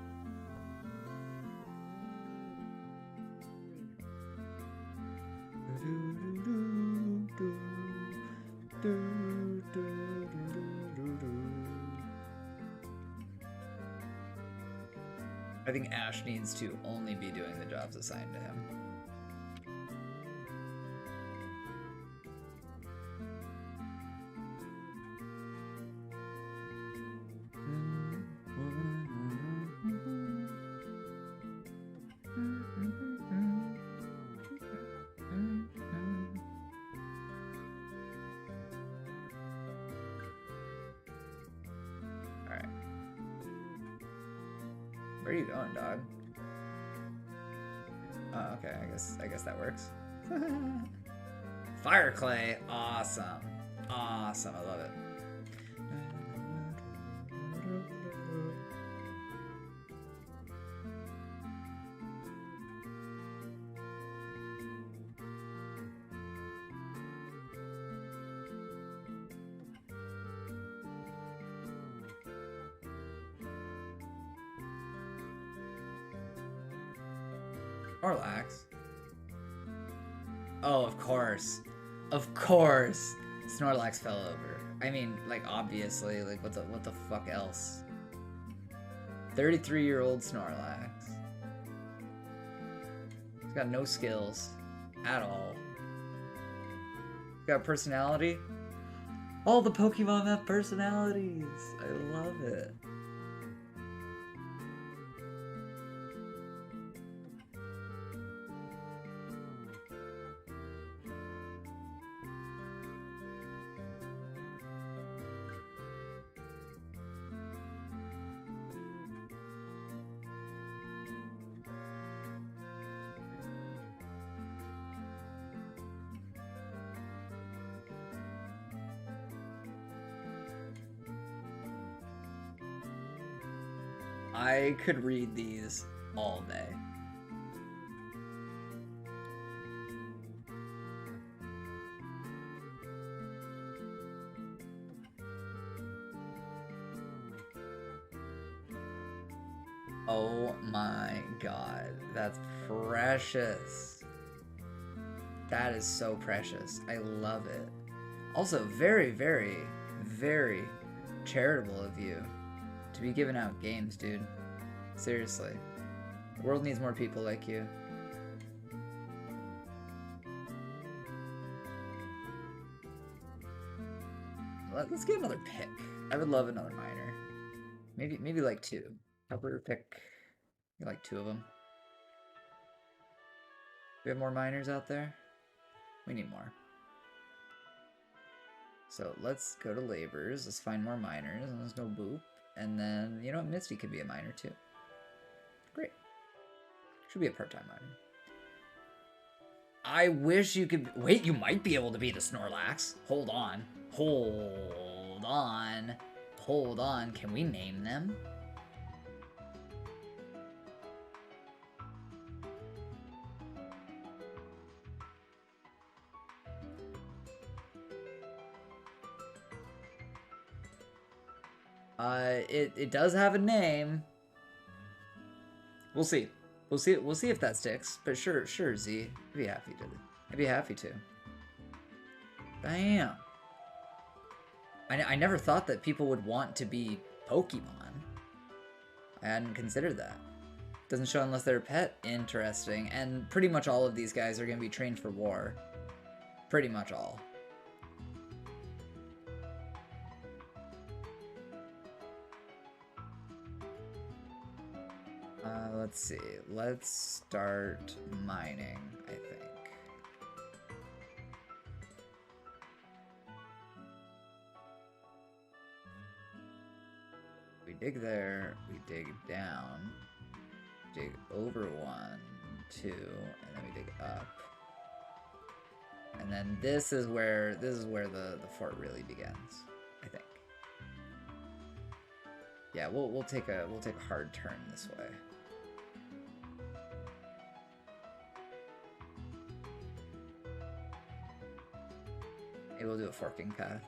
I think Ash needs to only be doing the jobs assigned to him. Where are you going, dog? Oh, okay, I guess that works. Fire clay, awesome. Awesome, I love it. Snorlax. Oh, of course. Of course. Snorlax fell over. I mean, like, obviously, like, what the fuck else? 33-year-old Snorlax. He's got no skills at all. He's got personality. All the Pokemon have personalities. I love it. I could read these all day. Oh my God, that's precious. That is so precious. I love it. Also, very, very, very charitable of you to be giving out games, dude. Seriously. The world needs more people like you. Let's get another pick. I would love another miner. Maybe like 2. Helper pick like 2 of them. We have more miners out there? We need more. So let's go to labors. Let's find more miners. And let's go boop. And then, you know what? Misty could be a miner too. Great. Should be a part-time miner. I wish you could... Wait, you might be able to be the Snorlax. Hold on. Hold on. Hold on. Can we name them? It does have a name. We'll see. We'll see if that sticks. But sure, Z. I'd be happy to. I'd be happy to. Bam. I never thought that people would want to be Pokemon. I hadn't considered that. Doesn't show unless they're a pet. Interesting. And pretty much all of these guys are going to be trained for war. Pretty much all. Let's see. Let's start mining, I think. We dig there, we dig down, dig over 1, 2, and then we dig up. And then this is where the fort really begins, I think. Yeah, we'll take a hard turn this way. Maybe we'll do a forking path.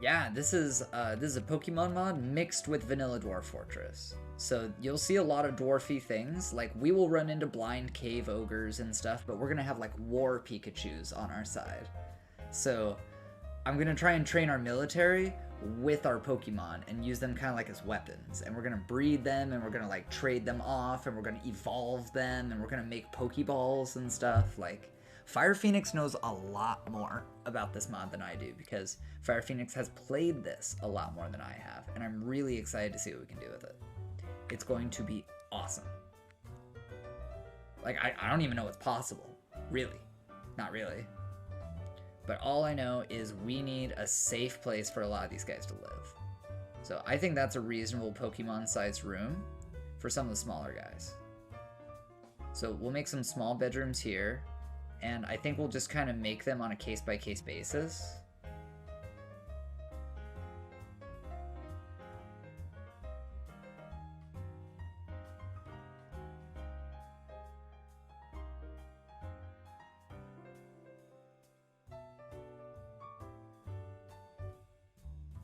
Yeah, this is a Pokemon mod mixed with vanilla Dwarf Fortress. So you'll see a lot of dwarfy things. Like, we will run into blind cave ogres and stuff, but we're gonna have like war Pikachus on our side. So I'm gonna try and train our military with our Pokemon and use them kind of like as weapons. And we're gonna breed them, and we're gonna like trade them off, and we're gonna evolve them, and we're gonna make Pokeballs and stuff. Like, Fire Phoenix knows a lot more about this mod than I do, because Fire Phoenix has played this a lot more than I have, and I'm really excited to see what we can do with it. It's going to be awesome. Like, I don't even know what's possible. Really. Not really. But all I know is we need a safe place for a lot of these guys to live. So I think that's a reasonable Pokemon-sized room for some of the smaller guys. So we'll make some small bedrooms here. And I think we'll just kind of make them on a case-by-case basis.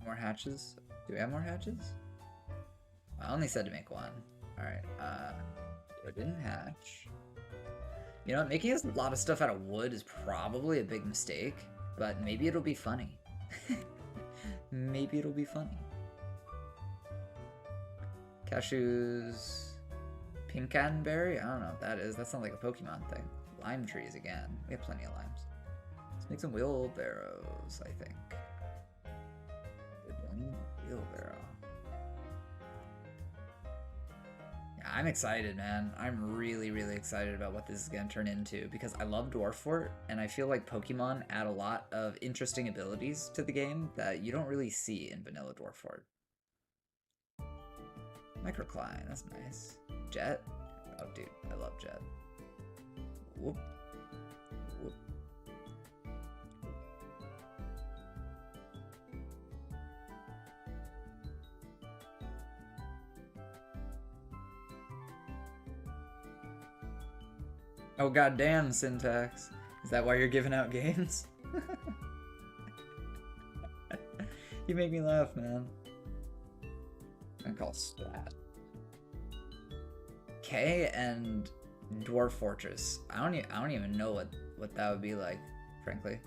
More hatches? Do we have more hatches? I only said to make one. Alright, it didn't hatch. You know, making a lot of stuff out of wood is probably a big mistake, but maybe it'll be funny. Maybe it'll be funny. Cashews... Pincanberry? I don't know what that is. That sounds like a Pokemon thing. Lime trees again. We have plenty of limes. Let's make some wheelbarrows, I think. Good one. Wheelbarrow. I'm excited, man. I'm really, really excited about what this is going to turn into, because I love Dwarf Fort, and I feel like Pokemon add a lot of interesting abilities to the game that you don't really see in vanilla Dwarf Fort. Microcline, that's nice. Jet? Oh, dude, I love Jet. Whoop. Whoop. Oh, goddamn, Syntax. Is that why you're giving out games? You make me laugh, man. I call stat. K and Dwarf Fortress. I don't even know what that would be like, frankly.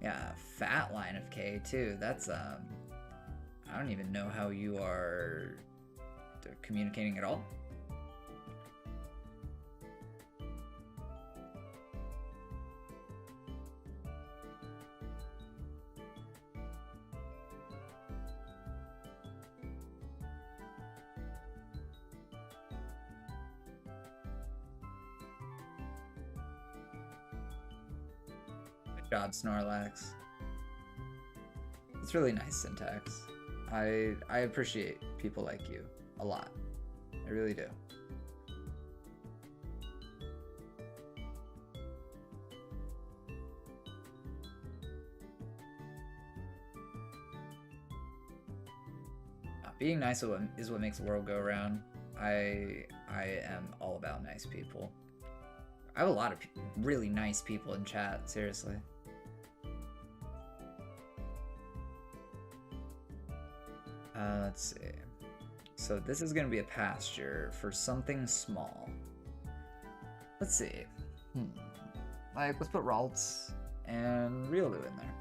Yeah, fat line of K too. That's I don't even know how you are communicating at all. God, Snorlax. It's really nice syntax. I appreciate people like you a lot. I really do. Being nice is what makes the world go around. I am all about nice people. I have a lot of really nice people in chat, seriously. Let's see. So this is going to be a pasture for something small. Let's see. Like, let's put Ralts and Riolu in there.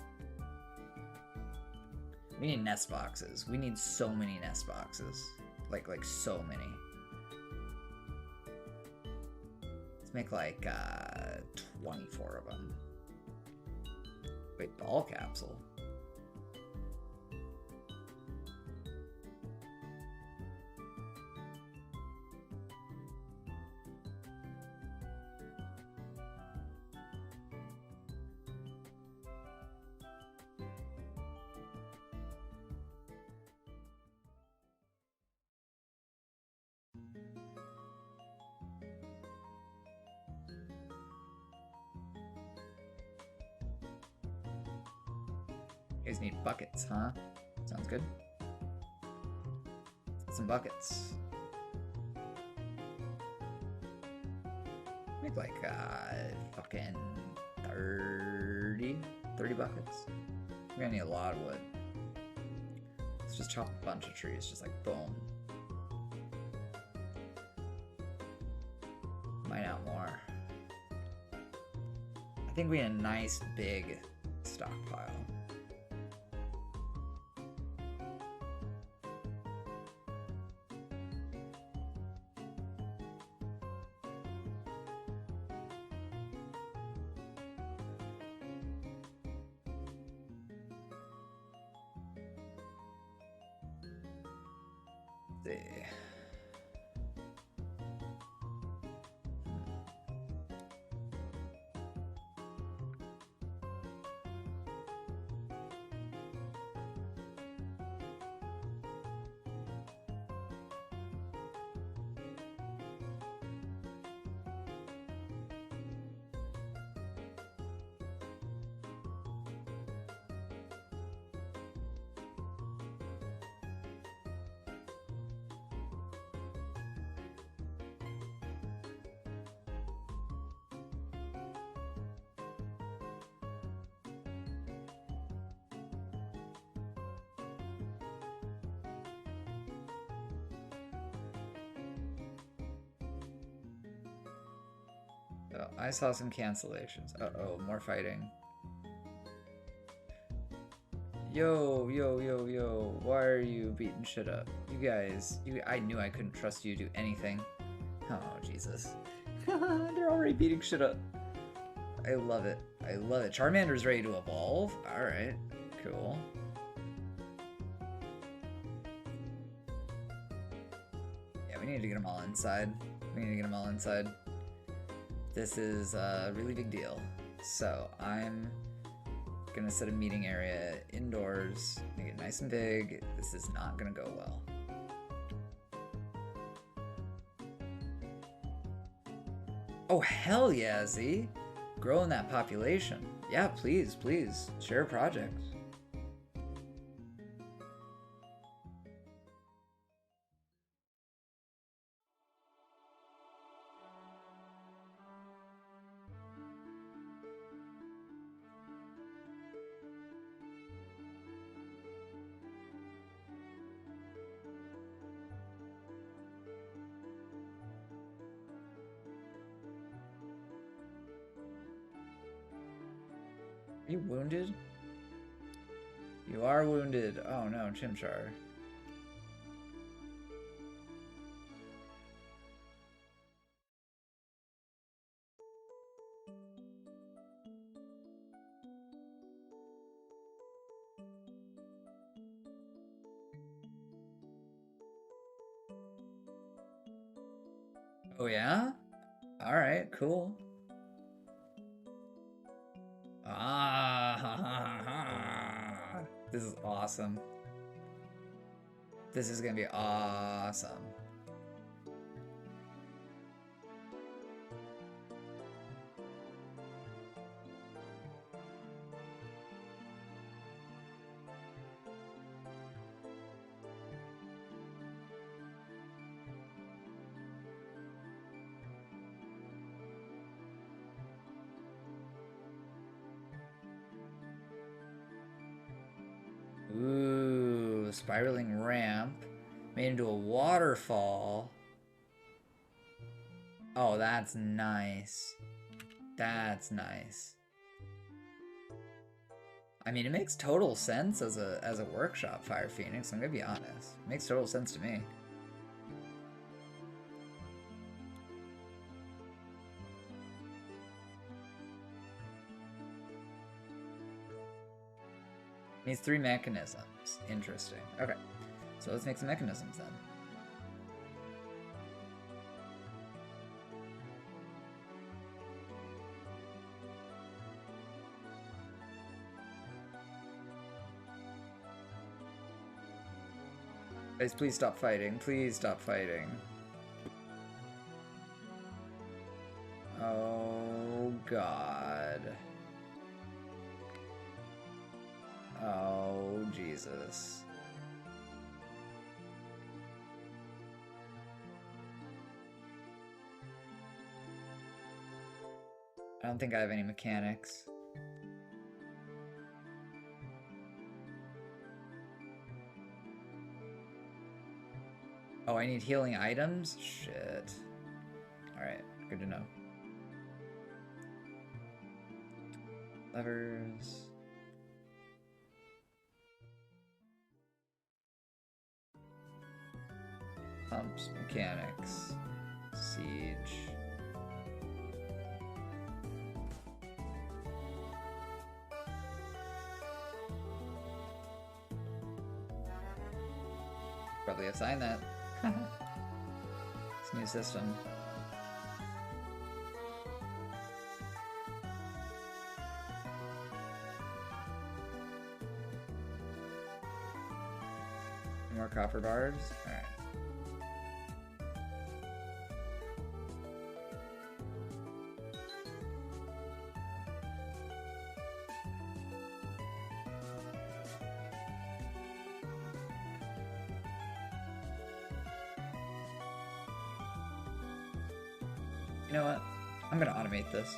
We need nest boxes. We need so many nest boxes. Like so many. Let's make like 24 of them. Wait, ball capsule. You guys need buckets, huh? Sounds good. Some buckets. Make like fucking 30 buckets. We're gonna need a lot of wood. Let's just chop a bunch of trees, just like boom. Mine out more. I think we need a nice big stockpile. Oh, I saw some cancellations. Uh-oh, more fighting. Yo, why are you beating shit up? You guys, I knew I couldn't trust you to do anything. Oh, Jesus. They're already beating shit up. I love it. I love it. Charmander's ready to evolve. Alright, cool. Yeah, we need to get them all inside. This is a really big deal. So I'm gonna set a meeting area indoors, make it nice and big. This is not gonna go well. Oh, hell yeah, Z. Growing that population. Yeah, please, share a project. Are you wounded? You are wounded. Oh no, Chimchar. Oh yeah? Alright, cool. Ah, this is awesome. This is gonna be awesome. Ooh, spiraling ramp made into a waterfall. Oh, that's nice. That's nice. I mean, it makes total sense as a workshop, Fire Phoenix. I'm gonna be honest. It makes total sense to me. Needs 3 mechanisms. Interesting. Okay. So let's make some mechanisms then. Guys, please stop fighting. Please stop fighting. Oh, God. Oh, Jesus. I don't think I have any mechanics. Oh, I need healing items? Shit. Alright, good to know. Levers. Pumps, mechanics, siege. Probably assign that. This new system. More copper bars? Alright. You know what? I'm gonna automate this.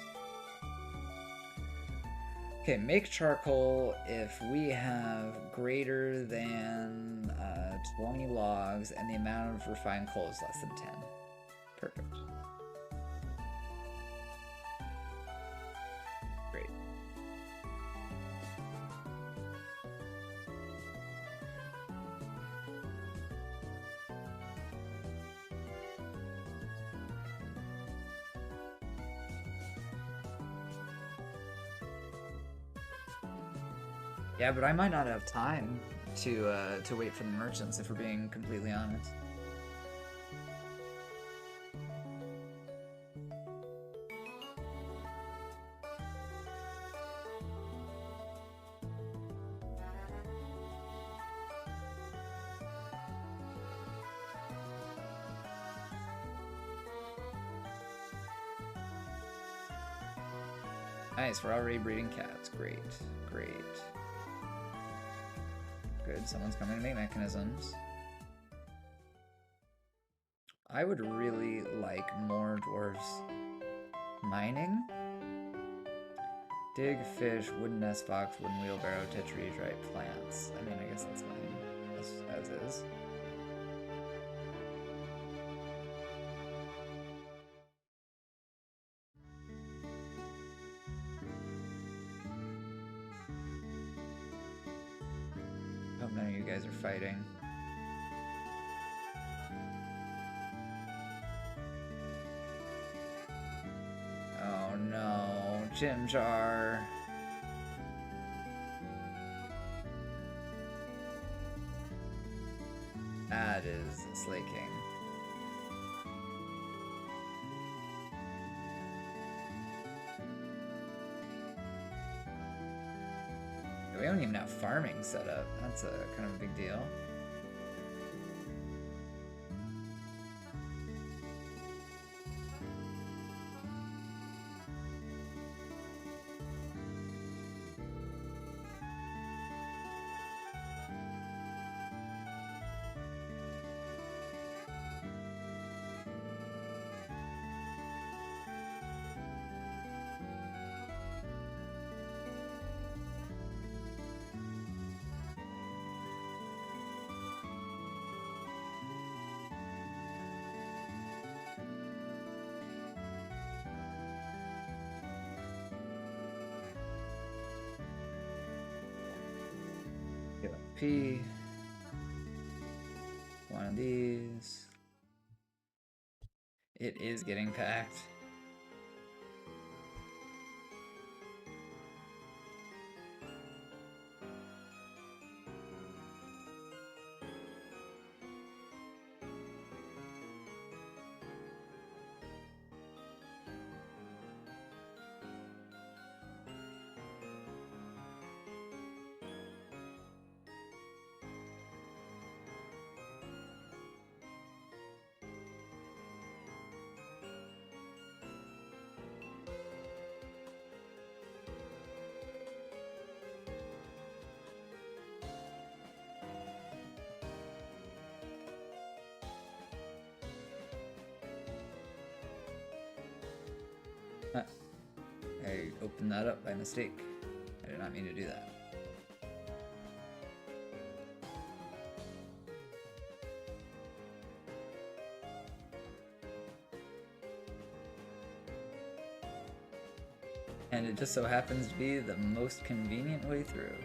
Okay, make charcoal if we have greater than 20 logs and the amount of refined coal is less than 10. Perfect. Great. Yeah, but I might not have time to wait for the merchants, if we're being completely honest. Nice, we're already breeding cats. Great, great. Good, someone's coming to make mechanisms. I would really like more dwarves mining. Dig, fish, wooden nest box, wooden wheelbarrow, tetrahedrite plants. I mean, I guess that's fine, as is. Hope none of you guys are fighting. Oh no, Chimchar. That is slaking. don't even have farming set up. That's a kind of a big deal. P. One of these. It is getting packed. I opened that up by mistake. I did not mean to do that. And it just so happens to be the most convenient way through.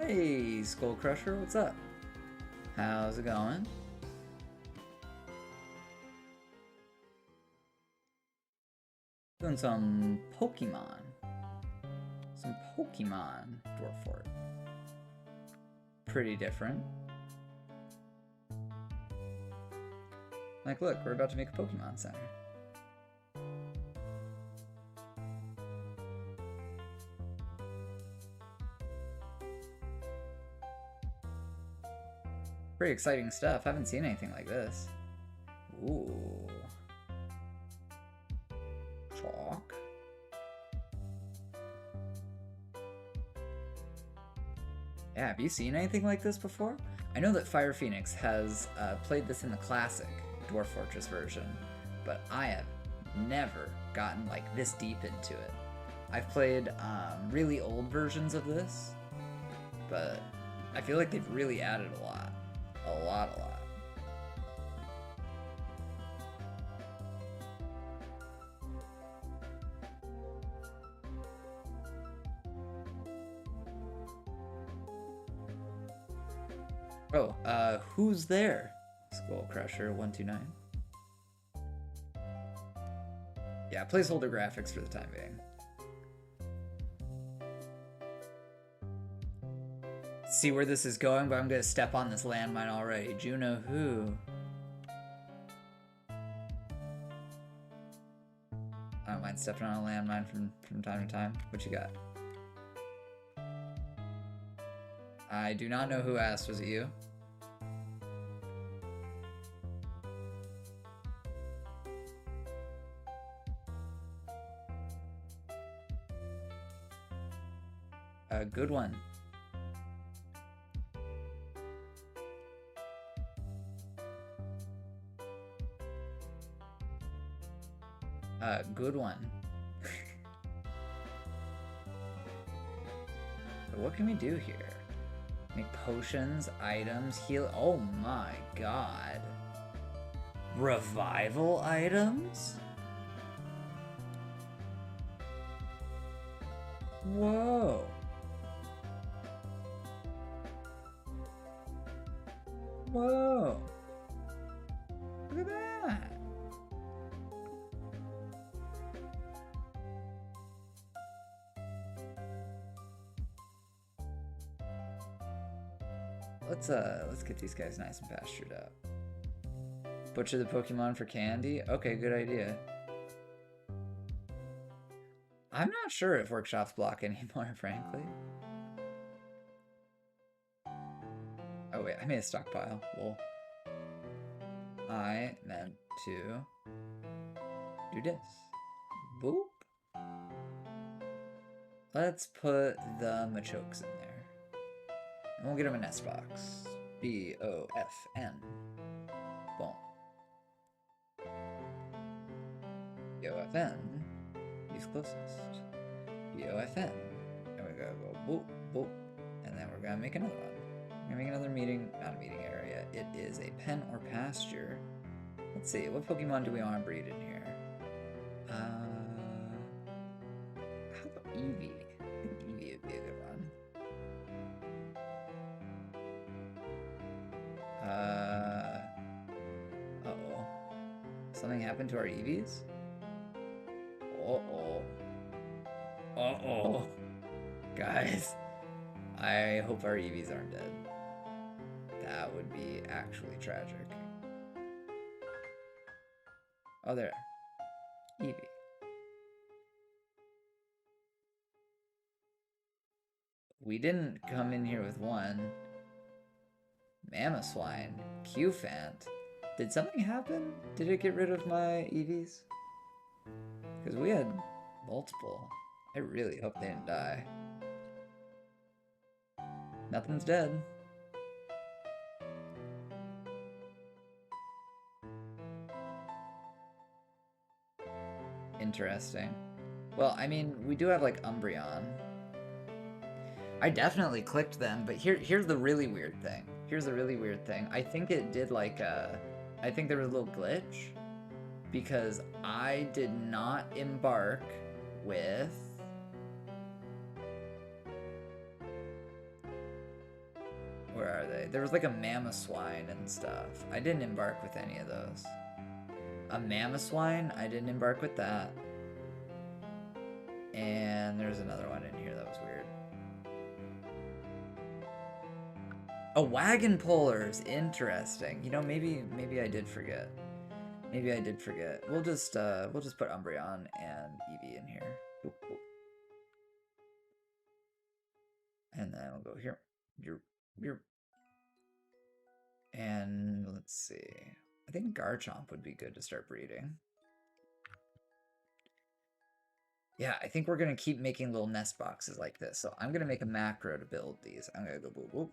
Hey, Skull Crusher, what's up? How's it going? Doing some Pokémon. Some Pokémon Dwarf Fort. Pretty different. Like, look, we're about to make a Pokémon Center. Pretty exciting stuff. I haven't seen anything like this. Ooh. Chalk. Yeah, have you seen anything like this before? I know that Fire Phoenix has played this in the classic Dwarf Fortress version, but I have never gotten like this deep into it. I've played really old versions of this, but I feel like they've really added a lot. A lot. Oh, who's there? Skull Crusher 129. Yeah, placeholder graphics for the time being. See where this is going, but I'm gonna step on this landmine already. Juno who? I don't mind stepping on a landmine from time to time. What you got? I do not know who asked. Was it you? A good one. Good one. So what can we do here? Make potions, items, heal. Oh my god. Revival items? Whoa. Whoa! Look at that! Let's get these guys nice and pastured up. Butcher the Pokemon for candy? Okay, good idea. I'm not sure if workshops block anymore, frankly. Oh wait, I made a stockpile. Lol. I meant to do this. Boop. Let's put the Machokes in there. And we'll get them a nest box. B-O-F-N. Boom. B-O-F-N. He's closest. B-O-F-N. And we're gonna go boop, boop. And then we're gonna make another one. We're gonna make another meeting, not a meeting area. It is a pen or pasture. Let's see, what Pokemon do we want to breed in here? How about Eevee? I think Eevee would be a good one. Uh-oh. Something happened to our Eevees? Uh-oh. Uh-oh. Guys, I hope our Eevees aren't dead. That would be actually tragic. Oh, there. Eevee. We didn't come in here with one. Mamoswine. Q-Fant. Did something happen? Did it get rid of my Eevees? Because we had multiple. I really hope they didn't die. Nothing's dead. Interesting. Well, I mean, we do have, like, Umbreon. I definitely clicked them, but here's the really weird thing. Here's the really weird thing. I think it did, like, I think there was a little glitch. Because I did not embark with... Where are they? There was, like, a Mamoswine and stuff. I didn't embark with any of those. A Mamoswine, I didn't embark with that. And there's another one in here that was weird. A Wagon Pullers, interesting. You know, maybe I did forget. Maybe I did forget. We'll just put Umbreon and Eevee in here. Boop, boop. And then we'll go here. Here. And let's see. I think Garchomp would be good to start breeding. Yeah, I think we're going to keep making little nest boxes like this. So I'm going to make a macro to build these. I'm going to go boop, boop.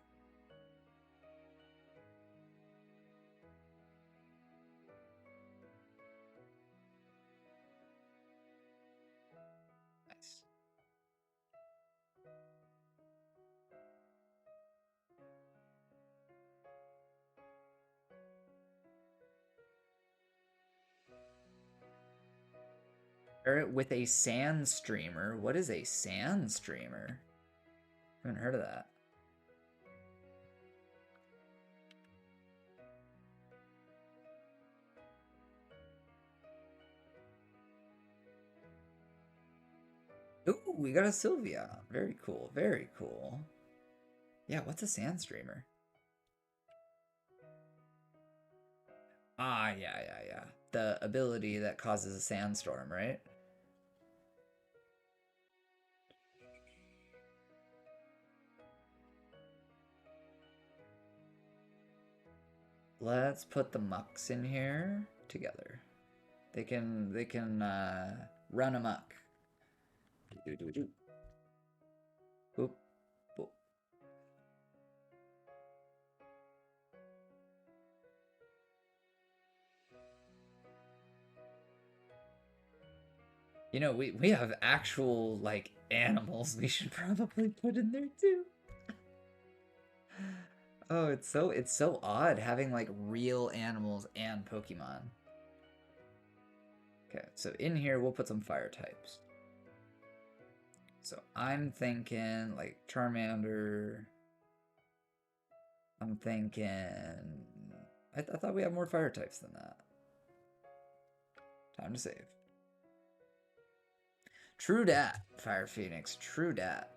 Nice. With a sand streamer. What is a sand streamer? I haven't heard of that. Ooh, we got a Sylvia. Very cool. Very cool. Yeah, what's a sand streamer? Ah, yeah. The ability that causes a sandstorm, right? Let's put the mucks in here together. They can run amok. Boop. Boop. You know, we have actual, like, animals we should probably put in there too. Oh, it's so odd having, like, real animals and Pokemon. Okay, so in here we'll put some fire types. So I'm thinking, like, Charmander. I'm thinking... I thought we had more fire types than that. Time to save. True dat, Fire Phoenix. True dat.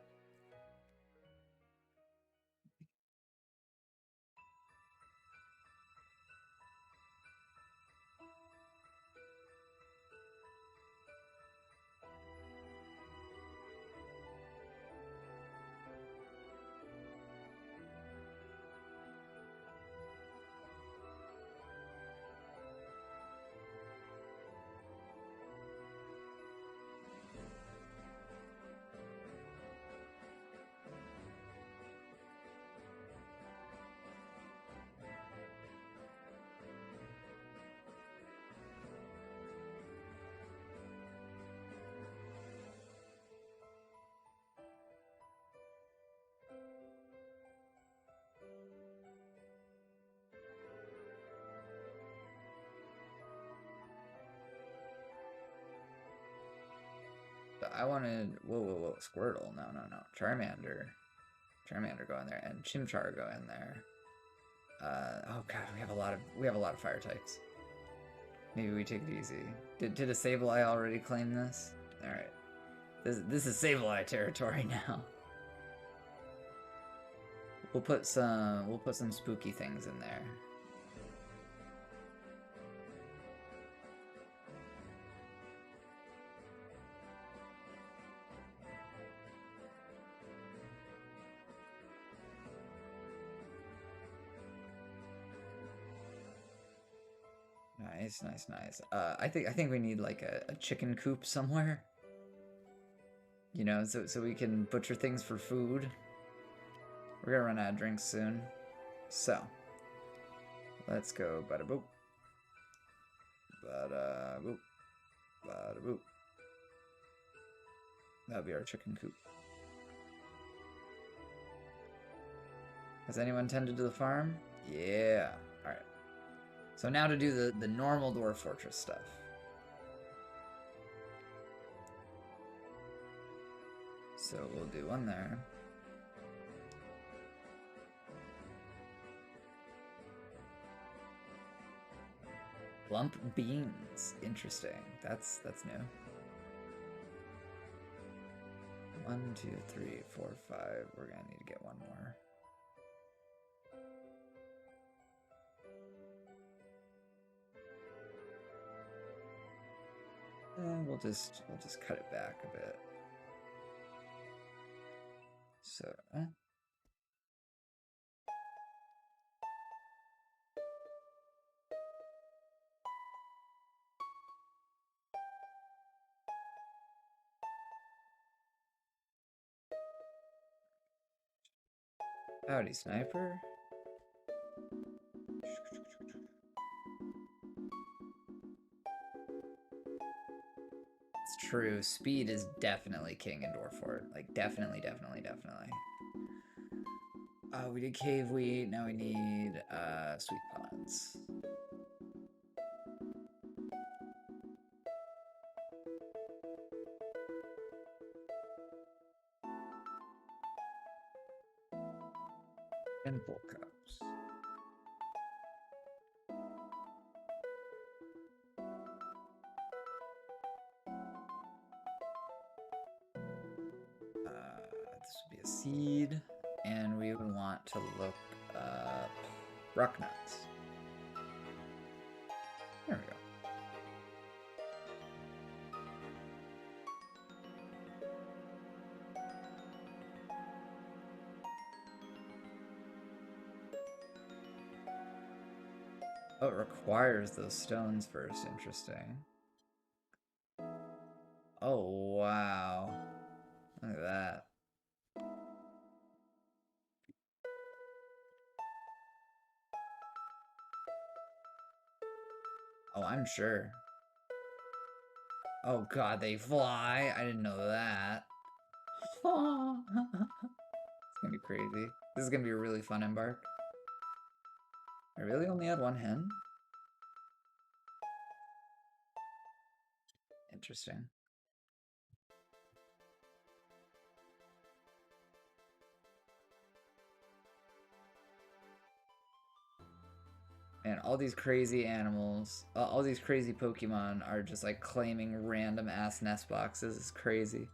I wanted... Whoa. Squirtle. No. Charmander. Charmander go in there. And Chimchar go in there. Oh god, we have a lot of fire types. Maybe we take it easy. Did a Sableye already claim this? Alright. This is Sableye territory now. We'll put some spooky things in there. Nice. I think we need like a chicken coop somewhere. You know, so we can butcher things for food. We're gonna run out of drinks soon. So let's go bada boop. Bada boop. Bada boop. That'll be our chicken coop. Has anyone tended to the farm? Yeah. Alright. So now to do the normal Dwarf Fortress stuff. So we'll do one there. Lump beans. Interesting. That's new. 1, 2, 3, 4, 5. We're gonna need to get one more. And we'll just cut it back a bit. So howdy, sniper. It's true. Speed is definitely king in Dwarf Fort. Like, definitely. We did cave wheat. Now we need sweet pods. And full cups. This would be a seed, and we would want to look up rock nuts. There we go. Oh, it requires those stones first. Interesting. Oh, wow. Look at that. Oh, I'm sure. Oh god, they fly? I didn't know that. It's gonna be crazy. This is gonna be a really fun embark. I really only had one hen? Interesting. all these crazy animals, all these crazy Pokemon are just like claiming random ass nest boxes. It's crazy.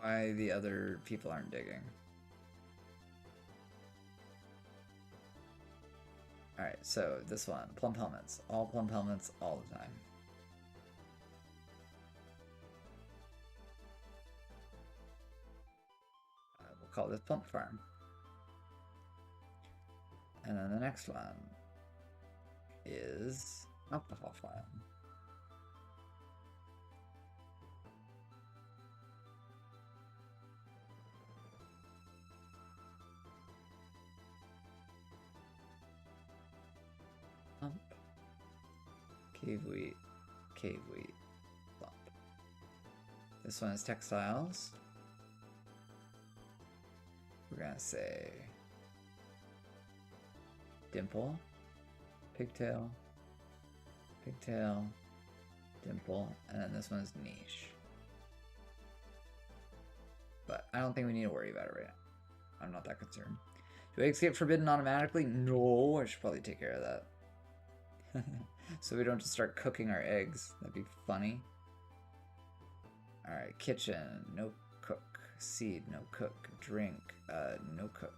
Why the other people aren't digging. Alright, so this one, plump helmets. All plump helmets all the time. We'll call this plump farm. And then the next one is alcohol farm. Cave wheat, plump. This one is textiles. We're gonna say dimple, pigtail, dimple, and then this one is niche. But I don't think we need to worry about it right now. I'm not that concerned. Do eggs get forbidden automatically? No, I should probably take care of that. So we don't just start cooking our eggs. That'd be funny. Alright, kitchen, no cook. Seed, no cook. Drink, no cook.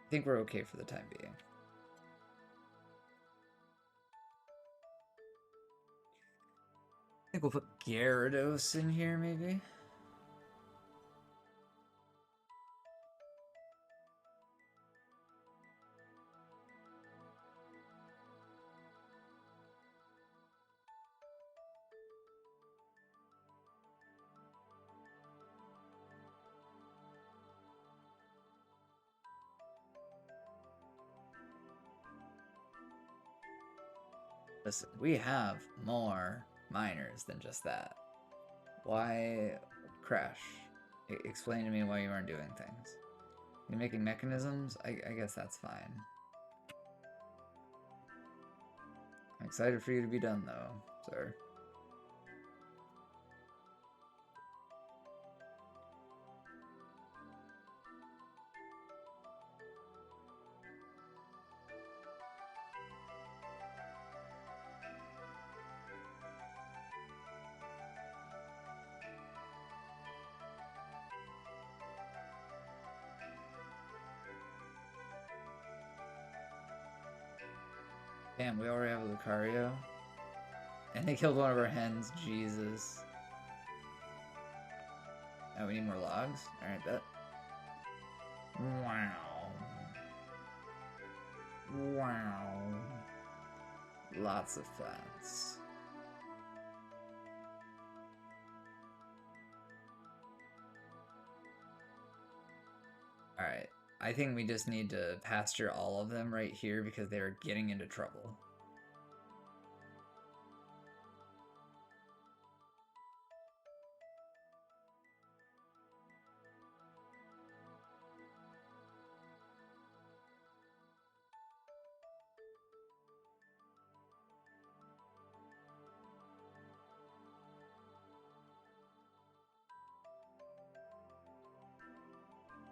I think we're okay for the time being. I think we'll put Gyarados in here, maybe. Listen, we have more miners than just that. Why Crash? Explain to me why you aren't doing things. You're making mechanisms? I guess that's fine. I'm excited for you to be done though, sir. Damn, we already have a Lucario. And they killed one of our hens. Jesus. Oh, we need more logs? Alright, bet. Wow. Wow. Lots of fats. Alright. I think we just need to pasture all of them right here because they're getting into trouble.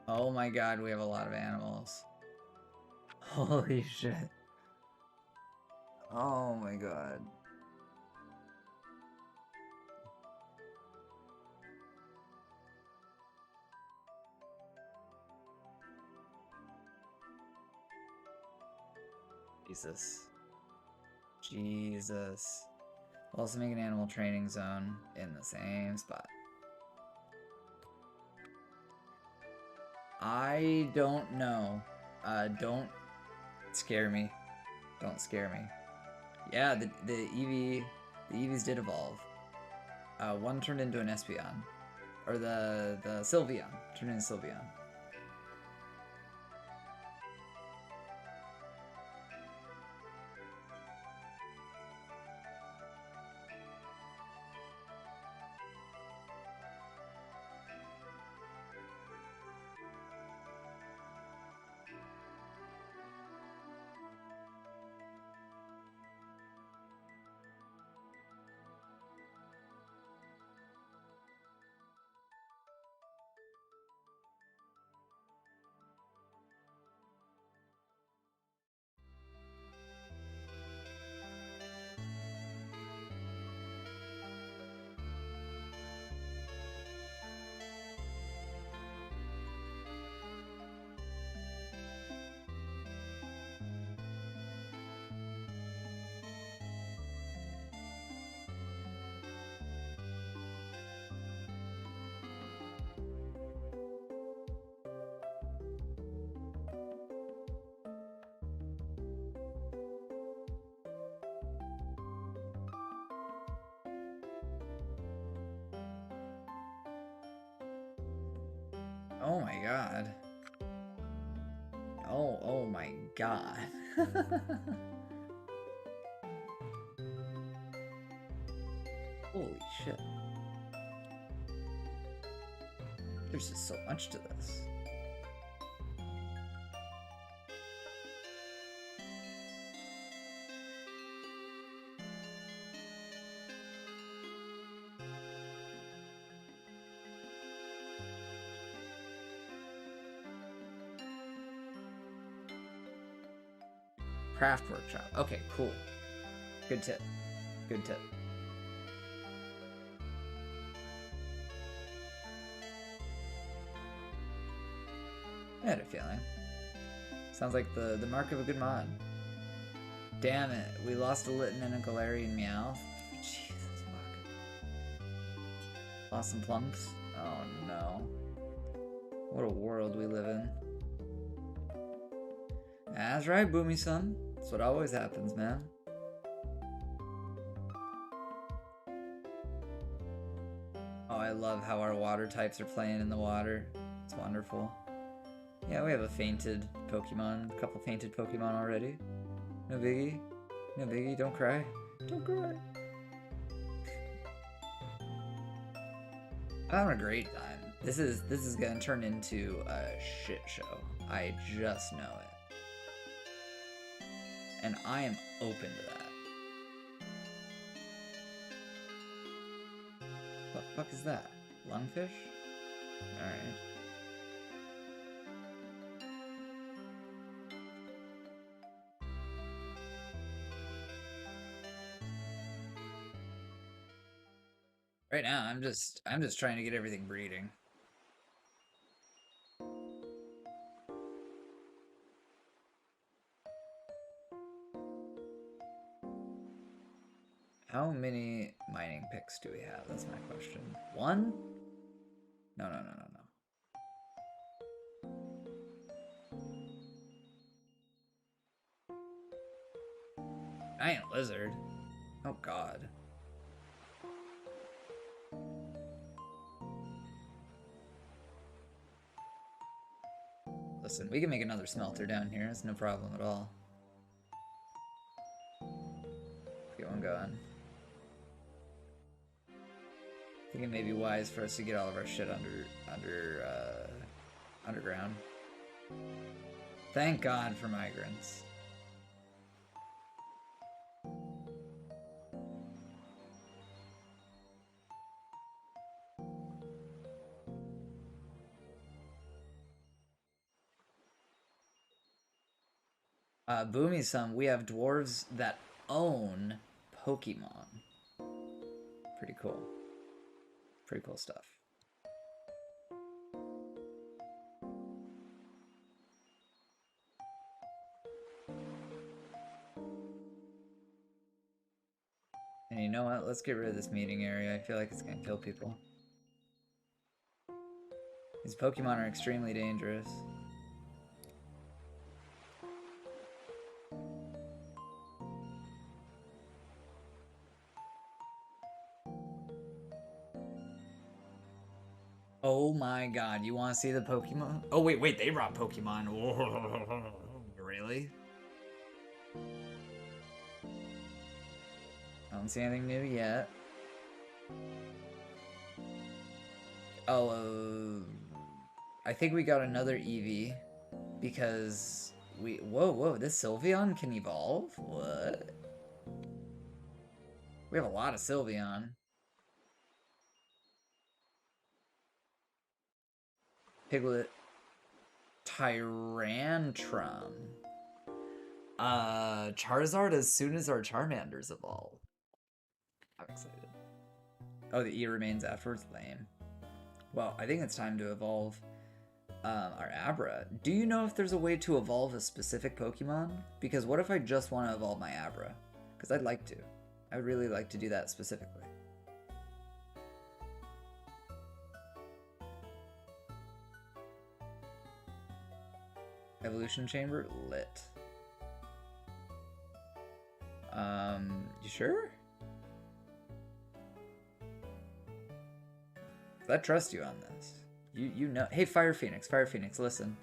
Oh my god, we have a lot of animals. Holy shit. Oh my god. Jesus. Jesus. Also make an animal training zone in the same spot. I don't know. Don't scare me. Don't scare me. Yeah, the Eevees did evolve. One turned into an Espeon. Or the Sylveon turned into Sylveon. Oh my god. Oh my god. Holy shit. There's just so much to this. Craft workshop. Okay, cool. Good tip. Good tip. I had a feeling. Sounds like the mark of a good mod. Damn it, we lost a Litten and a Galarian Meowth. Jesus fuck. Lost some plumps? Oh no. What a world we live in. That's right, Boomy-san. That's what always happens, man. Oh, I love how our water types are playing in the water. It's wonderful. Yeah, we have a fainted Pokemon. A couple fainted Pokemon already. No biggie. No biggie. Don't cry. Don't cry. I'm having a great time. This is gonna turn into a shit show. I just know it. And I am open to that. What the fuck is that? Lungfish? Alright. Right now, I'm just trying to get everything breeding. How many mining picks do we have? That's my question. One? No. Giant lizard? Oh god. Listen, we can make another smelter down here. It's no problem at all. Get one going. I think it may be wise for us to get all of our shit underground. Thank God for migrants. Boomy-san, we have dwarves that own Pokemon. Pretty cool. Pretty cool stuff. You know what? Let's get rid of this meeting area. I feel like it's gonna kill people. These Pokemon are extremely dangerous. Oh my god, you want to see the Pokemon? Oh wait, they brought Pokemon. Really? I don't see anything new yet. Oh, I think we got another Eevee because whoa, this Sylveon can evolve? What? We have a lot of Sylveon. Piglet. Tyrantrum. Charizard as soon as our Charmanders evolve. I'm excited. Oh, the E remains afterwards? Lame. Well, I think it's time to evolve our Abra. Do you know if there's a way to evolve a specific Pokemon? Because what if I just want to evolve my Abra? Because I'd like to. I would really like to do that specifically. Evolution Chamber? Lit. You sure? I trust you on this. You know. Hey, Fire Phoenix, listen.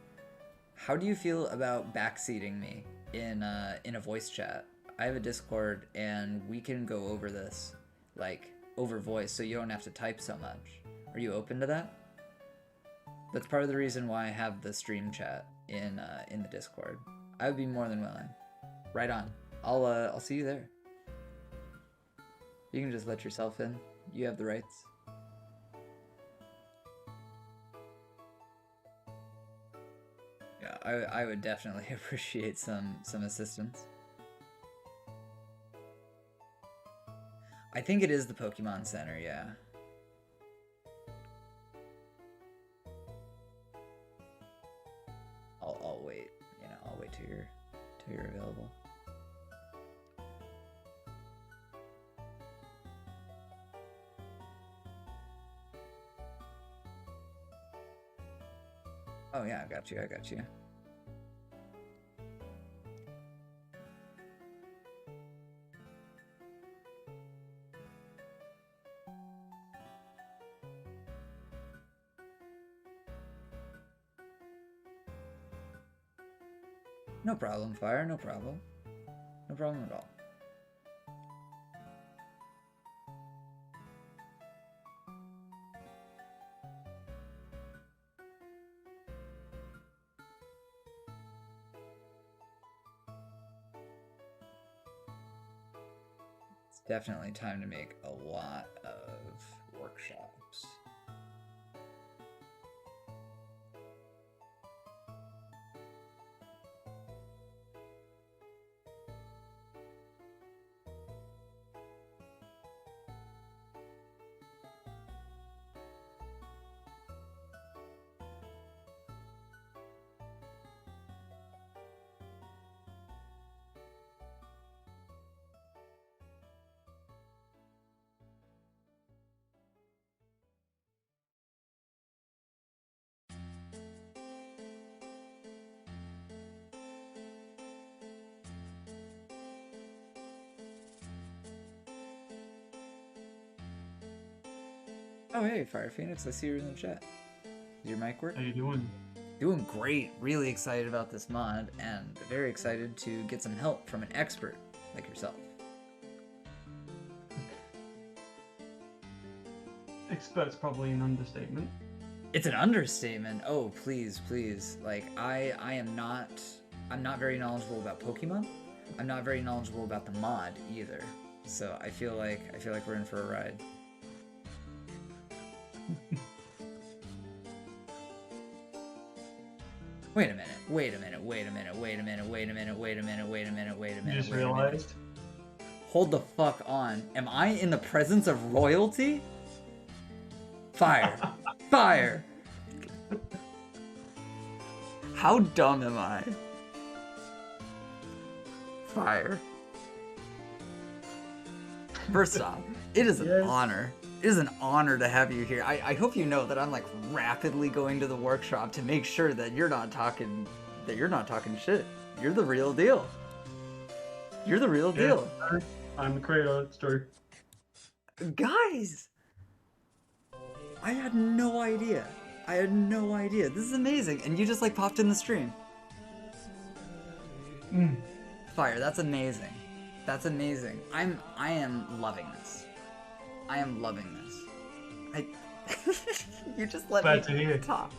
How do you feel about backseating me in a voice chat? I have a Discord, and we can go over this, like, over voice, so you don't have to type so much. Are you open to that? That's part of the reason why I have the stream chat in the Discord. I would be more than willing. Right on. I'll see you there. You can just let yourself in. You have the rights. Yeah, I would definitely appreciate some assistance. I think it is the Pokemon Center, yeah. I'll wait. You know, I'll wait till you're available. Oh yeah, I got you. No problem, Fire, no problem. No problem at all. It's definitely time to make a lot of workshops. Oh hey, Fire Phoenix, I see you're in the chat. Is your mic work? How you doing? Doing great. Really excited about this mod, and very excited to get some help from an expert like yourself. Expert's probably an understatement. It's an understatement. Oh, please. Like, I'm not very knowledgeable about Pokemon. I'm not very knowledgeable about the mod either. So I feel like we're in for a ride. Wait a minute. You just realized? Hold the fuck on. Am I in the presence of royalty? Fire. Fire. How dumb am I? First off, it is an honor. It is an honor to have you here. I hope you know that I'm like rapidly going to the workshop to make sure that you're not talking shit. You're the real deal. You're the real deal. I'm the creator. It's true. Guys, I had no idea. I had no idea. This is amazing. And you just like popped in the stream. Fire. That's amazing. That's amazing. I am loving this. I am loving this. You just let me talk.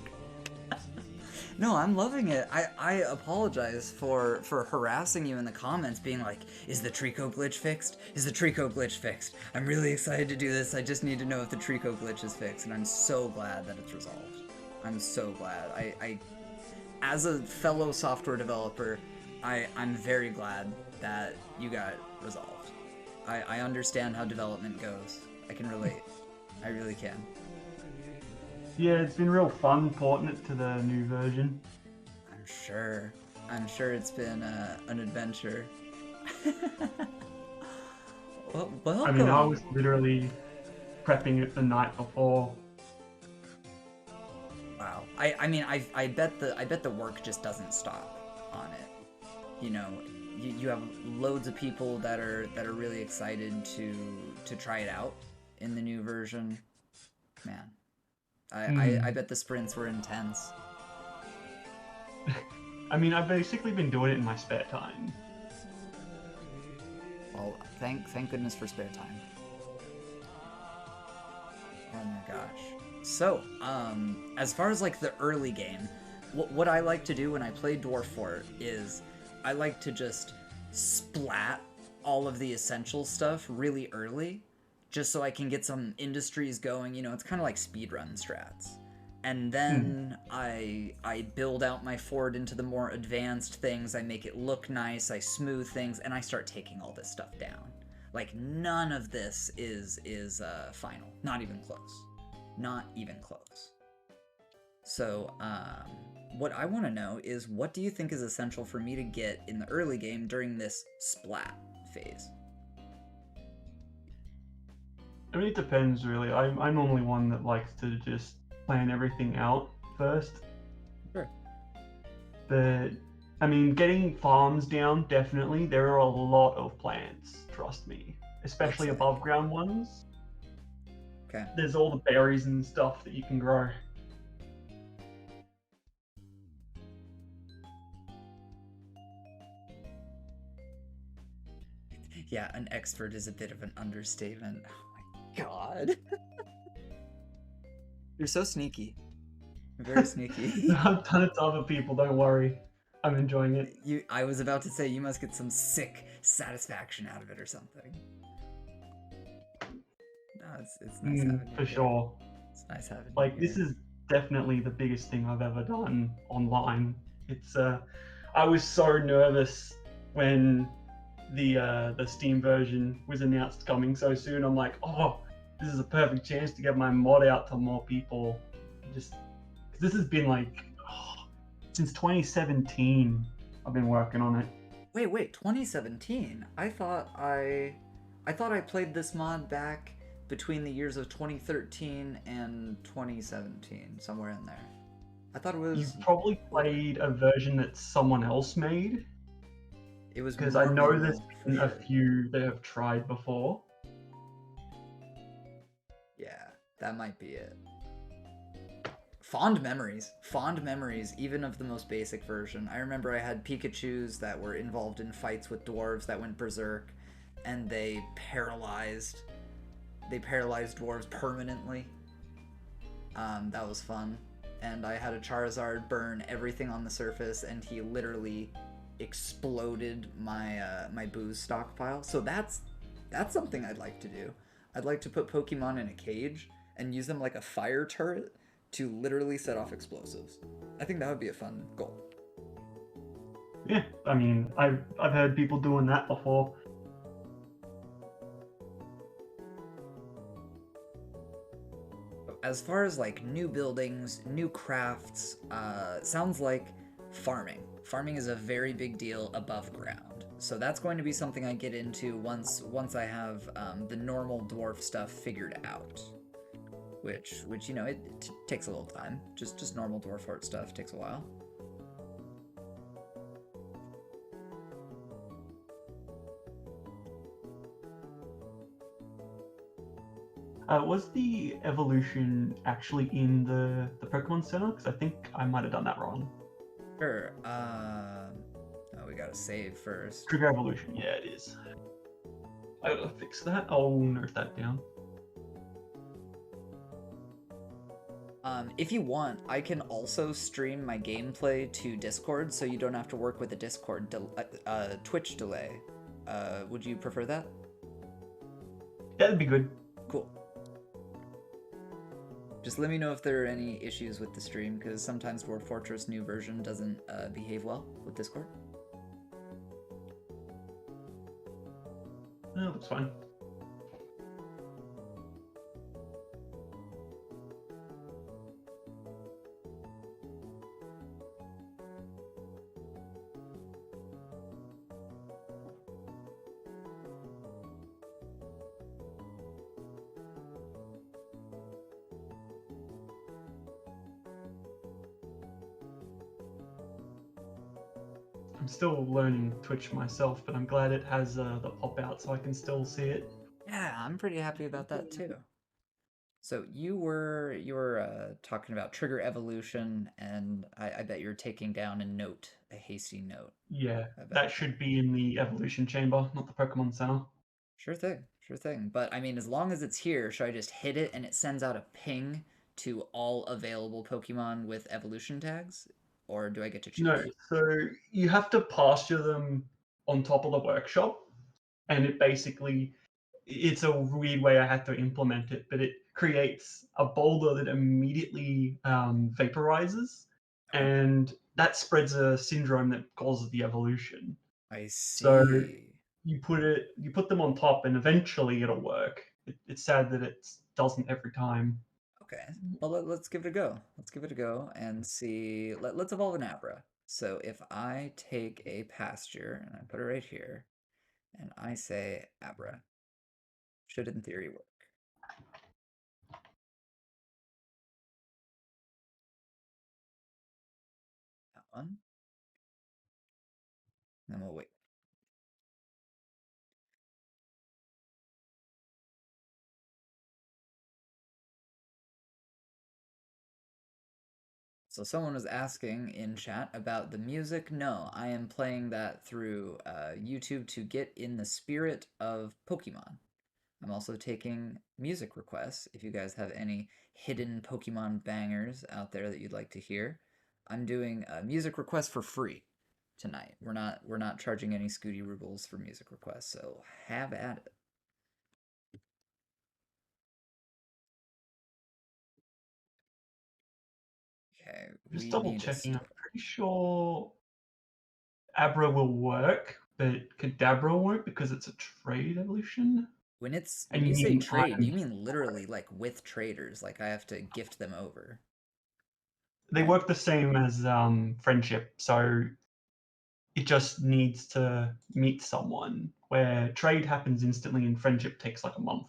No, I'm loving it. I apologize for harassing you in the comments, being like, is the Trico glitch fixed? Is the Trico glitch fixed? I'm really excited to do this. I just need to know if the Trico glitch is fixed, and I'm so glad that it's resolved. I'm so glad. I as a fellow software developer, I'm very glad that you got resolved. I understand how development goes. I can relate. I really can. Yeah, it's been real fun porting it to the new version. I'm sure. I'm sure it's been an adventure. Well, welcome. I mean, I was literally prepping it the night before. Wow. I mean, I bet the work just doesn't stop on it. You know, you have loads of people that are really excited to try it out in the new version. Man. I bet the sprints were intense. I mean, I've basically been doing it in my spare time. Well, thank goodness for spare time. Oh my gosh. So, as far as like the early game, what I like to do when I play Dwarf Fort is I like to just splat all of the essential stuff really early, just so I can get some industries going. You know, it's kind of like speedrun strats. And then I build out my fort into the more advanced things. I make it look nice. I smooth things, and I start taking all this stuff down. Like, none of this is final. Not even close. Not even close. So, what I want to know is, what do you think is essential for me to get in the early game during this splat phase? I mean, it depends, really. I'm normally one that likes to just plan everything out first. Sure. But, I mean, getting farms down, definitely. There are a lot of plants, trust me. Especially above ground ones. Okay. There's all the berries and stuff that you can grow. Yeah, an expert is a bit of an understatement. Oh my god. You're so sneaky. Very sneaky. I've done it to other people, don't worry. I'm enjoying it. I was about to say, you must get some sick satisfaction out of it or something. No, it's nice having you For here. sure. It's nice having you Like, here. this is definitely the biggest thing I've ever done online. It's, I was so nervous when the Steam version was announced coming so soon. I'm like, oh, this is a perfect chance to get my mod out to more people. Just, this has been like, since 2017, I've been working on it. Wait, 2017? I thought I played this mod back between the years of 2013 and 2017, somewhere in there. I thought it was... You've probably played a version that someone else made. It was because I know there's been a sure. few that have tried before. Yeah, that might be it. Fond memories, even of the most basic version. I remember I had Pikachus that were involved in fights with dwarves that went berserk, and they paralyzed dwarves permanently. That was fun. And I had a Charizard burn everything on the surface, and he literally exploded my my booze stockpile. So that's something I'd like to do. I'd like to put Pokemon in a cage and use them like a fire turret to literally set off explosives. I think that would be a fun goal. Yeah, I mean, I've heard people doing that before. As far as like new buildings, new crafts, sounds like farming. Farming is a very big deal above ground. So that's going to be something I get into once I have the normal dwarf stuff figured out. Which you know, it takes a little time. Just normal dwarf art stuff takes a while. Was the evolution actually in the Pokemon Center? Because I think I might have done that wrong. Sure. Oh, we gotta save first. Trigger evolution, yeah, it is. I gotta fix that. I'll note that down. If you want, I can also stream my gameplay to Discord, so you don't have to work with a Discord Twitch delay. Would you prefer that? That'd be good. Cool. Just let me know if there are any issues with the stream, because sometimes Dwarf Fortress new version doesn't behave well with Discord. No, that's fine. I'm still learning Twitch myself, but I'm glad it has the pop out so I can still see it. Yeah, I'm pretty happy about that too. So you were talking about trigger evolution, and I bet you're taking down a hasty note. Yeah, that should be in the evolution chamber, not the Pokemon Center. Sure thing, sure thing. But I mean, as long as it's here, should I just hit it and it sends out a ping to all available Pokemon with evolution tags? Or do I get to choose? No, so you have to pasture them on top of the workshop, and it basically, it's a weird way I had to implement it, but it creates a boulder that immediately vaporizes, and that spreads a syndrome that causes the evolution. I see. So you put them on top, and eventually it'll work. It's sad that it doesn't every time. Okay, well let's give it a go. Let's give it a go and see. Let's evolve an Abra. So if I take a pasture and I put it right here, and I say Abra, should in theory work. That one. Then we'll wait. So someone was asking in chat about the music. No, I am playing that through YouTube to get in the spirit of Pokemon. I'm also taking music requests. If you guys have any hidden Pokemon bangers out there that you'd like to hear, I'm doing music requests for free tonight. We're not charging any Scooty rubles for music requests, so have at it. Okay, Just double checking. I'm pretty sure Abra will work, but Kadabra won't because it's a trade evolution. When you say trade, you mean literally like with traders, like I have to gift them over. They work the same as friendship, so it just needs to meet someone. Where trade happens instantly and friendship takes like a month.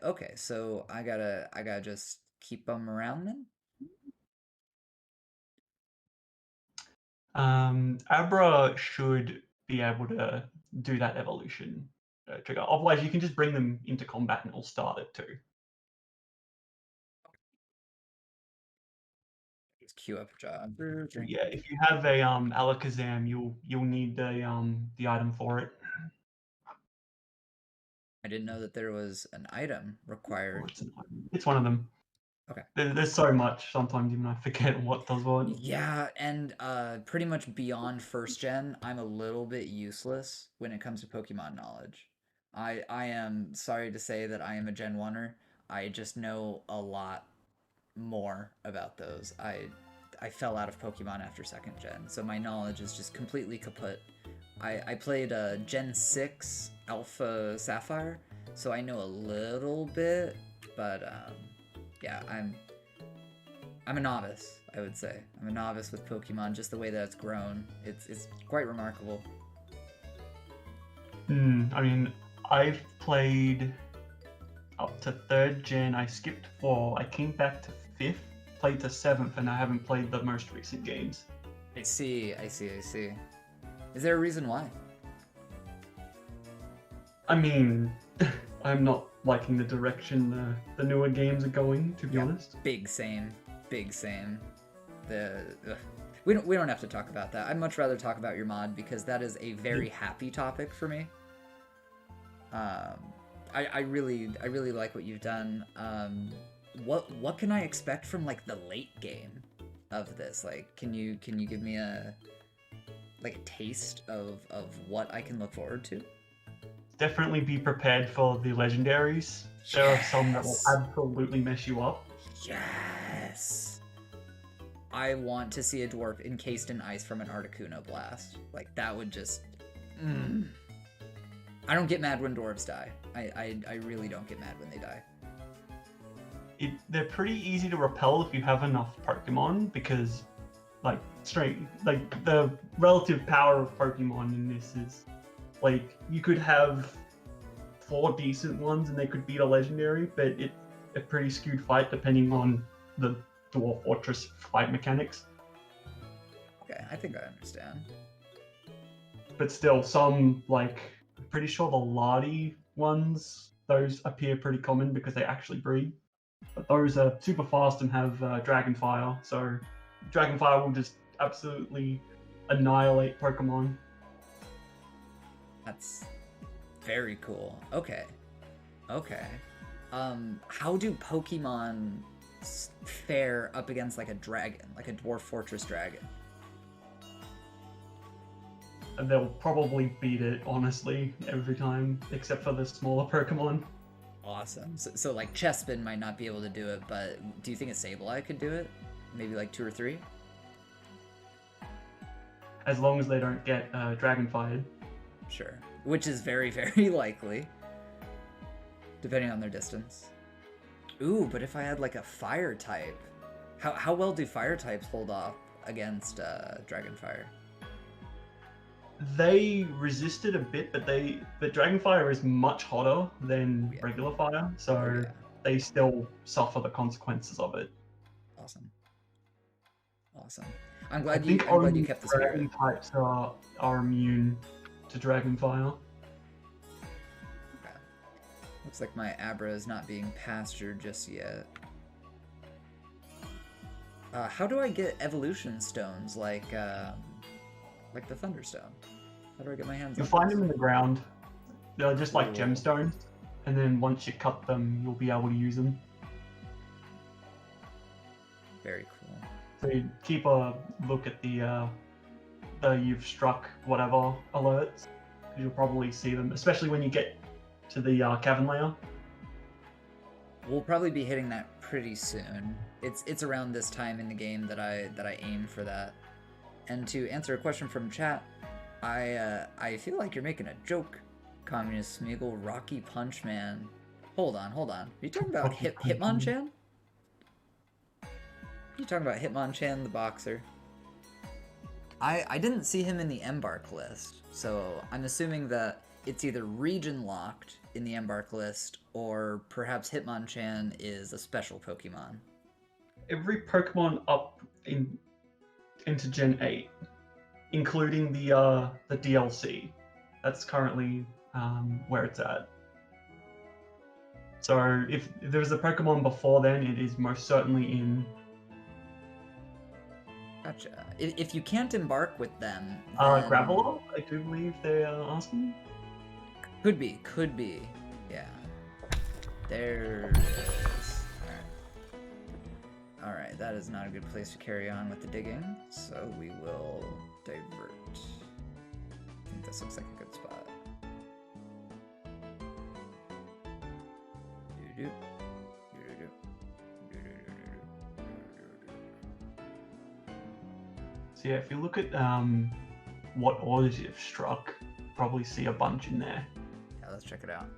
Okay, so I gotta just keep them around then? Abra should be able to do that evolution trigger. Otherwise, you can just bring them into combat and it'll start it too. Just queue up a job. Yeah, if you have a Alakazam, you'll need the item for it. I didn't know that there was an item required. It's one of them. Okay. There's so much. Sometimes even I forget what does what. Yeah, and pretty much beyond first gen, I'm a little bit useless when it comes to Pokemon knowledge. I am sorry to say that I am a Gen 1er. I just know a lot more about those. I fell out of Pokemon after second gen, so my knowledge is just completely kaput. I played Gen 6 Alpha Sapphire, so I know a little bit, but yeah, I'm a novice. I would say. I'm a novice with Pokemon, just the way that it's grown. It's quite remarkable. I mean, I've played up to 3rd gen. I skipped 4. I came back to 5th, played to 7th, and I haven't played the most recent games. I see. Is there a reason why? I mean, I'm not liking the direction the newer games are going, to be honest. Big same. We don't have to talk about that. I'd much rather talk about your mod because that is a very happy topic for me. I really like what you've done. What can I expect from like the late game of this? Like, can you give me a taste of what I can look forward to? Definitely be prepared for the legendaries. There are some that will absolutely mess you up. Yes. I want to see a dwarf encased in ice from an Articuno blast. Like, that would just... I don't get mad when dwarves die. I really don't get mad when they die. They're pretty easy to repel if you have enough Pokemon, because the relative power of Pokemon in this is you could have 4 decent ones and they could beat a legendary, but it's a pretty skewed fight depending on the Dwarf Fortress fight mechanics. Okay, I think I understand. But still, some I'm pretty sure the Lardy ones, those appear pretty common because they actually breed. But those are super fast and have Dragon Fire, so Dragon Fire will just absolutely annihilate Pokemon. That's very cool. Okay. How do Pokemon fare up against a dragon, like a Dwarf Fortress dragon? And they'll probably beat it, honestly, every time, except for the smaller Pokemon. Awesome. So Chespin might not be able to do it, but do you think a Sableye could do it? Maybe 2 or 3? As long as they don't get Dragon Fired. Sure. Which is very, very likely. Depending on their distance. Ooh, but if I had a fire type, how well do fire types hold off against Dragon Fire? They resisted a bit, but Dragon Fire is much hotter than regular fire, so they still suffer the consequences of it. Awesome. I'm glad you kept the spirit. Dragon types are immune to Dragon Fire. Okay. Looks like my Abra is not being pastured just yet. How do I get evolution stones like the Thunderstone? How do I get my hands on You'll find them in the ground. They're just like gemstones, and then once you cut them, you'll be able to use them. Very cool. So you keep a look at the you've struck whatever alerts, because you'll probably see them, especially when you get to the cavern layer. We'll probably be hitting that pretty soon. It's around this time in the game that I aim for that. And to answer a question from chat, I feel like you're making a joke, Communist Smeagol. Rocky Punch Man. Hold on. Are you talking about Hitmonchan? You talking about Hitmonchan, the boxer? I didn't see him in the Embark list, so I'm assuming that it's either region locked in the Embark list, or perhaps Hitmonchan is a special Pokemon. Every Pokemon up into Gen 8, including the DLC, that's currently where it's at. So if there's a Pokemon before then, it is most certainly in. Gotcha. If you can't embark with them, then... Graveler, I do believe they are asking. Could be. Yeah. There it is. Alright, that is not a good place to carry on with the digging, so we will divert. I think this looks like a good spot. So yeah, if you look at what orders you've struck, probably see a bunch in there. Yeah, let's check it out.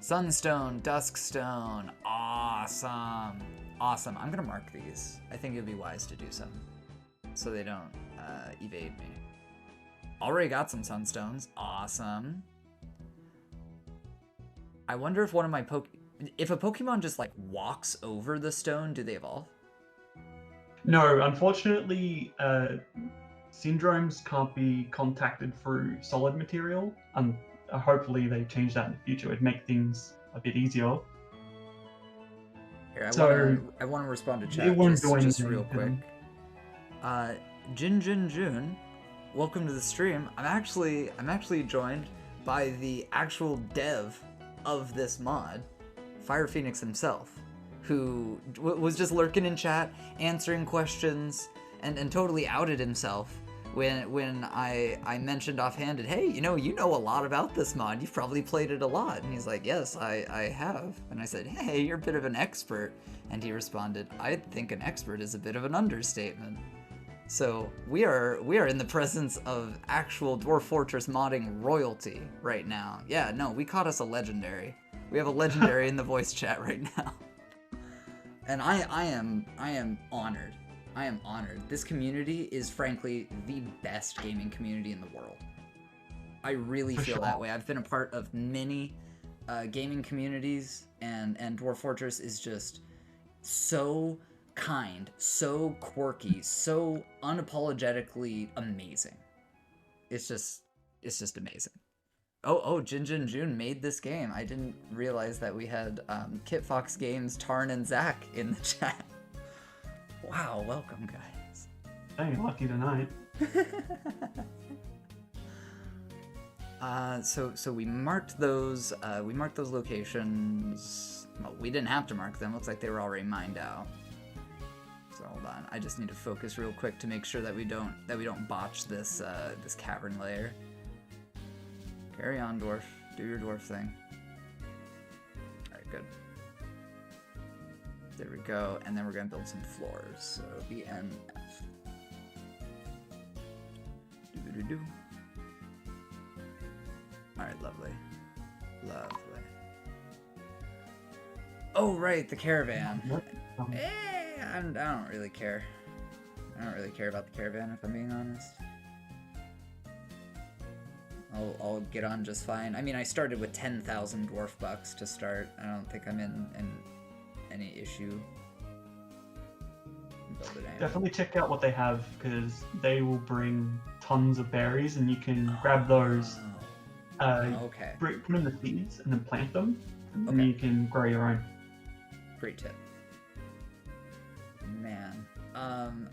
Sunstone, Duskstone, awesome. Awesome. Awesome. I'm gonna mark these. I think it'd be wise to do so. So they don't evade me. Already got some sunstones. Awesome. I wonder if one of my if a Pokemon just like walks over the stone, do they evolve? No, unfortunately, syndromes can't be contacted through solid material. Hopefully they change that in the future. It'd make things a bit easier. Here, So I want to respond to it chat won't just, do just anything real to quick. them. Jun, welcome to the stream. I'm actually joined by the actual dev of this mod, Fire Phoenix himself, who was just lurking in chat, answering questions, and totally outed himself when I mentioned offhanded, hey, you know a lot about this mod. You've probably played it a lot. And he's like, yes, I have. And I said, hey, you're a bit of an expert. And he responded, I think an expert is a bit of an understatement. So we are in the presence of actual Dwarf Fortress modding royalty right now. Yeah, no, we caught us a legendary. We have a legendary in the voice chat right now. And I am honored. I am honored. This community is frankly the best gaming community in the world. I really feel that way. I've been a part of many gaming communities, and Dwarf Fortress is just so kind, so quirky, so unapologetically amazing. It's just amazing. Oh, Jun made this game. I didn't realize that we had Kit Fox Games, Tarn, and Zach in the chat. Wow, welcome, guys. Hey, lucky tonight. So we marked those. We marked those locations. Well, we didn't have to mark them. Looks like they were already mined out. So hold on. I just need to focus real quick to make sure that we don't botch this this cavern layer. Carry on, dwarf. Do your dwarf thing. All right, good. There we go, and then we're gonna build some floors. So BNF. Do. All right, lovely. Oh right, the caravan. I don't really care. I don't really care about the caravan, if I'm being honest. I'll get on just fine. I mean, I started with 10,000 dwarf bucks to start. I don't think I'm in any issue. Definitely check out what they have, because they will bring tons of berries, and you can grab those. Okay. Put them in the seeds and then plant them, and then you can grow your own. Great tip. Man.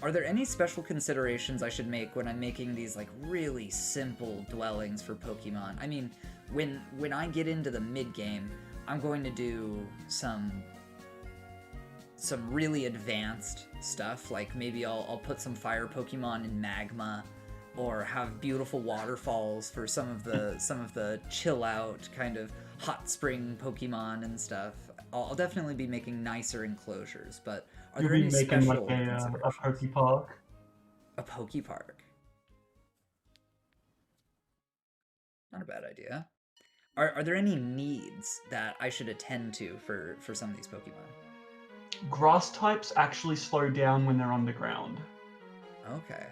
Are there any special considerations I should make when I'm making these like really simple dwellings for Pokemon? I mean, when I get into the mid-game, I'm going to do some really advanced stuff, like maybe I'll put some fire Pokemon in magma, or have beautiful waterfalls for some of the chill out kind of hot spring Pokemon and stuff. I'll definitely be making nicer enclosures, but are there any special considerations? A Pokepark? A Pokepark. Not a bad idea. Are there any needs that I should attend to for some of these Pokemon? Grass types actually slow down when they're underground. Okay.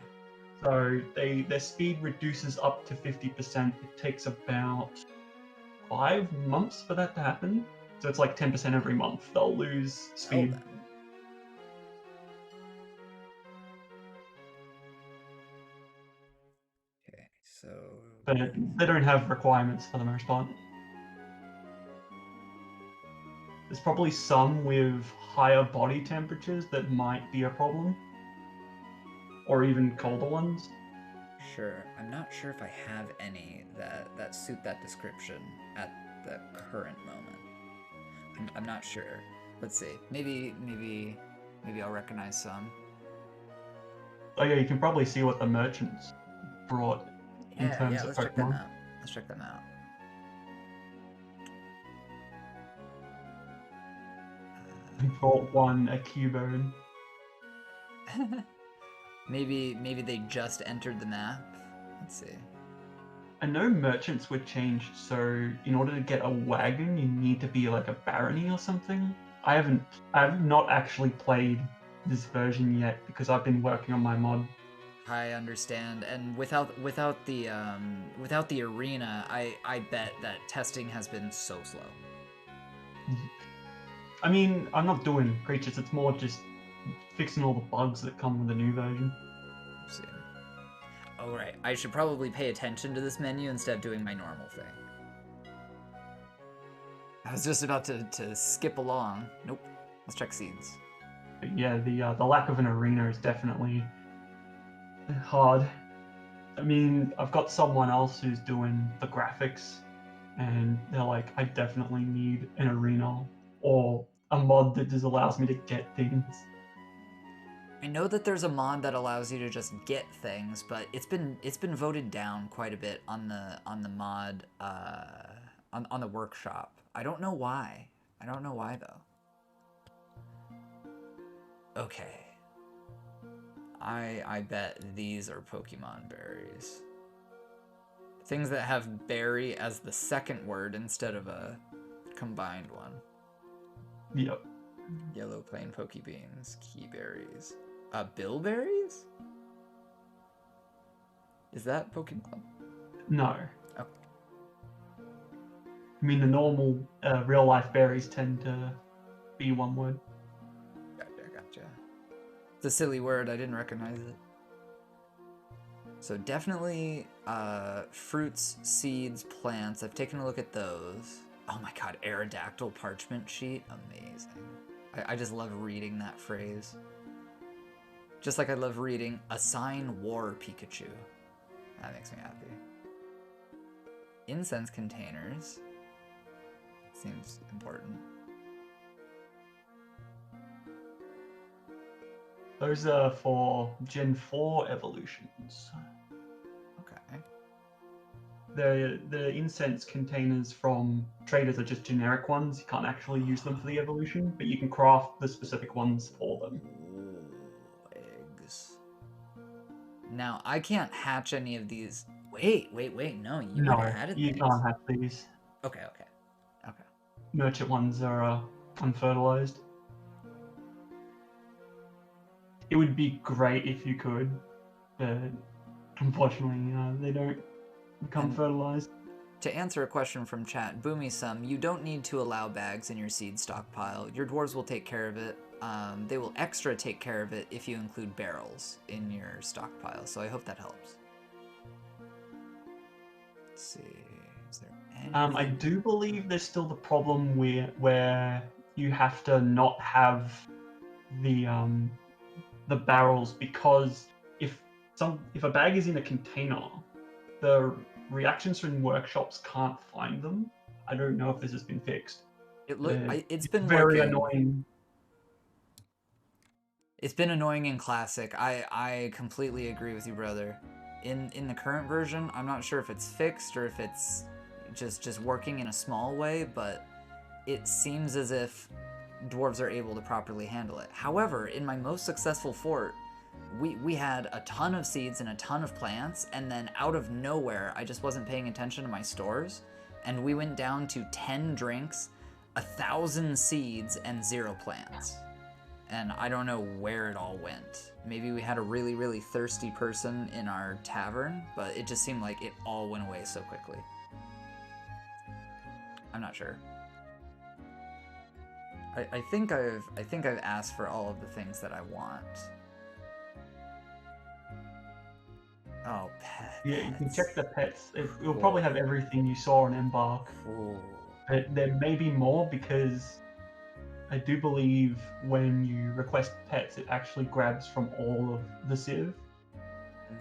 So their speed reduces up to 50%. It takes about 5 months for that to happen. So it's like 10% every month. They'll lose speed. Okay, so... But they don't have requirements for the most part. There's probably some with higher body temperatures that might be a problem. Or even colder ones. Sure. I'm not sure if I have any that suit that description at the current moment. I'm not sure. Let's see. Maybe I'll recognize some. Oh yeah, you can probably see what the merchants brought in terms of let's Pokemon. check them out. Let's check them out. I brought one a Cubone. Maybe they just entered the map. Let's see. I know merchants would change, so in order to get a wagon, you need to be like a barony or something. I have not actually played this version yet because I've been working on my mod. I understand, and without the arena, I bet that testing has been so slow. I mean, I'm not doing creatures, it's more just fixing all the bugs that come with the new version. See. Oh, right. I should probably pay attention to this menu instead of doing my normal thing. I was just about to skip along. Nope. Let's check seeds. But yeah, the lack of an arena is definitely hard. I mean, I've got someone else who's doing the graphics, and they're like, I definitely need an arena or a mod that just allows me to get things. I know that there's a mod that allows you to just get things, but it's been voted down quite a bit on the mod on the workshop. I don't know why. I don't know why though. Okay. I bet these are Pokemon berries. Things that have berry as the second word instead of a combined one. Yep. Yellow plain Pokebeans, key berries. Bilberries? Is that Pokemon? No. Oh. I mean, the normal real life berries tend to be one word. Gotcha. It's a silly word, I didn't recognize it. So definitely fruits, seeds, plants. I've taken a look at those. Oh my god, Aerodactyl parchment sheet. Amazing. I just love reading that phrase. Just like I love reading Assign War Pikachu. That makes me happy. Incense containers. Seems important. Those are for Gen 4 evolutions. Okay. The incense containers from traders are just generic ones. You can't actually use them for the evolution, but you can craft the specific ones for them. Ooh, eggs. Now, I can't hatch any of these. Wait, no, you would have added you these. can't have these. Okay. Merchant ones are unfertilized. It would be great if you could, but unfortunately, they don't become fertilized. To answer a question from chat, Boomy-sum, you don't need to allow bags in your seed stockpile. Your dwarves will take care of it. They will extra take care of it if you include barrels in your stockpile, so I hope that helps. Let's see, is there anything? I do believe there's still the problem where you have to not have the barrels, because if a bag is in a container, the reactions from workshops can't find them. I don't know if this has been fixed. It's been very working. annoying. It's been annoying in Classic. I completely agree with you, brother. In the current version, I'm not sure if it's fixed or if it's just working in a small way, but it seems as if dwarves are able to properly handle it. However, in my most successful fort, we had a ton of seeds and a ton of plants, and then out of nowhere, I just wasn't paying attention to my stores, and we went down to 10 drinks, 1,000 seeds, and 0 plants. And I don't know where it all went. Maybe we had a really, really thirsty person in our tavern, but it just seemed like it all went away so quickly. I'm not sure. I think I've asked for all of the things that I want. Oh, pets. Yeah, you can check the pets. It'll probably have everything you saw on Embark. Ooh. But there may be more, because I do believe when you request pets, it actually grabs from all of the Civ.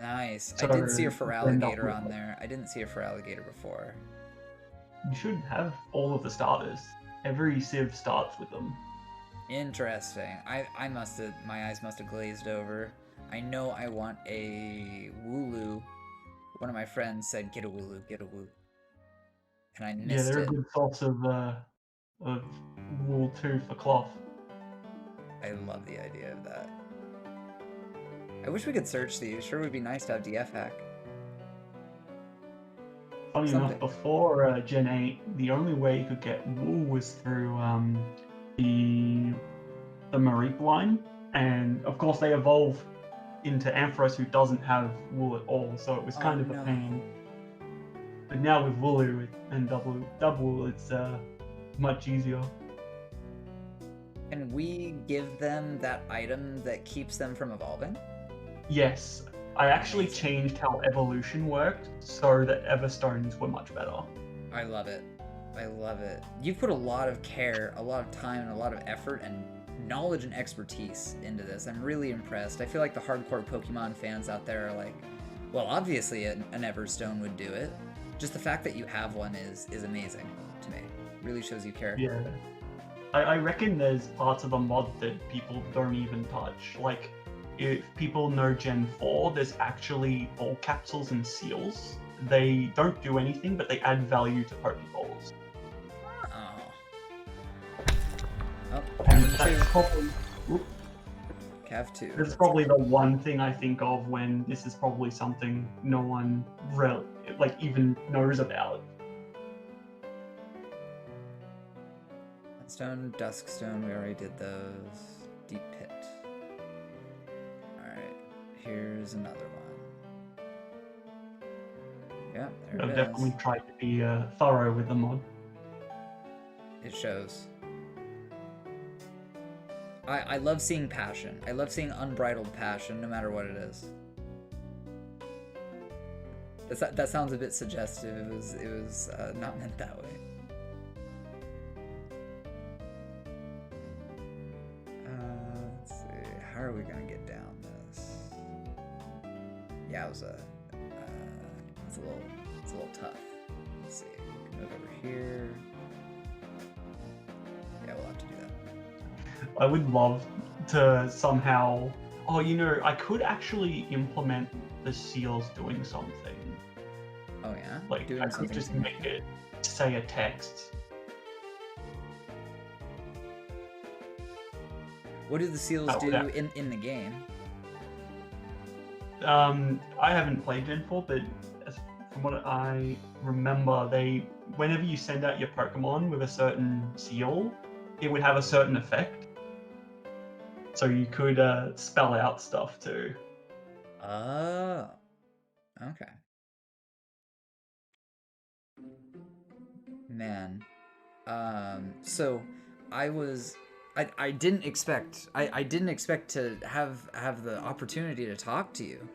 Nice. So I did see a you end up Feraligatr with- on there. I didn't see a Feraligatr before. You should have all of the starters. Every Civ starts with them. Interesting. I must have, my eyes must have glazed over. I know I want a Wooloo. One of my friends said, get a Wooloo, get a Wooloo. And I Yeah, missed they're it. a good source of wool too for cloth. I love the idea of that. I wish we could search these. Sure would be nice to have DF hack. Funny enough, before Gen 8, the only way you could get wool was through the Mareep line, and of course they evolve into Ampharos, who doesn't have wool at all, so it was kind of a pain. But now with Wooloo and double, it's much easier. Can we give them that item that keeps them from evolving? Yes, I actually changed how evolution worked so that Everstones were much better. I love it. I love it. You've put a lot of care, a lot of time, and a lot of effort and knowledge and expertise into this. I'm really impressed. I feel like the hardcore Pokemon fans out there are like, well, obviously an Everstone would do it. Just the fact that you have one is amazing to me. Really shows you care. Yeah. I reckon there's parts of the mod that people don't even touch. Like, if people know Gen 4, there's actually ball capsules and seals. They don't do anything, but they add value to Pokeballs. Oh, and that's probably... Cav 2. That's probably the one thing I think of when this is probably something no one even knows about. Stone, Duskstone, we already did those. Deep Pit. Alright, here's another one. Yeah, there I've it is. definitely tried to be thorough with the mod. It shows. I love seeing passion. I love seeing unbridled passion, no matter what it is. That sounds a bit suggestive. It was not meant that way. Let's see. How are we gonna get down this? Yeah, it's a little tough. Let's see. We can move over here. Yeah, we'll have to do that. I would love to somehow... Oh, I could actually implement the seals doing something. Oh yeah? Like, doing I could just make it say a text. What do the seals do in the game? I haven't played Gen 4, but from what I remember, whenever you send out your Pokemon with a certain seal, it would have a certain effect. So you could spell out stuff too. Oh. Okay. Man. So I didn't expect to have the opportunity to talk to you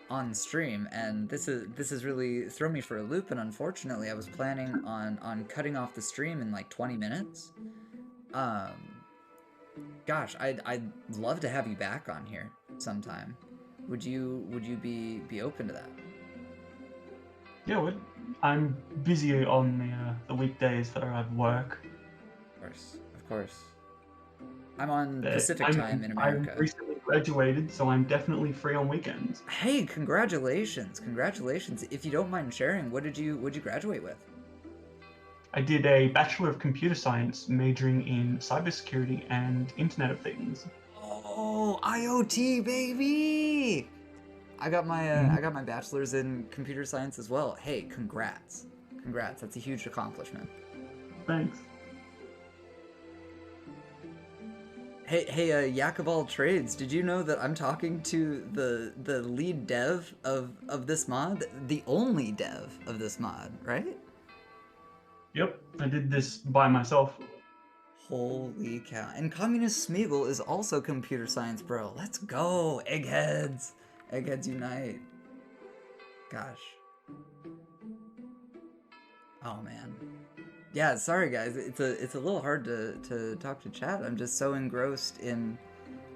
on stream, and this is really thrown me for a loop, and unfortunately I was planning on cutting off the stream in like 20 minutes. Gosh, I'd love to have you back on here sometime. Would you be open to that? Yeah, I'm busy on the weekdays that I have work. Of course. I'm on Pacific time in America. I recently graduated, so I'm definitely free on weekends. Hey, congratulations! Congratulations! If you don't mind sharing, what'd you graduate with? I did a Bachelor of Computer Science majoring in cybersecurity and Internet of Things. Oh, IoT, baby! I got my bachelor's in computer science as well. Hey, congrats. Congrats, that's a huge accomplishment. Thanks. Hey, Yak of all trades, did you know that I'm talking to the lead dev of this mod? The only dev of this mod, right? Yep, I did this by myself. Holy cow. And Communist Smeagol is also computer science, bro. Let's go, eggheads. Eggheads unite. Gosh. Oh, man. Yeah, sorry, guys. It's a little hard to talk to chat. I'm just so engrossed in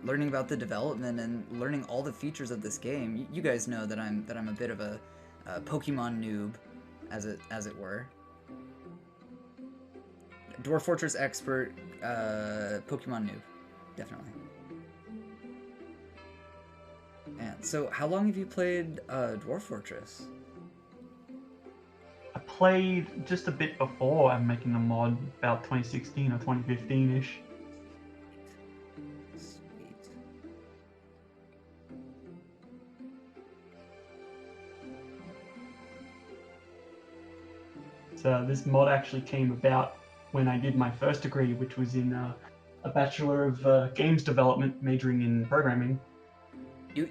learning about the development and learning all the features of this game. You guys know that I'm a bit of a Pokemon noob, as it were. Dwarf Fortress expert, Pokemon noob, definitely. And so, how long have you played Dwarf Fortress? I played just a bit before I'm making the mod, about 2016 or 2015-ish. Sweet. So this mod actually came about when I did my first degree, which was in a Bachelor of Games Development, majoring in programming.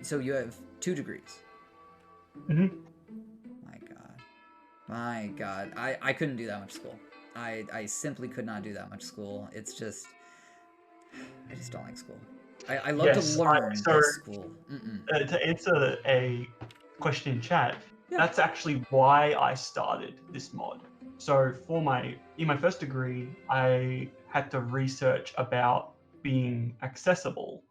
So you have 2 degrees. Hmm. My God, I couldn't do that much school. I simply could not do that much school. It's just, I just don't like school. I love to learn, but school. To answer a question in chat, that's actually why I started this mod. So in my first degree, I had to research about being accessible.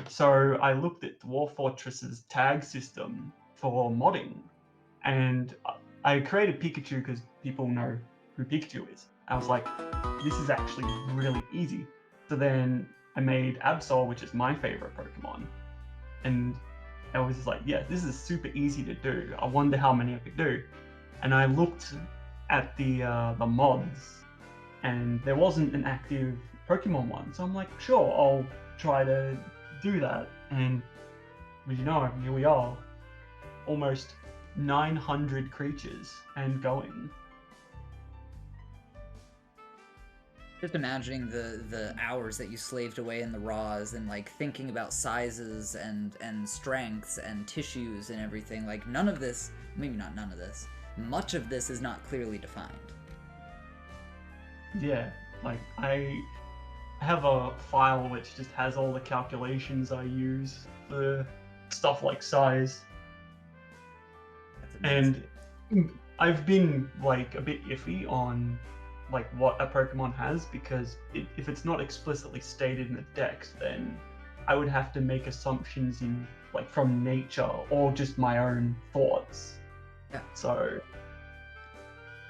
So I looked at Dwarf Fortress's tag system for modding, and I created Pikachu because people know who Pikachu is. I was like, this is actually really easy. So then I made Absol, which is my favorite Pokemon, and I was just like, yeah, this is super easy to do. I wonder how many I could do. And I looked at the mods, and there wasn't an active Pokemon one. So I'm like, sure, I'll try to do that. And you know, here we are, almost 900 creatures and going. Just imagining the hours that you slaved away in the raws and like thinking about sizes and strengths and tissues and everything. Like none of this, maybe not none of this, much of this is not clearly defined. Yeah, like I have a file which just has all the calculations I use for stuff like size. And I've been like a bit iffy on like what a Pokemon has, because if it's not explicitly stated in the dex, then I would have to make assumptions in like from nature or just my own thoughts. Yeah. So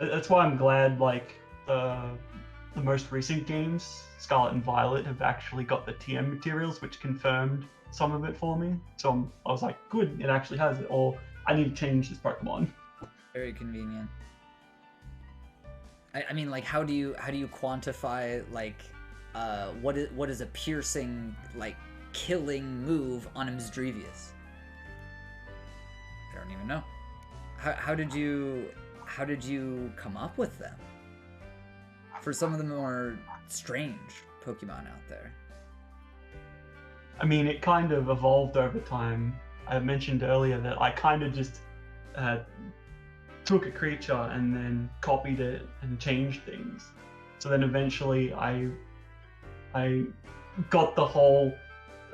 that's why I'm glad like the most recent games, Scarlet and Violet, have actually got the TM materials, which confirmed some of it for me. So I was like, good, it actually has it, or I need to change this Pokemon. Very convenient. I mean, like, how do you quantify like what is a piercing, like, killing move on a Misdrevius? I don't even know. How did you come up with them? For some of the more strange Pokemon out there. I mean, it kind of evolved over time. I mentioned earlier that I kind of just took a creature and then copied it and changed things. So then eventually I got the whole,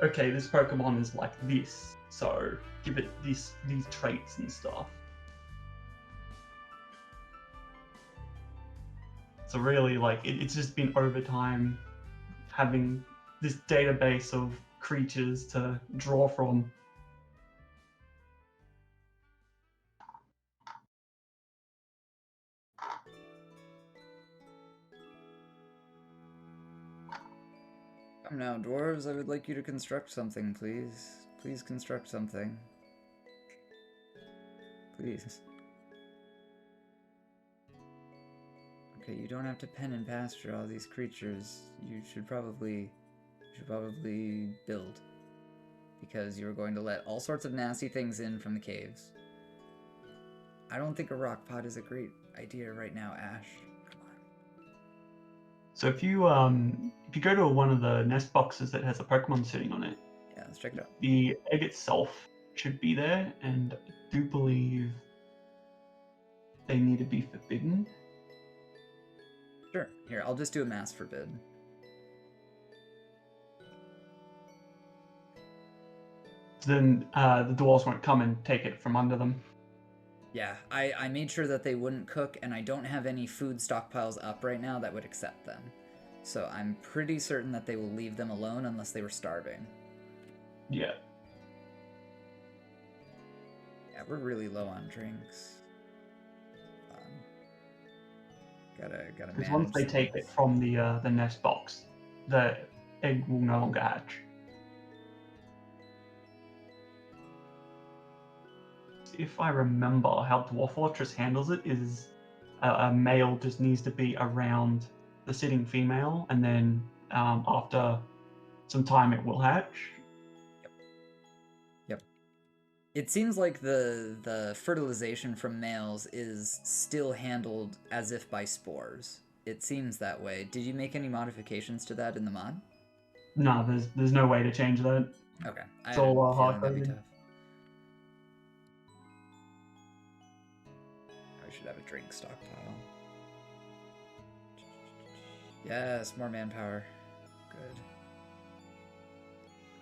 okay, this Pokemon is like this, so give it these traits and stuff. So really, like, it's just been over time having this database of creatures to draw from. Come now, dwarves, I would like you to construct something, please. Please construct something. Please. Okay, you don't have to pen and pasture all these creatures. You should probably build. Because you're going to let all sorts of nasty things in from the caves. I don't think a rock pot is a great idea right now, Ash. So if you go to one of the nest boxes that has a Pokemon sitting on it, yeah, let's check it out. The egg itself should be there, and I do believe they need to be forbidden. Sure. Here, I'll just do a mass forbid. Then the dwarves won't come and take it from under them. Yeah, I made sure that they wouldn't cook, and I don't have any food stockpiles up right now that would accept them. So I'm pretty certain that they will leave them alone unless they were starving. Yeah. Yeah, we're really low on drinks. Gotta Because manage. once they take it from the nest box, the egg will no longer hatch. If I remember how Dwarf Fortress handles it, is a male just needs to be around the sitting female, and then after some time it will hatch. Yep. It seems like the fertilization from males is still handled as if by spores. it seems that way. Did you make any modifications to that in the mod? No, there's no way to change that. Okay. It's all hard that'd be coded. tough. I should have a drink stockpile. Yes, more manpower. Good.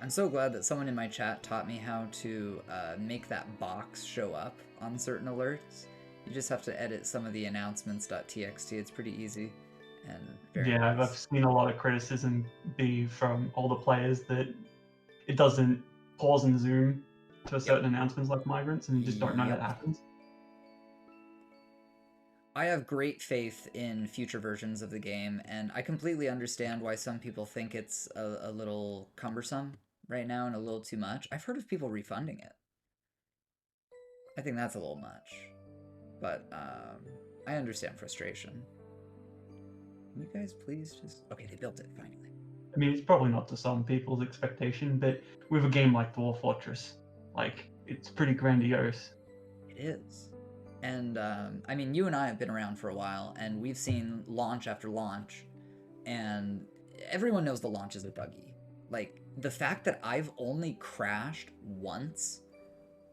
I'm so glad that someone in my chat taught me how to make that box show up on certain alerts. You just have to edit some of the announcements.txt. It's pretty easy and very Yeah, nice. I've seen a lot of criticism be from all the players that it doesn't pause and zoom to certain announcements like migrants, and you just don't know that happens. I have great faith in future versions of the game, and I completely understand why some people think it's a little cumbersome right now and a little too much. I've heard of people refunding it. I think that's a little much, but I understand frustration. Can you guys please just... Okay, they built it, finally. I mean, it's probably not to some people's expectation, but with a game like Dwarf Fortress, like, it's pretty grandiose. It is. And, I mean, you and I have been around for a while, and we've seen launch after launch, and everyone knows the launches are buggy. Like, the fact that I've only crashed once,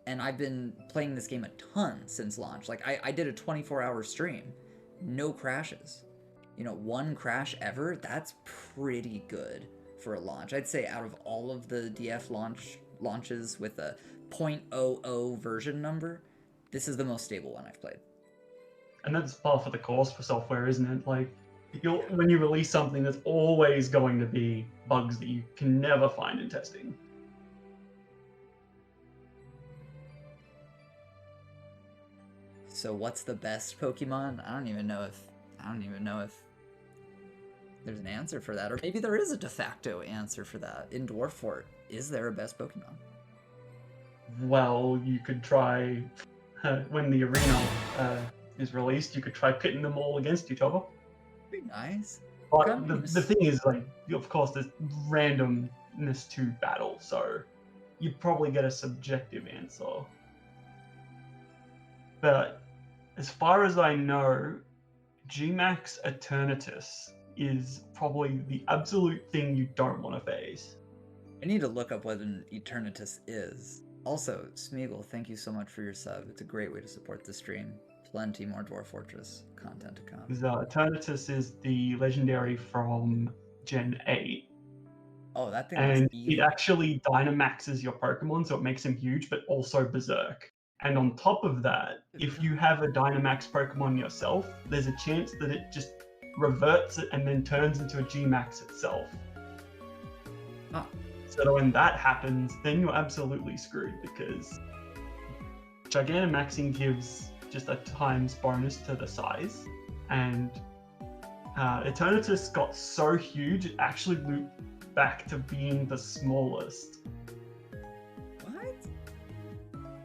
and I've been playing this game a ton since launch. Like, I did a 24-hour stream, no crashes. You know, one crash ever, that's pretty good for a launch. I'd say out of all of the DF launches with a 0.00 version number, this is the most stable one I've played. And that's par for the course for software, isn't it? Like, when you release something, there's always going to be bugs that you can never find in testing. So what's the best Pokemon? I don't even know if there's an answer for that, or maybe there is a de facto answer for that. In Dwarf Fort, is there a best Pokemon? Well, you could try, when the arena is released, you could try pitting them all against each other. Pretty nice. But the thing is, like, of course, there's randomness to battle, so you'd probably get a subjective answer. But as far as I know, Gmax Eternatus is probably the absolute thing you don't want to face. I need to look up what an Eternatus is. Also, Smeagol, thank you so much for your sub. It's a great way to support the stream. Plenty more Dwarf Fortress content to come. Eternatus is the legendary from Gen 8. Oh, that thing and was evil. it actually Dynamaxes your Pokemon, so it makes them huge, but also Berserk. And on top of that, if you have a Dynamax Pokemon yourself, there's a chance that it just reverts it and then turns into a Gmax itself. Huh. So when that happens, then you're absolutely screwed, because Gigantamaxing gives just a times bonus to the size, and Eternatus got so huge it actually looped back to being the smallest. What?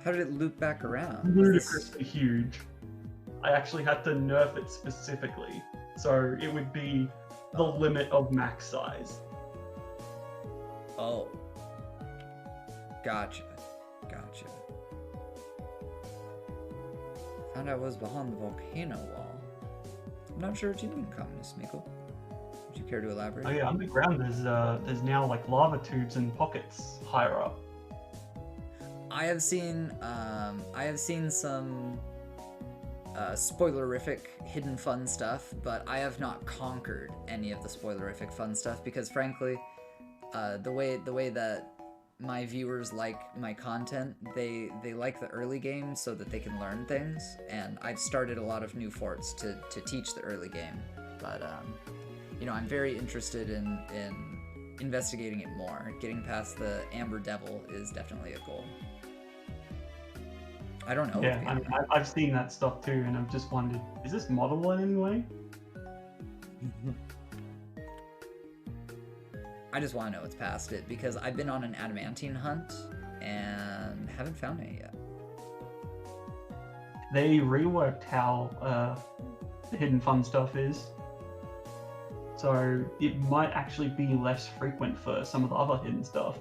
How did it loop back around? Ludicrously huge. I actually had to nerf it specifically, so it would be the limit of max size. Oh. Gotcha. Gotcha. Found I was behind the volcano wall. I'm not sure what you mean, Communist Meekle. Would you care to elaborate? Oh yeah, underground there's now like lava tubes and pockets higher up. I have seen some spoilerific hidden fun stuff, but I have not conquered any of the spoilerific fun stuff because frankly, the way that my viewers like my content, they like the early game so that they can learn things, and I've started a lot of new forts to teach the early game, but you know, I'm very interested in investigating it more. Getting past the Amber Devil is definitely a goal. I don't know. Yeah, I've seen that stuff too, and I've just wondered, is this moddable in any way? I just want to know it's past it, because I've been on an adamantine hunt and haven't found any yet. They reworked how the hidden fun stuff is, so it might actually be less frequent for some of the other hidden stuff.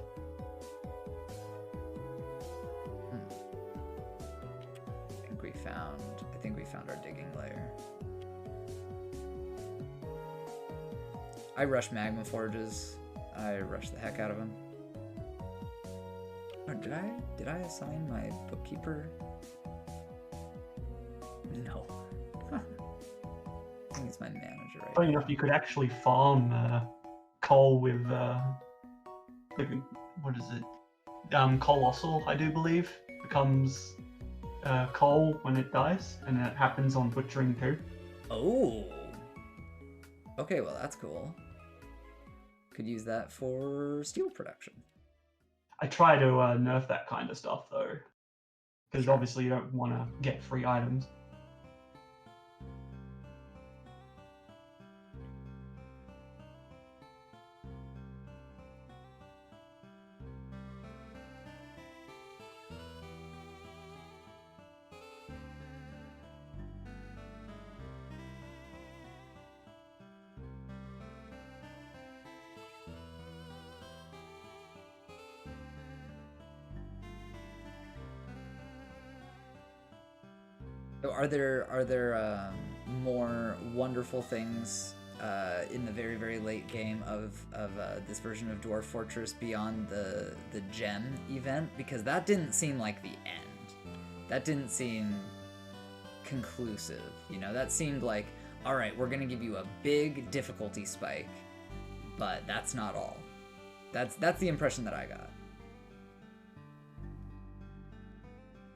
I think we found our digging layer. I rush Magma Forges. I rush the heck out of them. Oh, did I assign my bookkeeper? No. I think it's my manager right Funny now. enough, you could actually farm coal with what is it? Colossal, I do believe, becomes coal when it dies, and it happens on butchering too. Oh. Okay, well that's cool. Could use that for steel production. I try to nerf that kind of stuff though, because obviously you don't want to get free items. So are there more wonderful things in the very, very late game of this version of Dwarf Fortress beyond the gem event? Because that didn't seem like the end. That didn't seem conclusive. You know, that seemed like, all right, we're gonna give you a big difficulty spike, but that's not all. That's the impression that I got.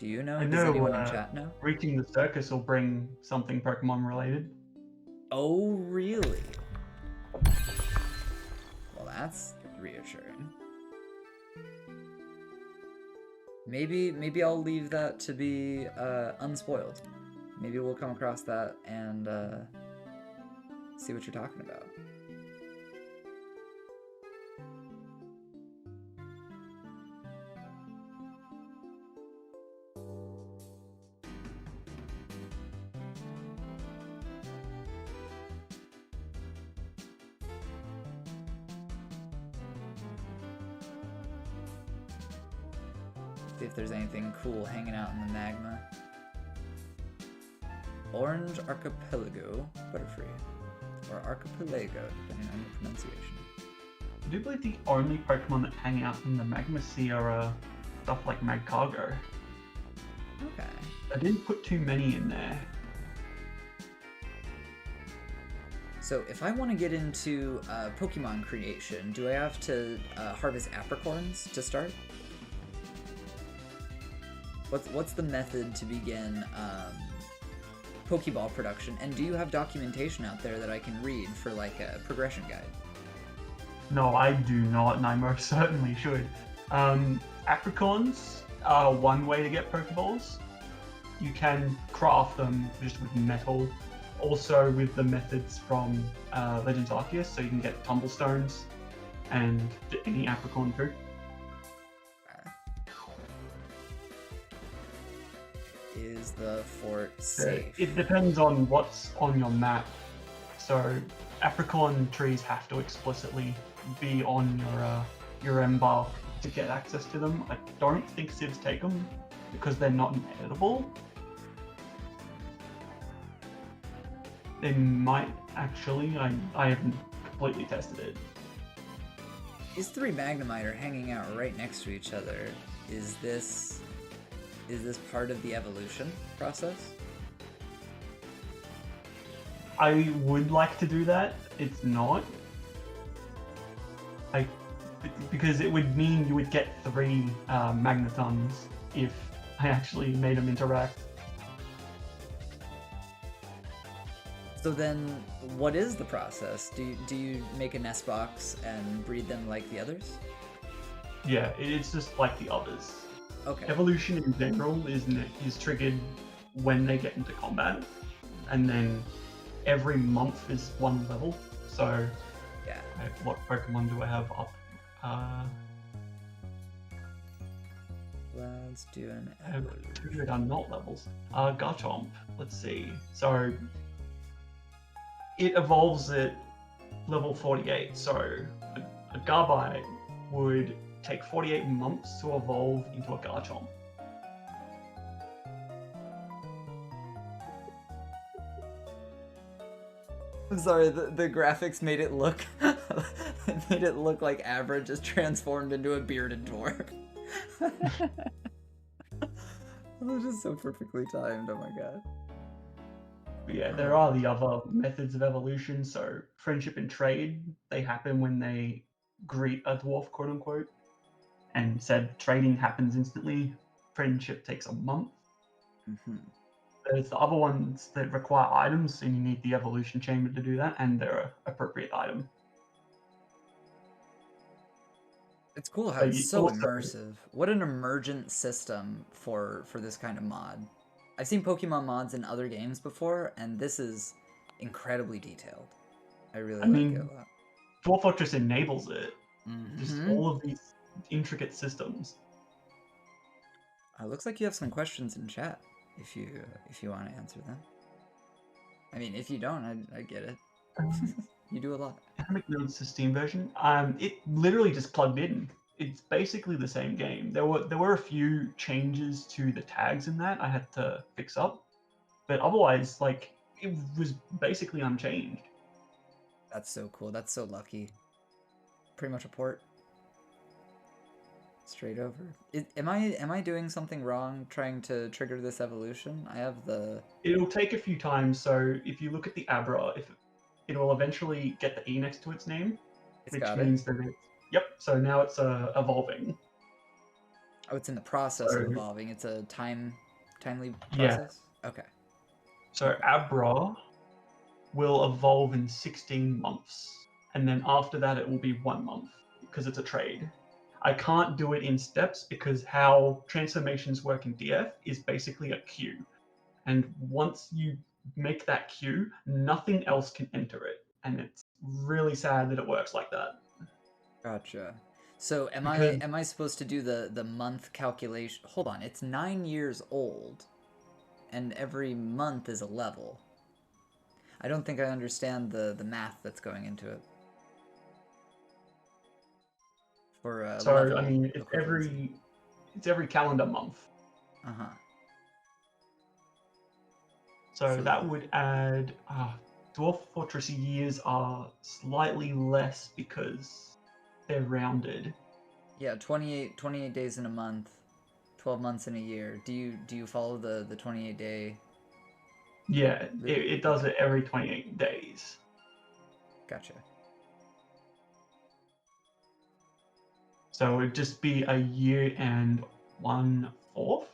Do you know? I Does know anyone in chat know? reaching the circus will bring something Pokemon related. Oh, really? Well, that's reassuring. Maybe I'll leave that to be unspoiled. Maybe we'll come across that and see what you're talking about. See if there's anything cool hanging out in the magma. Orange Archipelago Butterfree. Or Archipelago, depending on the pronunciation. I do believe the only Pokemon that hang out in the Magma Sea are stuff like Magcargo. Okay. I didn't put too many in there. So if I want to get into Pokemon creation, do I have to harvest apricorns to start? What's the method to begin Pokeball production? And do you have documentation out there that I can read for like a progression guide? No, I do not, and I most certainly should. Apricorns are one way to get Pokeballs. You can craft them just with metal. Also with the methods from Legends Arceus, so you can get Tumblestones and any Apricorn too. Is the fort safe? It depends on what's on your map. So Apricorn trees have to explicitly be on your Ember to get access to them. I don't think Civs take them because they're not edible. They might actually. I haven't completely tested it. These three Magnemite are hanging out right next to each other. Is this part of the evolution process? I would like to do that. It's not. Because it would mean you would get 3 Magnetons if I actually made them interact. So then, what is the process? Do you make a nest box and breed them like the others? Yeah, it's just like the others. Okay. Evolution in general is triggered when they get into combat, and then every month is 1 level. So, yeah. What Pokemon do I have up? Let's do an I have 2 that are not levels. Garchomp. Let's see. So it evolves at level 48. So a Garbite would take 48 months to evolve into a Garchomp. I'm sorry, the graphics made it look it made it look like Abra just transformed into a bearded dwarf. It was just so perfectly timed, oh my god. Yeah, there are the other methods of evolution. So friendship and trade, they happen when they greet a dwarf, quote unquote. And said trading happens instantly. Friendship takes a month. There's the other ones that require items, and you need the evolution chamber to do that, and they're an appropriate item. It's cool how But it's you so also- immersive. What an emergent system for this kind of mod. I've seen Pokemon mods in other games before, and this is incredibly detailed. I really I like mean, it a lot. Dwarf Fortress enables it. Just Mhm. all of these intricate systems. Looks like you have some questions in chat, if you want to answer them. I mean, if you don't, I get it. You do a lot. Dynamic nodes to Steam version. It literally just plugged in. It's basically the same game. There were a few changes to the tags in that I had to fix up, but otherwise, like, it was basically unchanged. That's so cool. That's so lucky. Pretty much a port. Straight over. Am I doing something wrong trying to trigger this evolution? I have the... It'll take a few times. So if you look at the Abra, it will eventually get the E next to its name, It's which got it. means that it's... Yep. So now it's evolving. Oh, it's in the process So- of evolving. It's a timely Yeah. process? Okay. So Abra will evolve in 16 months, and then after that it will be 1 month because it's a trade. I can't do it in steps because how transformations work in DF is basically a queue, and once you make that queue, nothing else can enter it, and it's really sad that it works like that. Gotcha. So am Because- I supposed to do the month calculation? Hold on, it's 9 years old, and every month is a level. I don't think I understand the math that's going into it. For So level I mean, equivalency. it's every calendar month. Uh-huh. So that would add Dwarf Fortress years are slightly less because they're rounded. Yeah, 28 days in a month, 12 months in a year. Do you follow the 28 day? Yeah, it does it every 28 days. Gotcha. So it'd just be a year and 1/4?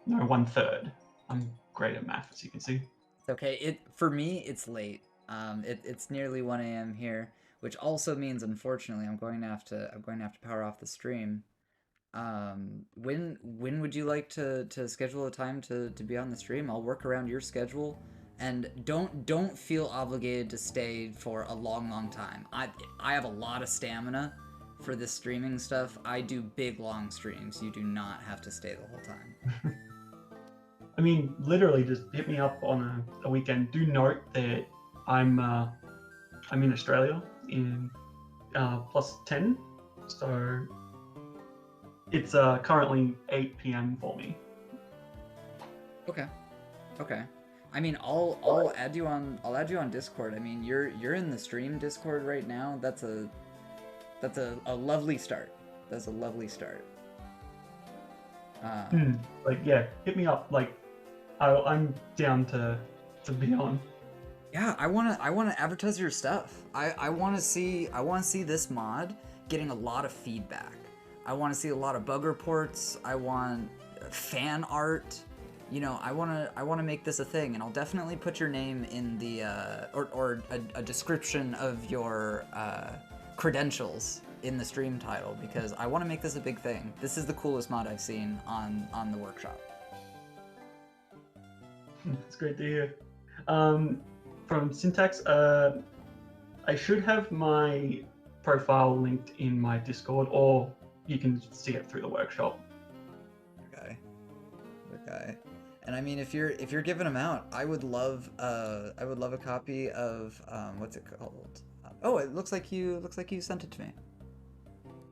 No, 1/3. I'm great at math, as you can see. It's okay. For me, it's late. It's nearly 1 a.m. here, which also means, unfortunately, I'm going to have to power off the stream. When would you like to schedule a time to be on the stream? I'll work around your schedule, and don't feel obligated to stay for a long time. I have a lot of stamina for this streaming stuff. I do big long streams. You do not have to stay the whole time. I mean, literally, just hit me up on a weekend. Do note that I'm in Australia in +10, so it's currently 8 p.m. for me. Okay. I mean, I'll add you on Discord. I mean, you're in the stream Discord right now. That's a lovely start. That's a lovely start. Like, yeah, hit me up. Like, I'm down to be on. Yeah, I wanna advertise your stuff. I wanna see this mod getting a lot of feedback. I wanna see a lot of bug reports. I want fan art. You know, I wanna make this a thing, and I'll definitely put your name in the or a description of your credentials in the stream title, because I want to make this a big thing. This is the coolest mod I've seen on the workshop. It's great to hear. From Syntax, I should have my profile linked in my Discord, or you can see it through the workshop. Okay. And I mean, if you're giving them out, I would love a copy of what's it called? Oh, it looks like you sent it to me.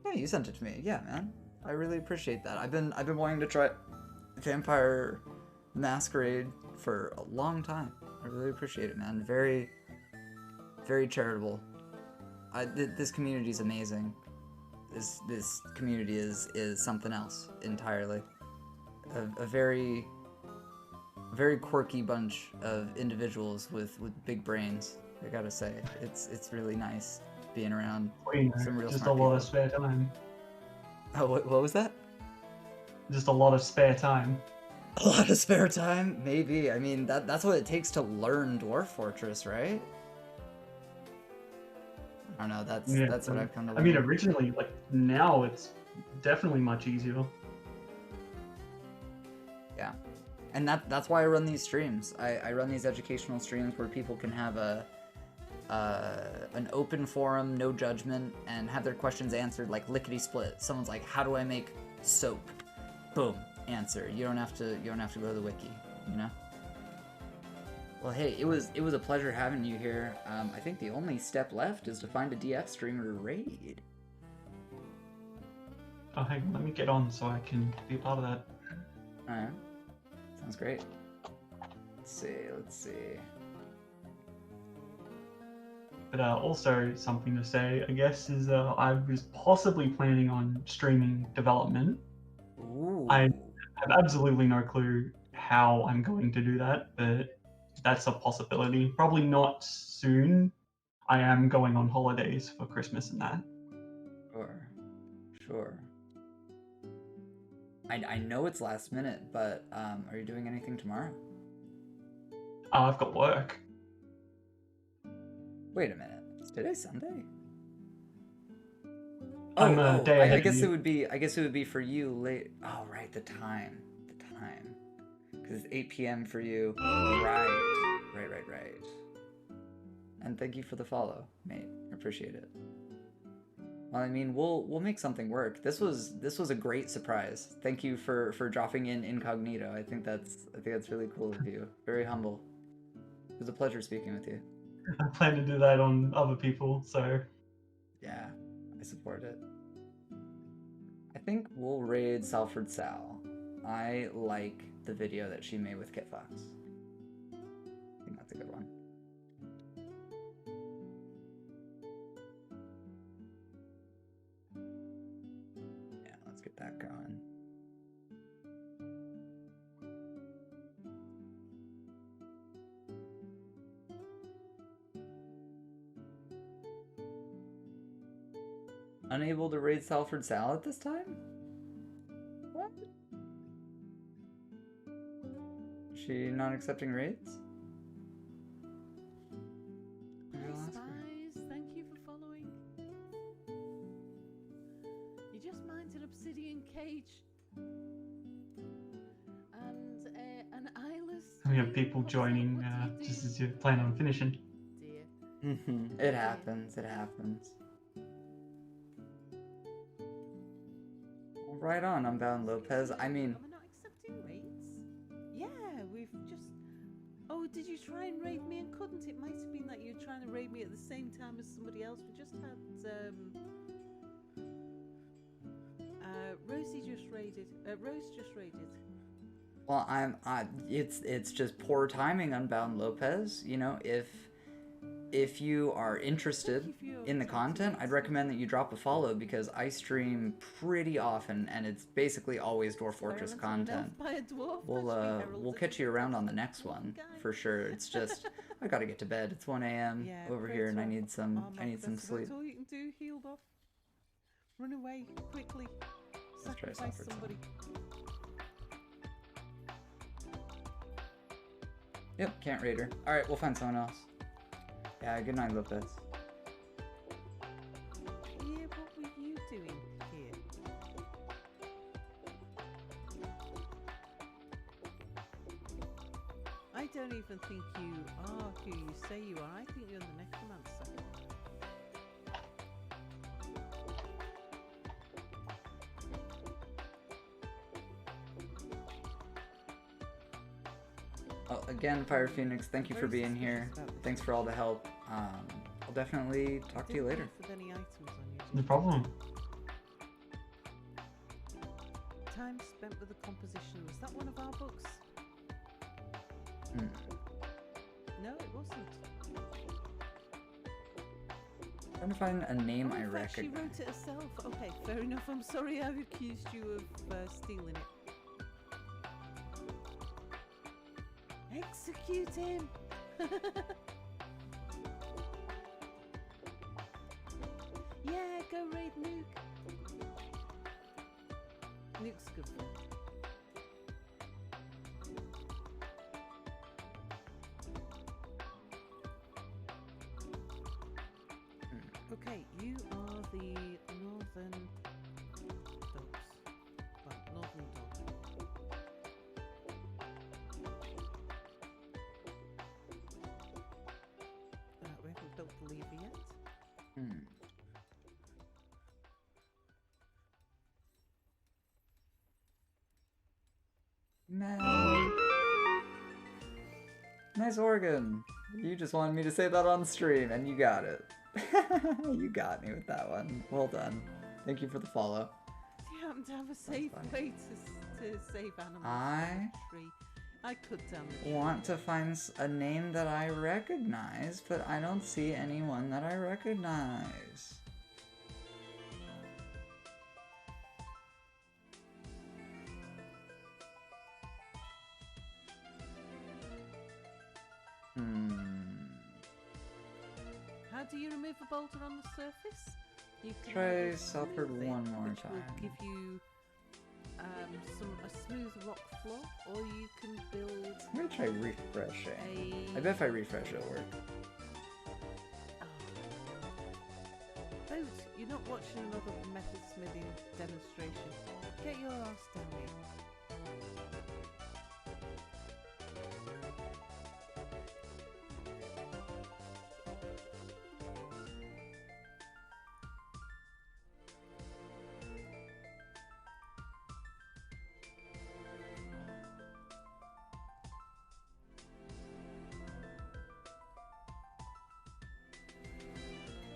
Yeah, you sent it to me. Yeah, man. I really appreciate that. I've been wanting to try Vampire Masquerade for a long time. I really appreciate it, man. Very, very charitable. This community is amazing. This community is something else entirely. A very quirky bunch of individuals with big brains. I gotta say, it's really nice being around some real just smart a lot people. of spare time. Oh, what was that? Just a lot of spare time. A lot of spare time? Maybe. I mean, that's what it takes to learn Dwarf Fortress, right? I don't know. That's what I've come to learn. I mean, originally, like now, it's definitely much easier. Yeah, and that's why I run these streams. I run these educational streams where people can have an open forum, no judgment, and have their questions answered like lickety split. Someone's like, "How do I make soap?" Boom, answer. You don't have to go to the wiki, you know. Well, hey, it was a pleasure having you here. I think the only step left is to find a DF streamer to raid. Oh, hang on, let me get on so I can be a part of that. Alright. Sounds great. Let's see. But also something to say, I guess, is I was possibly planning on streaming development. Ooh. I have absolutely no clue how I'm going to do that, but that's a possibility. Probably not soon. I am going on holidays for Christmas and that. Sure. I know it's last minute, but are you doing anything tomorrow? Oh, I've got work. Wait a minute. Is today Sunday? I'm a day ahead I guess of you. I guess it would be for you late. Oh, right, the time. Because it's 8 p.m. for you. Right. And thank you for the follow, mate. I appreciate it. Well, I mean, we'll make something work. This was a great surprise. Thank you for dropping in incognito. I think that's really cool of you. Very humble. It was a pleasure speaking with you. I plan to do that on other people, so... Yeah, I support it. I think we'll raid Salford Sal. I like the video that she made with Kit Fox. I think that's a good one. Yeah, let's get that going. Unable to raid Salford Sal at this time? What? She not accepting raids? Hi Spies, thank you for following. You just mined an obsidian cage. And an eyeless. We have people joining just as you plan on finishing. Dear. It happens. Right on, Unbound Lopez. I mean... We're not accepting raids? Yeah, we've just... Oh, did you try and raid me and couldn't? It might have been that you were trying to raid me at the same time as somebody else. We just had... Rosie just raided. Rose just raided. Well, it's just poor timing, Unbound Lopez. You know, if you are interested in the content, I'd recommend that you drop a follow because I stream pretty often and it's basically always Dwarf Fortress content. We'll catch you around on the next one for sure. It's just I gotta get to bed. It's 1 a.m. over here and I need some sleep. That's all you can do. Healed off. Run away quickly. Let's try Sacrifice Salford somebody. Yep, can't raid her. All right, we'll find someone else. Yeah, good night, Lopez. Yeah, what were you doing here? I don't even think you are who you say you are. I think you're the necromancer. Well, again, Fire Phoenix, thank you for being here. Thanks for all the help. I'll definitely talk to you later. No problem. Time spent with the composition. Was that one of our books? No, it wasn't. Trying to find a name I In fact, she recognize. wrote it herself. Okay, fair enough. I'm sorry I've accused you of stealing it. Execute him! Yeah, go raid Nuke. Nuke's good fun. Okay, you are the northern dogs. Well, northern dog. We haven't built the lever yet. No. Nice organ. You just wanted me to say that on stream, and you got it. You got me with that one. Well done. Thank you for the follow. Do you happen to have a safe way to save animals? I I could down the tree. want to find a name that I recognize, but I don't see anyone that I recognize. How do you remove a boulder on the surface? You can Try either Salford smooth it, one more which time. will give you a smooth rock floor, or you can build. I'm gonna try refreshing. I bet if I refresh it'll work. Boat, you're not watching another method smithing demonstration. Get your ass down here.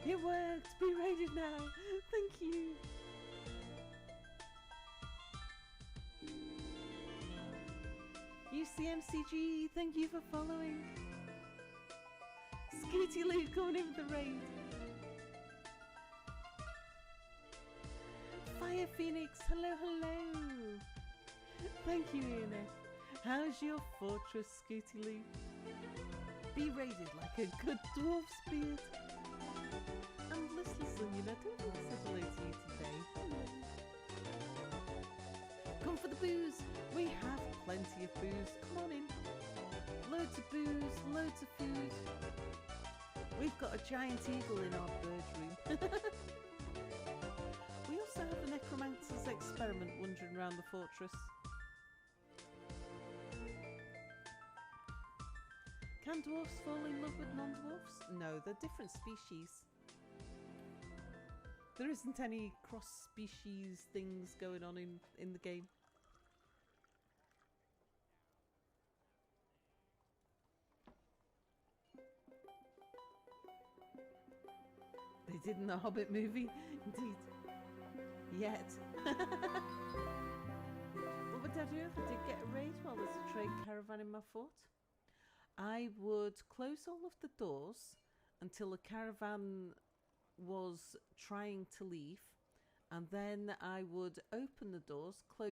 It worked! Be raided now! Thank you! UCMCG, thank you for following! Scooty Luke coming in with the raid! Fire Phoenix, hello, hello! Thank you, Ian. How's your fortress, Scooty Luke? Be raided like a good dwarf's beard! And listless Onion, I don't think I said hello to you today. Hello. Come for the booze! We have plenty of booze. Come on in. Loads of booze, loads of food. We've got a giant eagle in our bird room. We also have a necromancer's experiment wandering around the fortress. Can dwarfs fall in love with non-dwarfs? No, they're different species. There isn't any cross-species things going on in the game. They did in the Hobbit movie, indeed. Yet. What would I do if I did get a raid while there's a trade caravan in my fort? I would close all of the doors until the caravan was trying to leave, and then I would open the doors, close